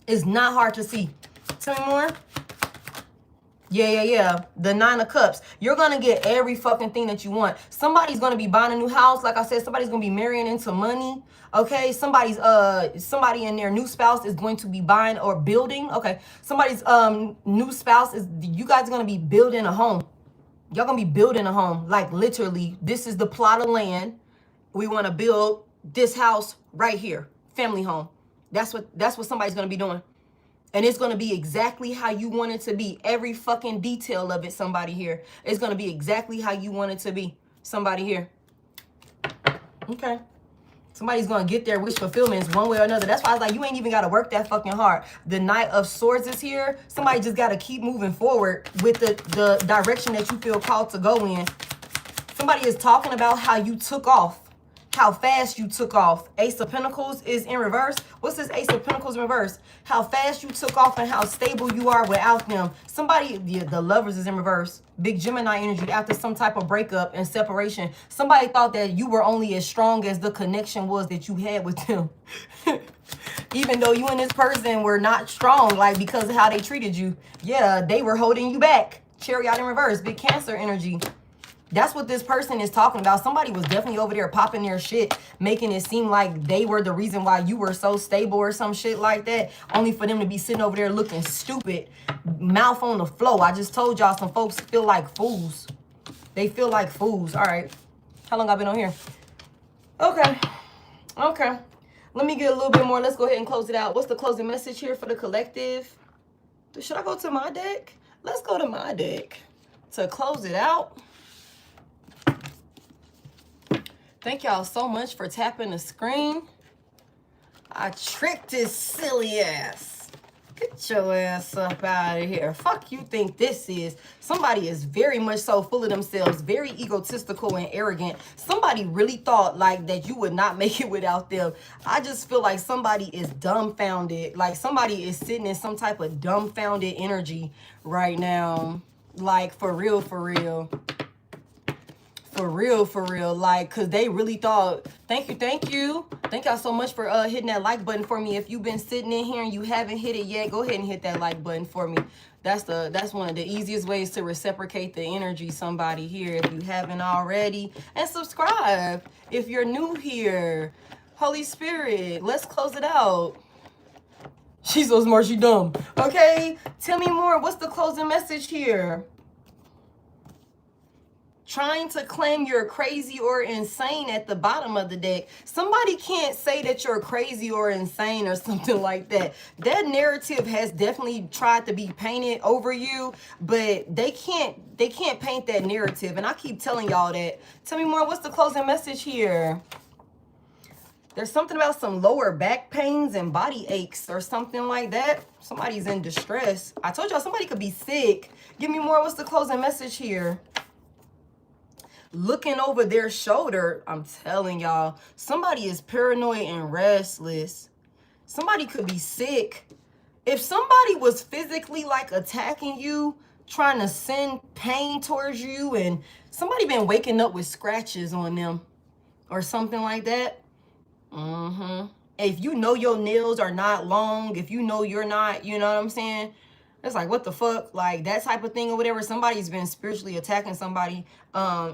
It's not hard to see. Tell me more. Yeah. The Nine of Cups. You're going to get every fucking thing that you want. Somebody's going to be buying a new house. Like I said, somebody's going to be marrying into money. Okay, somebody and their new spouse is going to be buying or building. Okay, somebody's new spouse you guys are going to be building a home. Y'all going to be building a home. Like, literally, this is the plot of land. We want to build this house right here. Family home. That's what somebody's going to be doing. And it's going to be exactly how you want it to be. Every fucking detail of it, somebody here. It's going to be exactly how you want it to be. Somebody here. Okay. Somebody's going to get their wish fulfillments one way or another. That's why I was like, you ain't even got to work that fucking hard. The Knight of Swords is here. Somebody just got to keep moving forward with the direction that you feel called to go in. Somebody is talking about how you took off. how fast you took off. Ace of Pentacles is in reverse. What's this Ace of Pentacles in reverse? How fast you took off and how stable you are without them. Somebody, the Lovers is in reverse. Big Gemini energy after some type of breakup and separation. Somebody thought that you were only as strong as the connection was that you had with them. Even though you and this person were not strong, like because of how they treated you. Yeah, they were holding you back. Chariot in reverse. Big Cancer energy. That's what this person is talking about. Somebody was definitely over there popping their shit, making it seem like they were the reason why you were so stable or some shit like that, only for them to be sitting over there looking stupid, mouth on the floor. I just told y'all some folks feel like fools. They feel like fools. All right. How long I've been on here? Okay. Okay. Let me get a little bit more. Let's go ahead and close it out. What's the closing message here for the collective? Should I go to my deck? Let's go to my deck to close it out. Thank y'all so much for tapping the screen. I tricked this silly ass. Get your ass up out of here. Fuck you think this is. Somebody is very much so full of themselves, very egotistical and arrogant. Somebody really thought like that you would not make it without them. I just feel like somebody is dumbfounded. Like somebody is sitting in some type of dumbfounded energy right now. Like for real, for real. For real, like, because they really thought, thank you. Thank y'all so much for hitting that like button for me. If you've been sitting in here and you haven't hit it yet, go ahead and hit that like button for me. That's one of the easiest ways to reciprocate the energy, somebody here, if you haven't already. And subscribe if you're new here. Holy Spirit, let's close it out. She's so smart, she dumb. Okay, tell me more. What's the closing message here? Trying to claim you're crazy or insane at the bottom of the deck. Somebody can't say that you're crazy or insane or something like that. That narrative has definitely tried to be painted over you, but they can't paint that narrative. And I keep telling y'all that. Tell me more. What's the closing message here? There's something about some lower back pains and body aches or something like that. Somebody's in distress. I told y'all somebody could be sick. Give me more. What's the closing message here? Looking over their shoulder, I'm telling y'all, somebody is paranoid and restless. Somebody could be sick. If somebody was physically like attacking you, trying to send pain towards you, and somebody been waking up with scratches on them or something like that. If you know your nails are not long, if you know you're not, you know what I'm saying? It's like, what the fuck? Like, that type of thing or whatever. Somebody's been spiritually attacking somebody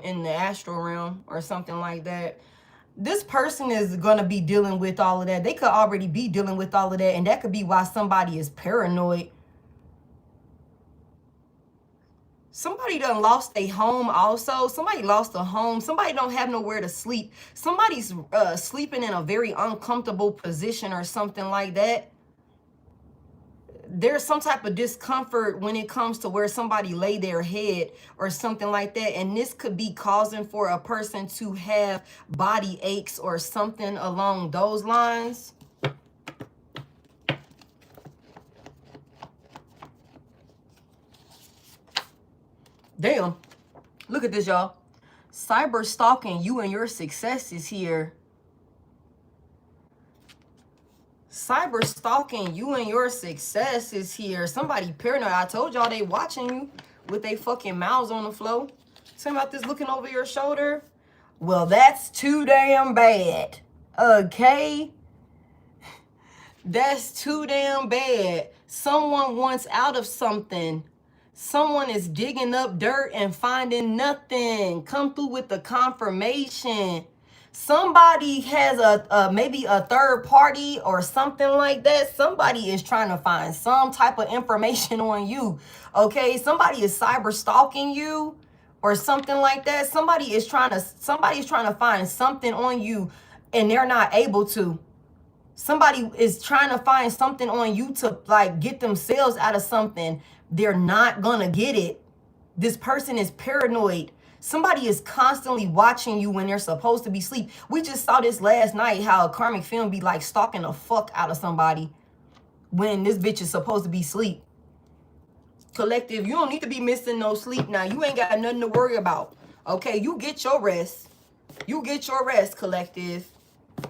in the astral realm or something like that. This person is going to be dealing with all of that. They could already be dealing with all of that. And that could be why somebody is paranoid. Somebody done lost a home also. Somebody lost a home. Somebody don't have nowhere to sleep. Somebody's sleeping in a very uncomfortable position or something like that. There's some type of discomfort when it comes to where somebody lay their head or something like that. And this could be causing for a person to have body aches or something along those lines. Damn. Look at this, y'all. Cyber stalking you and your success is here. Cyber stalking you and your success is here. Somebody paranoid. I told y'all they watching you with their fucking mouths on the floor. Something about this looking over your shoulder. Well, that's too damn bad. Okay? That's too damn bad. Someone wants out of something. Someone is digging up dirt and finding nothing. Come through with the confirmation. Somebody has maybe a third party or something like that. Somebody is trying to find some type of information on you. Okay, somebody is cyber stalking you or something like that. Somebody's trying to find something on you and they're not able to. Somebody is trying to find something on you to like get themselves out of something. They're not gonna get it. This person is paranoid. Somebody is constantly watching you when they're supposed to be asleep. We just saw this last night, how a karmic film be like stalking the fuck out of somebody when this bitch is supposed to be asleep. Collective, you don't need to be missing no sleep now. You ain't got nothing to worry about. Okay, you get your rest. You get your rest, collective.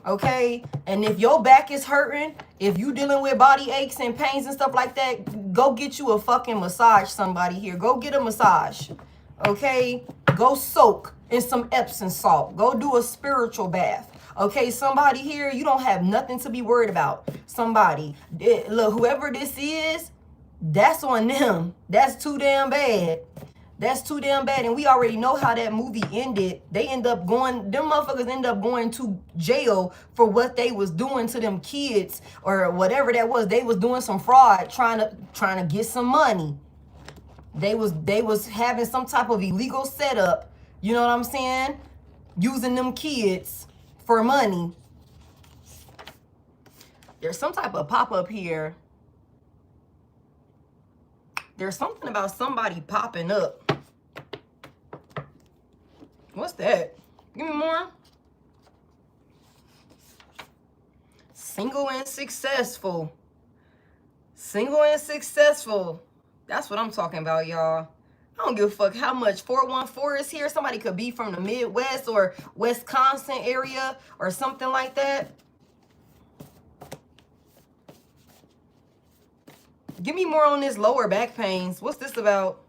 Okay? And if your back is hurting, if you dealing with body aches and pains and stuff like that, go get you a fucking massage, somebody here. Go get a massage. Okay? Go soak in some Epsom salt. Go do a spiritual bath. Okay, somebody here, you don't have nothing to be worried about. Somebody. Look, whoever this is, that's on them. That's too damn bad. That's too damn bad. And we already know how that movie ended. They end up going, them motherfuckers end up going to jail for what they was doing to them kids or whatever that was. They was doing some fraud, trying to get some money. They was having some type of illegal setup, you know what I'm saying? Using them kids for money. There's some type of pop-up here. There's something about somebody popping up. What's that? Give me more. Single and successful. Single and successful. That's what I'm talking about, y'all. I don't give a fuck how much 414 is here. Somebody could be from the Midwest or Wisconsin area or something like that. Give me more on this lower back pains. What's this about?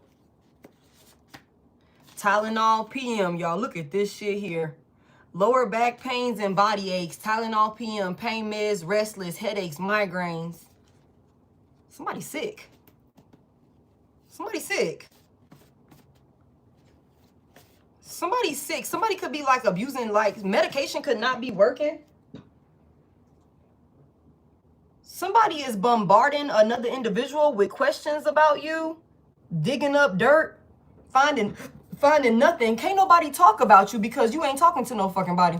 Tylenol PM, y'all. Look at this shit here. Lower back pains and body aches. Tylenol PM, pain meds, restless, headaches, migraines. Somebody sick. Somebody sick. Somebody sick. Somebody could be like abusing, like medication could not be working. Somebody is bombarding another individual with questions about you, digging up dirt, finding nothing. Can't nobody talk about you because you ain't talking to no fucking body.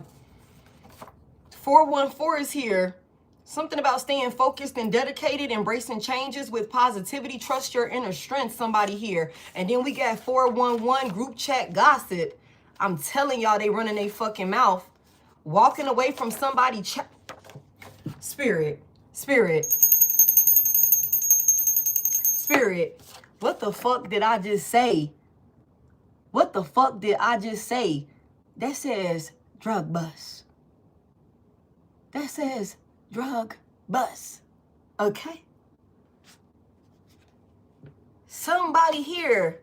414 is here. Something about staying focused and dedicated, embracing changes with positivity, trust your inner strength, somebody here. And then we got 411, group chat gossip. I'm telling y'all, they running their fucking mouth. Walking away from somebody. Spirit. What the fuck did I just say? What the fuck did I just say? That says drug bust. That says drug bust. Okay? Somebody here.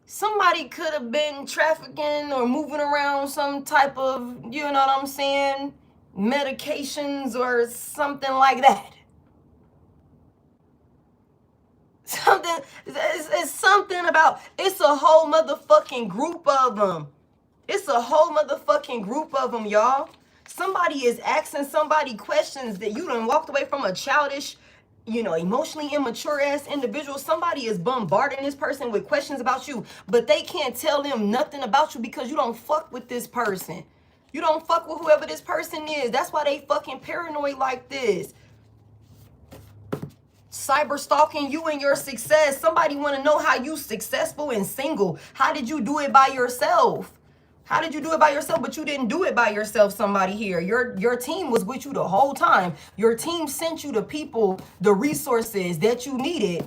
Somebody could have been trafficking or moving around some type of, you know what I'm saying, medications or something like that. It's something about, it's a whole motherfucking group of them. It's a whole motherfucking group of them, y'all. Somebody is asking somebody questions that you done walked away from a childish, you know, emotionally immature ass individual. Somebody is bombarding this person with questions about you, but they can't tell them nothing about you because you don't fuck with this person. You don't fuck with whoever this person is. That's why they fucking paranoid like this. Cyber stalking you and your success. Somebody want to know how you successful and single. How did you do it by yourself? How did you do it by yourself? But you didn't do it by yourself, somebody here. Your team was with you the whole time. Your team sent you the people, the resources that you needed.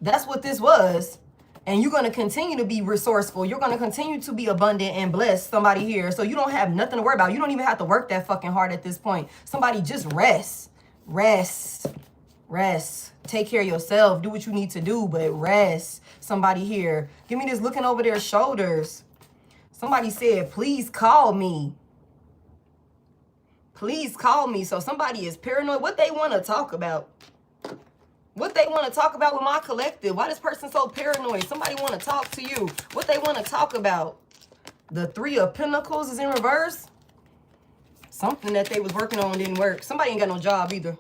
That's what this was. And you're going to continue to be resourceful. You're going to continue to be abundant and blessed, somebody here. So you don't have nothing to worry about. You don't even have to work that fucking hard at this point. Somebody just rest. Rest. Rest. Take care of yourself. Do what you need to do, but rest. Somebody here. Give me this looking over their shoulders. Somebody said, please call me. Please call me. So somebody is paranoid. What they want to talk about? What they want to talk about with my collective? Why this person so paranoid? Somebody want to talk to you. What they want to talk about? The 3 of Pentacles is in reverse. Something that they was working on didn't work. Somebody ain't got no job either.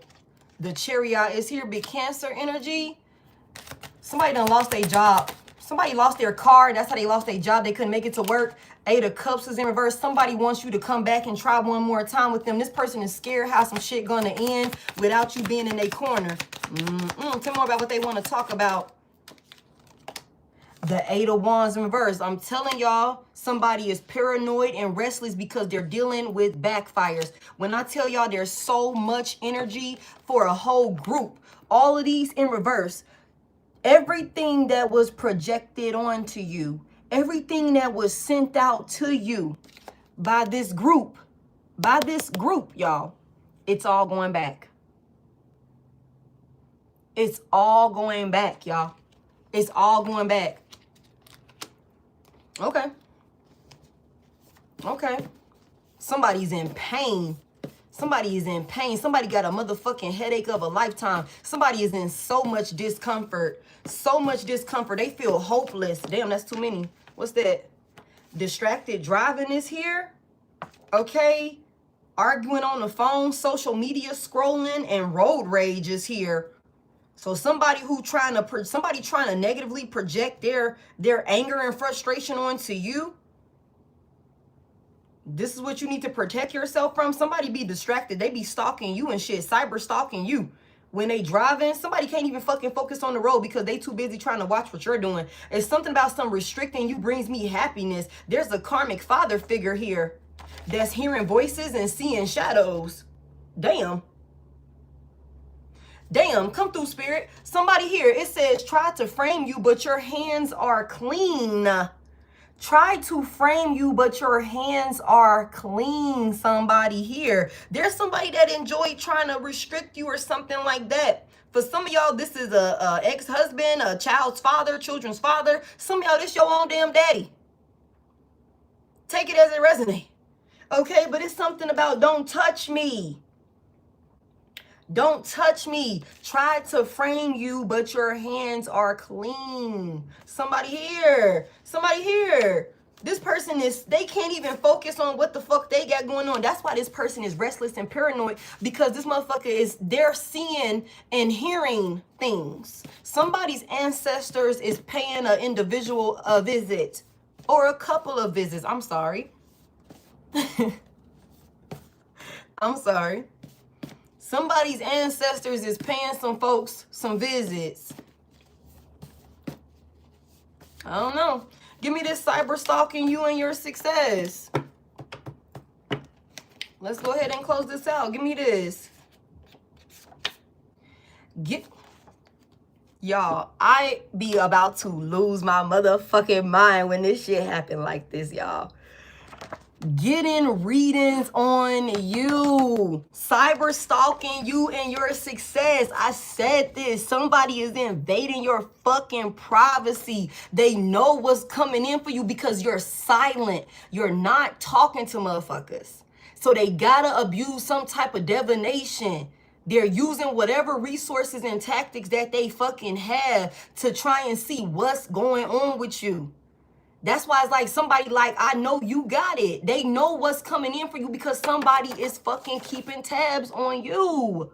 The Chariot is here. Big Cancer energy. Somebody done lost their job. Somebody lost their car. That's how they lost their job. They couldn't make it to work. 8 of Cups is in reverse. Somebody wants you to come back and try one more time with them. This person is scared how some shit gonna end without you being in their corner. Tell me more about what they want to talk about. The 8 of Wands in reverse. I'm telling y'all, somebody is paranoid and restless because they're dealing with backfires. When I tell y'all there's so much energy for a whole group, all of these in reverse. Everything that was projected onto you, everything that was sent out to you, by this group, y'all, it's all going back. It's all going back, y'all. It's all going back. Okay. Okay. Somebody's in pain. Somebody is in pain. Somebody got a motherfucking headache of a lifetime. Somebody is in so much discomfort. So much discomfort. They feel hopeless. Damn, that's too many. What's that? Distracted driving is here. Okay. Arguing on the phone, social media scrolling, and road rage is here. So somebody trying to negatively project their anger and frustration onto you. This is what you need to protect yourself from. Somebody be distracted. They be stalking you and shit, cyber stalking you. When they driving, somebody can't even fucking focus on the road because they too busy trying to watch what you're doing. It's something about some restricting you brings me happiness. There's a karmic father figure here that's hearing voices and seeing shadows. Damn. Damn, come through, spirit. Somebody here, it says, try to frame you, but your hands are clean. Try to frame you, but your hands are clean. Somebody here. There's somebody that enjoyed trying to restrict you or something like that. For some of y'all, this is a ex-husband, a child's father, children's father. Some of y'all, this your own damn daddy. Take it as it resonates. Okay, but it's something about don't touch me. Don't touch me. Try to frame you, but your hands are clean. Somebody here. Somebody here. This person they can't even focus on what the fuck they got going on. That's why this person is restless and paranoid, because this motherfucker they're seeing and hearing things. Somebody's ancestors is paying an individual a visit or a couple of visits. I'm sorry. I'm sorry. Somebody's ancestors is paying some folks some visits. I don't know. Give me this cyber stalking you and your success. Let's go ahead and close this out. Give me this. Y'all, I be about to lose my motherfucking mind when this shit happen like this, y'all. Getting readings on you, cyber stalking you and your success. I said this. Somebody is invading your fucking privacy. They know what's coming in for you because you're silent. You're not talking to motherfuckers. So they gotta abuse some type of divination. They're using whatever resources and tactics that they fucking have to try and see what's going on with you. That's why it's like somebody like, I know you got it. They know what's coming in for you because somebody is fucking keeping tabs on you.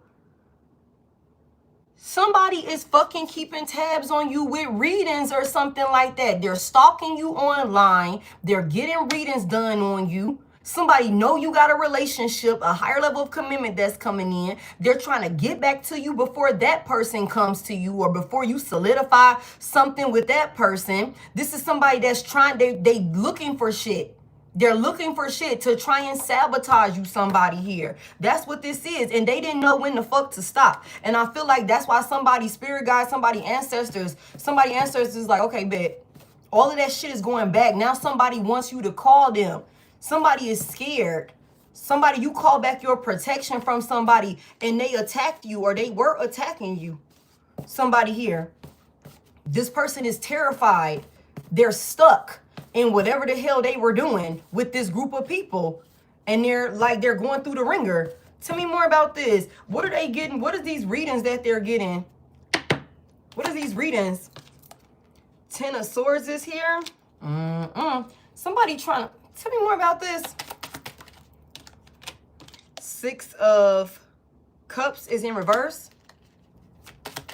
Somebody is fucking keeping tabs on you with readings or something like that. They're stalking you online. They're getting readings done on you. Somebody know you got a relationship, a higher level of commitment that's coming in. They're trying to get back to you before that person comes to you or before you solidify something with that person. This is somebody that's trying, they looking for shit. They're looking for shit to try and sabotage you, somebody here. That's what this is. And they didn't know when the fuck to stop. And I feel like that's why somebody, spirit guide, somebody ancestors is like, okay, bet. All of that shit is going back. Now somebody wants you to call them. Somebody is scared. Somebody, you call back your protection from somebody and they attacked you or they were attacking you. Somebody here. This person is terrified. They're stuck in whatever the hell they were doing with this group of people. And they're going through the ringer. Tell me more about this. What are they getting? What are these readings that they're getting? What are these readings? 10 of Swords is here. Somebody trying to... Tell me more about this. 6 of Cups is in reverse.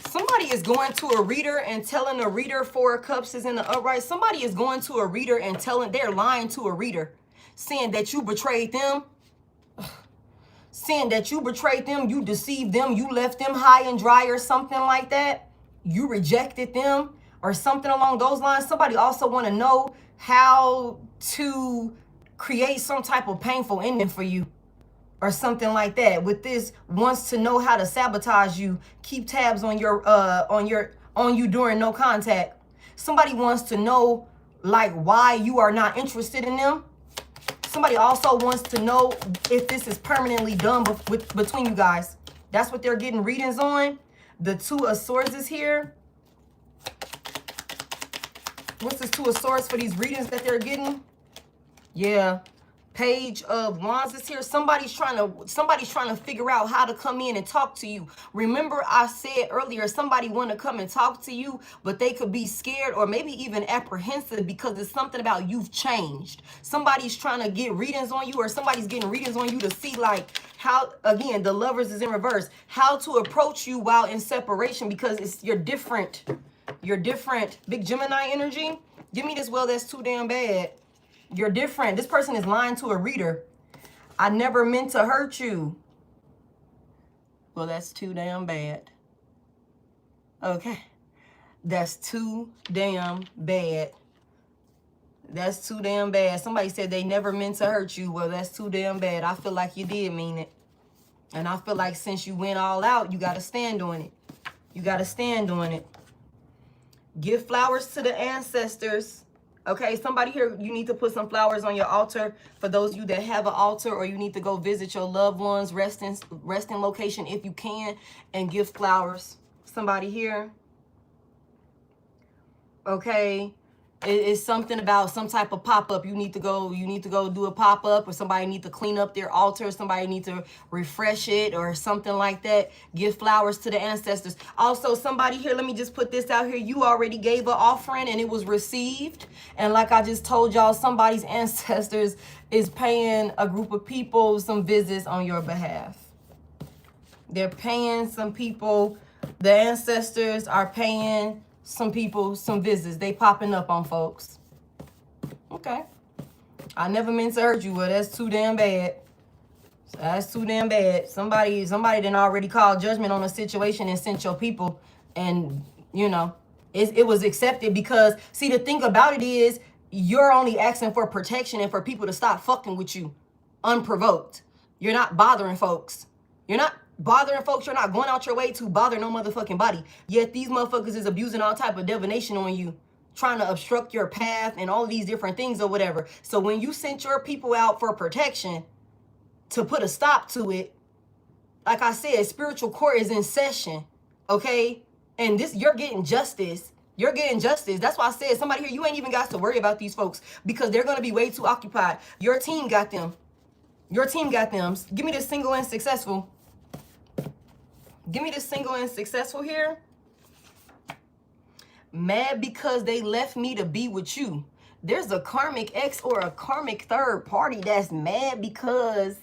Somebody is going to a reader and telling a reader 4 of Cups is in the upright. Somebody is going to a reader and they're lying to a reader, saying that you betrayed them. Saying that you betrayed them, you deceived them, you left them high and dry or something like that. You rejected them or something along those lines. Somebody also want to know how to create some type of painful ending for you or something like that. With this, wants to know how to sabotage you, keep tabs on you during no contact. Somebody wants to know like why you are not interested in them. Somebody also wants to know if this is permanently done between you guys. That's what they're getting readings on. The Two of Swords is here. What's this Two of Swords for these readings that they're getting? Yeah. Page of Wands is here. Somebody's trying to figure out how to come in and talk to you. Remember I said earlier, somebody want to come and talk to you, but they could be scared or maybe even apprehensive because it's something about you've changed. Somebody's trying to get readings on you, or somebody's getting readings on you to see like how, again, the Lovers is in reverse, how to approach you while in separation, because you're different. You're different. Big Gemini energy. Give me this. Well, that's too damn bad. You're different. This person is lying to a reader. I never meant to hurt you. Well, that's too damn bad. Okay. That's too damn bad. That's too damn bad. Somebody said they never meant to hurt you. Well, that's too damn bad. I feel like you did mean it. And I feel like since you went all out, you got to stand on it. You got to stand on it. Give flowers to the ancestors. Okay, somebody here, you need to put some flowers on your altar. For those of you that have an altar, or you need to go visit your loved ones, resting location if you can, and give flowers. Somebody here. Okay, it's something about some type of pop-up. You need to go do a pop-up, or somebody need to clean up their altar, somebody need to refresh it or something like that. Give flowers to the ancestors. Also, somebody here, let me just put this out here. You already gave an offering and it was received. And like I just told y'all, somebody's ancestors is paying a group of people some visits on your behalf. They're paying some people, the ancestors are paying some people some visits. They popping up on folks. Okay. I never meant to hurt you. Well, that's too damn bad. That's too damn bad. Somebody done already called judgment on a situation and sent your people, and you know, it was accepted because, see, the thing about it is you're only asking for protection and for people to stop fucking with you unprovoked. You're not bothering folks. You're not bothering folks. You're not going out your way to bother no motherfucking body. Yet these motherfuckers is abusing all type of divination on you, trying to obstruct your path and all these different things or whatever. So when you sent your people out for protection to put a stop to it, like I said, spiritual court is in session, okay? And this, you're getting justice. You're getting justice. That's why I said, somebody here, you ain't even got to worry about these folks because they're going to be way too occupied. Your team got them. Your team got them. Give me this single and successful. Give me the single and successful here. Mad because they left me to be with you. There's a karmic ex or a karmic third party that's mad because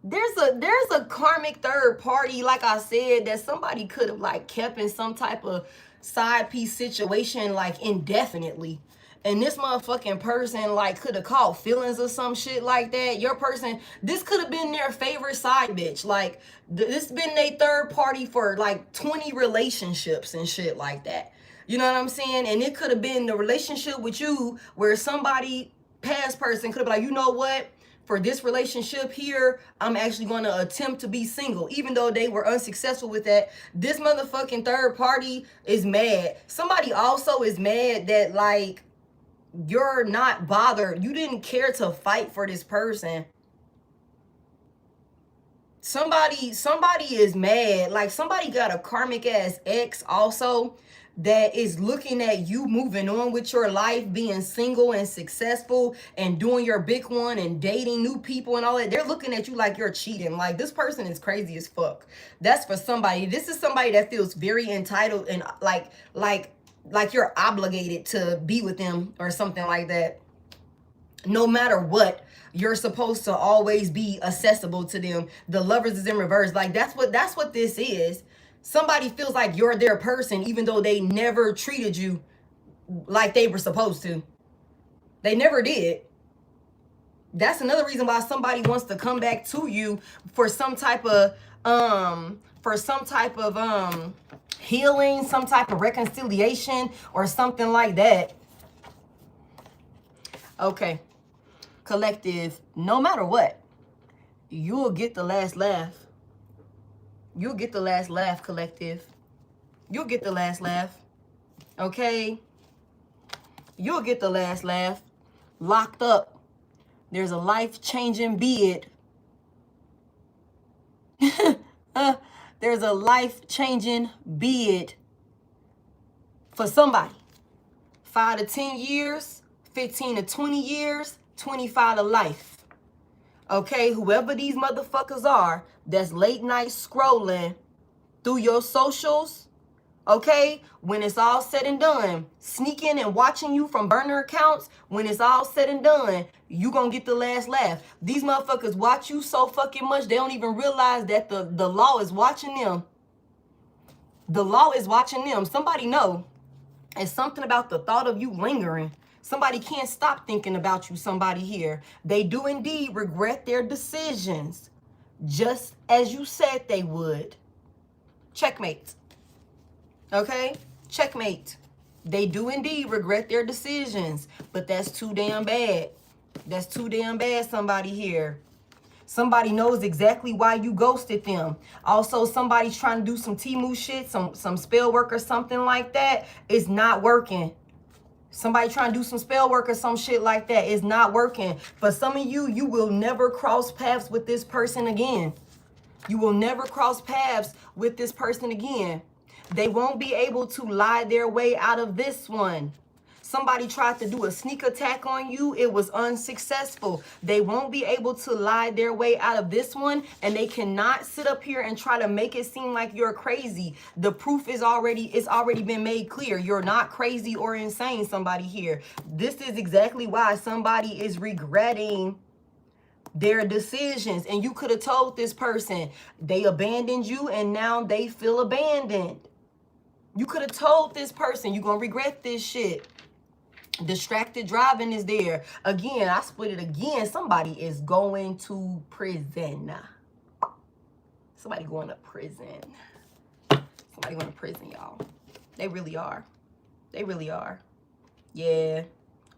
there's a karmic third party, like I said, that somebody could have like kept in some type of side piece situation like indefinitely. And this motherfucking person like could have caught feelings or some shit like that. Your person, this could have been their favorite side bitch. Like this been their third party for like 20 relationships and shit like that. You know what I'm saying? And it could have been the relationship with you where somebody, past person, could have been like, you know what? For this relationship here, I'm actually going to attempt to be single. Even though they were unsuccessful with that, this motherfucking third party is mad. Somebody also is mad that like, you're not bothered. You didn't care to fight for this person. Somebody is mad. Like somebody got a karmic ass ex also that is looking at you moving on with your life, being single and successful and doing your big one and dating new people and all that. They're looking at you like you're cheating. Like this person is crazy as fuck. That's for somebody. This is somebody that feels very entitled and like you're obligated to be with them or something like that. No matter what, you're supposed to always be accessible to them. The Lovers is in reverse. Like that's what this is. Somebody feels like you're their person even though they never treated you like they were supposed to. They never did. That's another reason why somebody wants to come back to you for some type of healing, some type of reconciliation or something like that. Okay. Collective, no matter what, you'll get the last laugh. You'll get the last laugh, collective. You'll get the last laugh. Okay? You'll get the last laugh. locked up. There's a life-changing bid. There's a life-changing bid for somebody. 5 to 10 years, 15 to 20 years, 25 to life. Okay, whoever these motherfuckers are that's late night scrolling through your socials, okay, when it's all said and done, sneaking and watching you from burner accounts, when it's all said and done, you gonna get the last laugh. These motherfuckers watch you so fucking much, they don't even realize that the law is watching them. The law is watching them. Somebody know. It's something about the thought of you lingering. Somebody can't stop thinking about you, somebody here. They do indeed regret their decisions, just as you said they would. Checkmate. Okay? Checkmate. They do indeed regret their decisions, but that's too damn bad. That's too damn bad, somebody here. Somebody knows exactly why you ghosted them. Also, somebody's trying to do some Temu shit, some spell work or something like that. It's not working. Somebody trying to do some spell work or some shit like that. It's not working. For some of you, you will never cross paths with this person again. You will never cross paths with this person again. They won't be able to lie their way out of this one. Somebody tried to do a sneak attack on you. It was unsuccessful. They won't be able to lie their way out of this one, and they cannot sit up here and try to make it seem like you're crazy. The proof is it's already been made clear. You're not crazy or insane, somebody here. This is exactly why somebody is regretting their decisions. And you could have told this person they abandoned you and now they feel abandoned. You could have told this person you're going to regret this shit. Distracted driving is there. Again, I split it again. Somebody is going to prison. Somebody going to prison. Somebody going to prison, y'all. They really are. They really are. Yeah.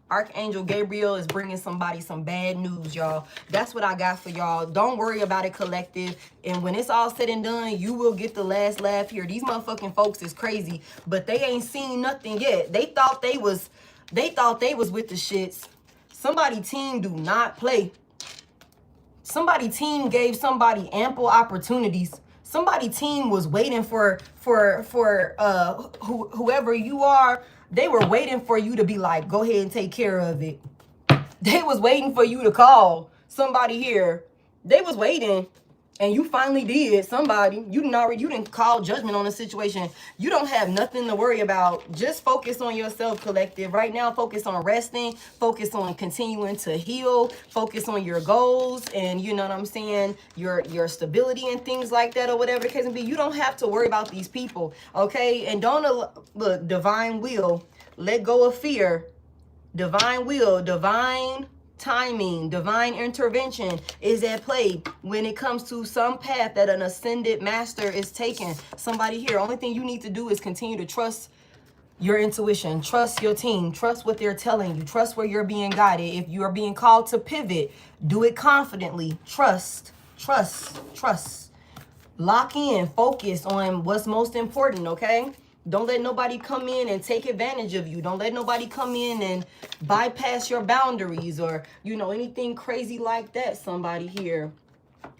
Archangel Gabriel is bringing somebody some bad news, y'all. That's what I got for y'all. Don't worry about it, collective. And when it's all said and done, you will get the last laugh here. These motherfucking folks is crazy, but they ain't seen nothing yet. They thought they was with the shits. Somebody team do not play. Somebody team gave somebody ample opportunities. Somebody team was waiting for whoever you are. They were waiting for you to be like, go ahead and take care of it. They was waiting for you to call somebody here. They was waiting, and you finally did. Somebody, you didn't call judgment on the situation. You don't have nothing to worry about. Just focus on yourself, collective. Right now, focus on resting. Focus on continuing to heal. Focus on your goals and, you know what I'm saying, your stability and things like that, or whatever the case may be. You don't have to worry about these people, okay? And don't look, divine will. Let go of fear. Divine will, divine timing, divine intervention is at play when it comes to some path that an ascended master is taking. Somebody here, only thing you need to do is continue to trust your intuition, trust your team, trust what they're telling you, trust where you're being guided. If you are being called to pivot, do it confidently. Trust. Lock in, focus on what's most important, okay? Don't let nobody come in and take advantage of you. Don't let nobody come in and bypass your boundaries or, you know, anything crazy like that, somebody here.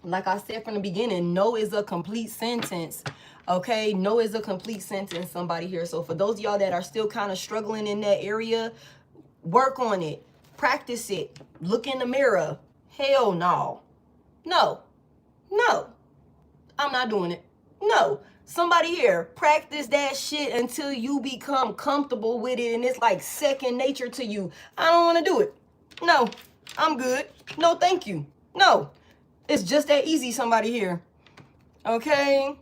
Like I said from the beginning, no is a complete sentence, okay? No is a complete sentence, somebody here. So for those of y'all that are still kind of struggling in that area, work on it. Practice it. Look in the mirror. Hell no. No. I'm not doing it. No. Somebody here, practice that shit until you become comfortable with it and it's like second nature to you. I don't want to do it. No, I'm good. No, thank you. No, it's just that easy, somebody here. Okay?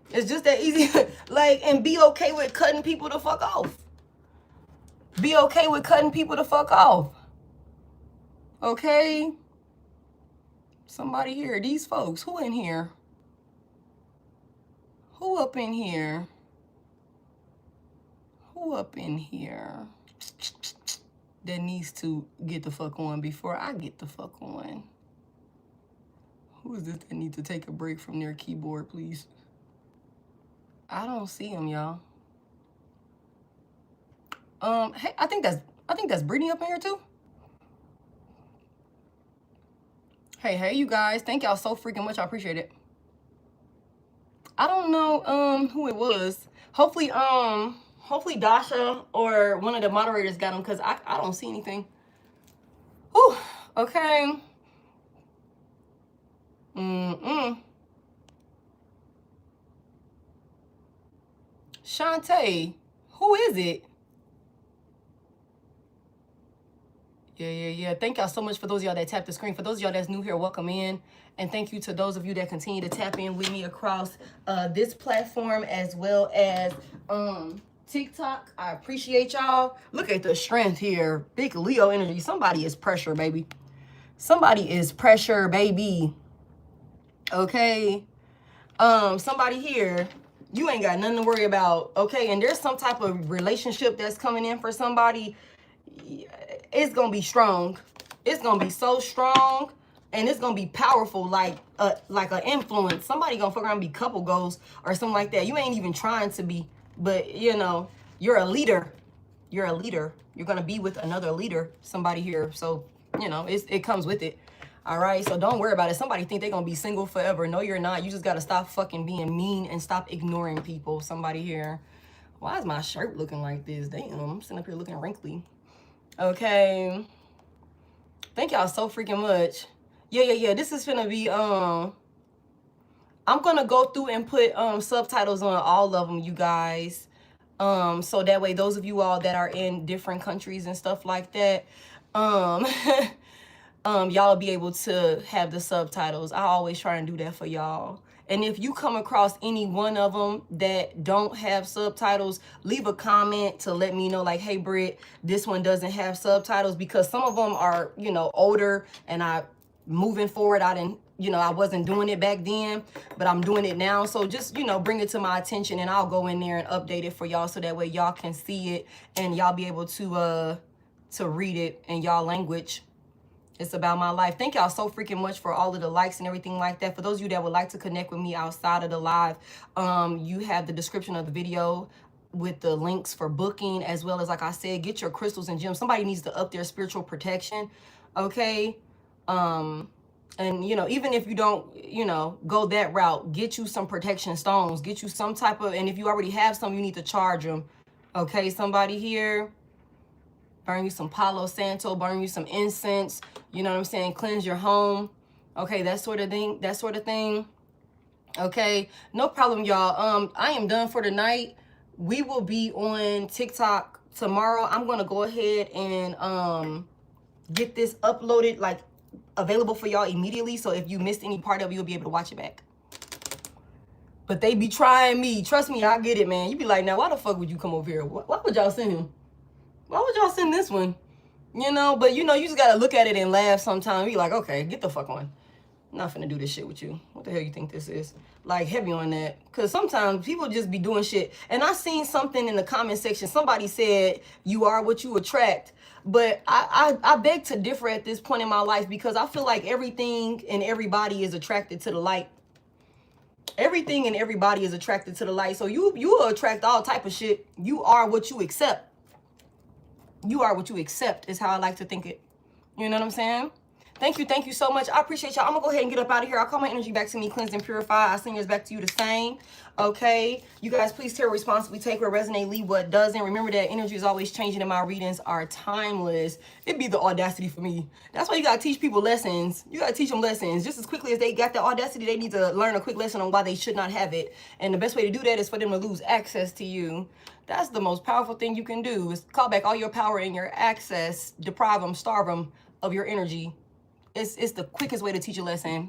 It's just that easy. Like, and be okay with cutting people the fuck off. Be okay with cutting people the fuck off. Okay? Somebody here, these folks, who in here? Who up in here? Who up in here that needs to get the fuck on before I get the fuck on? Who is this that needs to take a break from their keyboard, please? I don't see them, y'all. Hey, I think that's Brittany up in here too. Hey, you guys. Thank y'all so freaking much. I appreciate it. I don't know who it was. Hopefully Dasha or one of the moderators got them, because I don't see anything. Whew. Okay. Shantae, who is it? Yeah. Thank y'all so much for those of y'all that tapped the screen. For those of y'all that's new here, welcome in. And thank you to those of you that continue to tap in with me across this platform as well as TikTok. I appreciate y'all. Look at the strength here. Big Leo energy. Somebody is pressure, baby. Somebody is pressure, baby. Okay. Somebody here, you ain't got nothing to worry about. Okay. And there's some type of relationship that's coming in for somebody. It's gonna be strong. It's gonna be so strong, and it's gonna be powerful, like an influence. Somebody gonna fuck around and be couple goals or something like that. You ain't even trying to be, but you know, you're a leader. You're a leader. You're gonna be with another leader, somebody here. So you know, it comes with it. All right, so don't worry about it. Somebody think they're gonna be single forever. No, you're not. You just gotta stop fucking being mean and stop ignoring people. Somebody here. Why is my shirt looking like this? Damn, I'm sitting up here looking wrinkly. Okay. Thank y'all so freaking much. Yeah. This is gonna be I'm gonna go through and put subtitles on all of them, you guys. So that way those of you all that are in different countries and stuff like that, y'all will be able to have the subtitles. I always try and do that for y'all. And if you come across any one of them that don't have subtitles, leave a comment to let me know, like, hey, Britt, this one doesn't have subtitles, because some of them are, you know, older, and moving forward, I wasn't doing it back then, but I'm doing it now. So just, you know, bring it to my attention, and I'll go in there and update it for y'all, so that way y'all can see it and y'all be able to read it in y'all language. It's about my life. Thank y'all so freaking much for all of the likes and everything like that. For those of you that would like to connect with me outside of the live, you have the description of the video with the links for booking, as well as, like I said, get your crystals and gems. Somebody needs to up their spiritual protection, okay? And, you know, even if you don't, you know, go that route, get you some protection stones, get you some type of, and if you already have some, you need to charge them, okay? Somebody here. Burn you some Palo Santo, burn you some incense, you know what I'm saying? Cleanse your home, okay? That sort of thing, okay? No problem, y'all. I am done for tonight. We will be on TikTok tomorrow. I'm gonna go ahead and get this uploaded, like available for y'all immediately. So if you missed any part of it, you'll be able to watch it back. But they be trying me. Trust me, I get it, man. You be like, now why the fuck would you come over here? Why would y'all send him? Why would y'all send this one? You know, but you know, you just gotta look at it and laugh sometimes. Be like, okay, get the fuck on. I'm not finna do this shit with you. What the hell you think this is? Like, heavy on that. Because sometimes people just be doing shit. And I seen something in the comment section. Somebody said, you are what you attract. But I beg to differ at this point in my life, because I feel like everything and everybody is attracted to the light. Everything and everybody is attracted to the light. So you will attract all type of shit. You are what you accept. You are what you accept is how I like to think it. You know what I'm saying? Thank you so much. I appreciate y'all. I'm gonna go ahead and get up out of here. I'll call my energy back to me, cleansed and purified. I send yours back to you the same. Okay. You guys, please tarot responsibly. Take what resonate, leave what doesn't. Remember that energy is always changing and my readings are timeless. It'd be the audacity for me. That's why you gotta teach people lessons. You gotta teach them lessons. Just as quickly as they got the audacity, they need to learn a quick lesson on why they should not have it. And the best way to do that is for them to lose access to you. That's the most powerful thing you can do, is call back all your power and your access, deprive them, starve them of your energy. It's the quickest way to teach a lesson.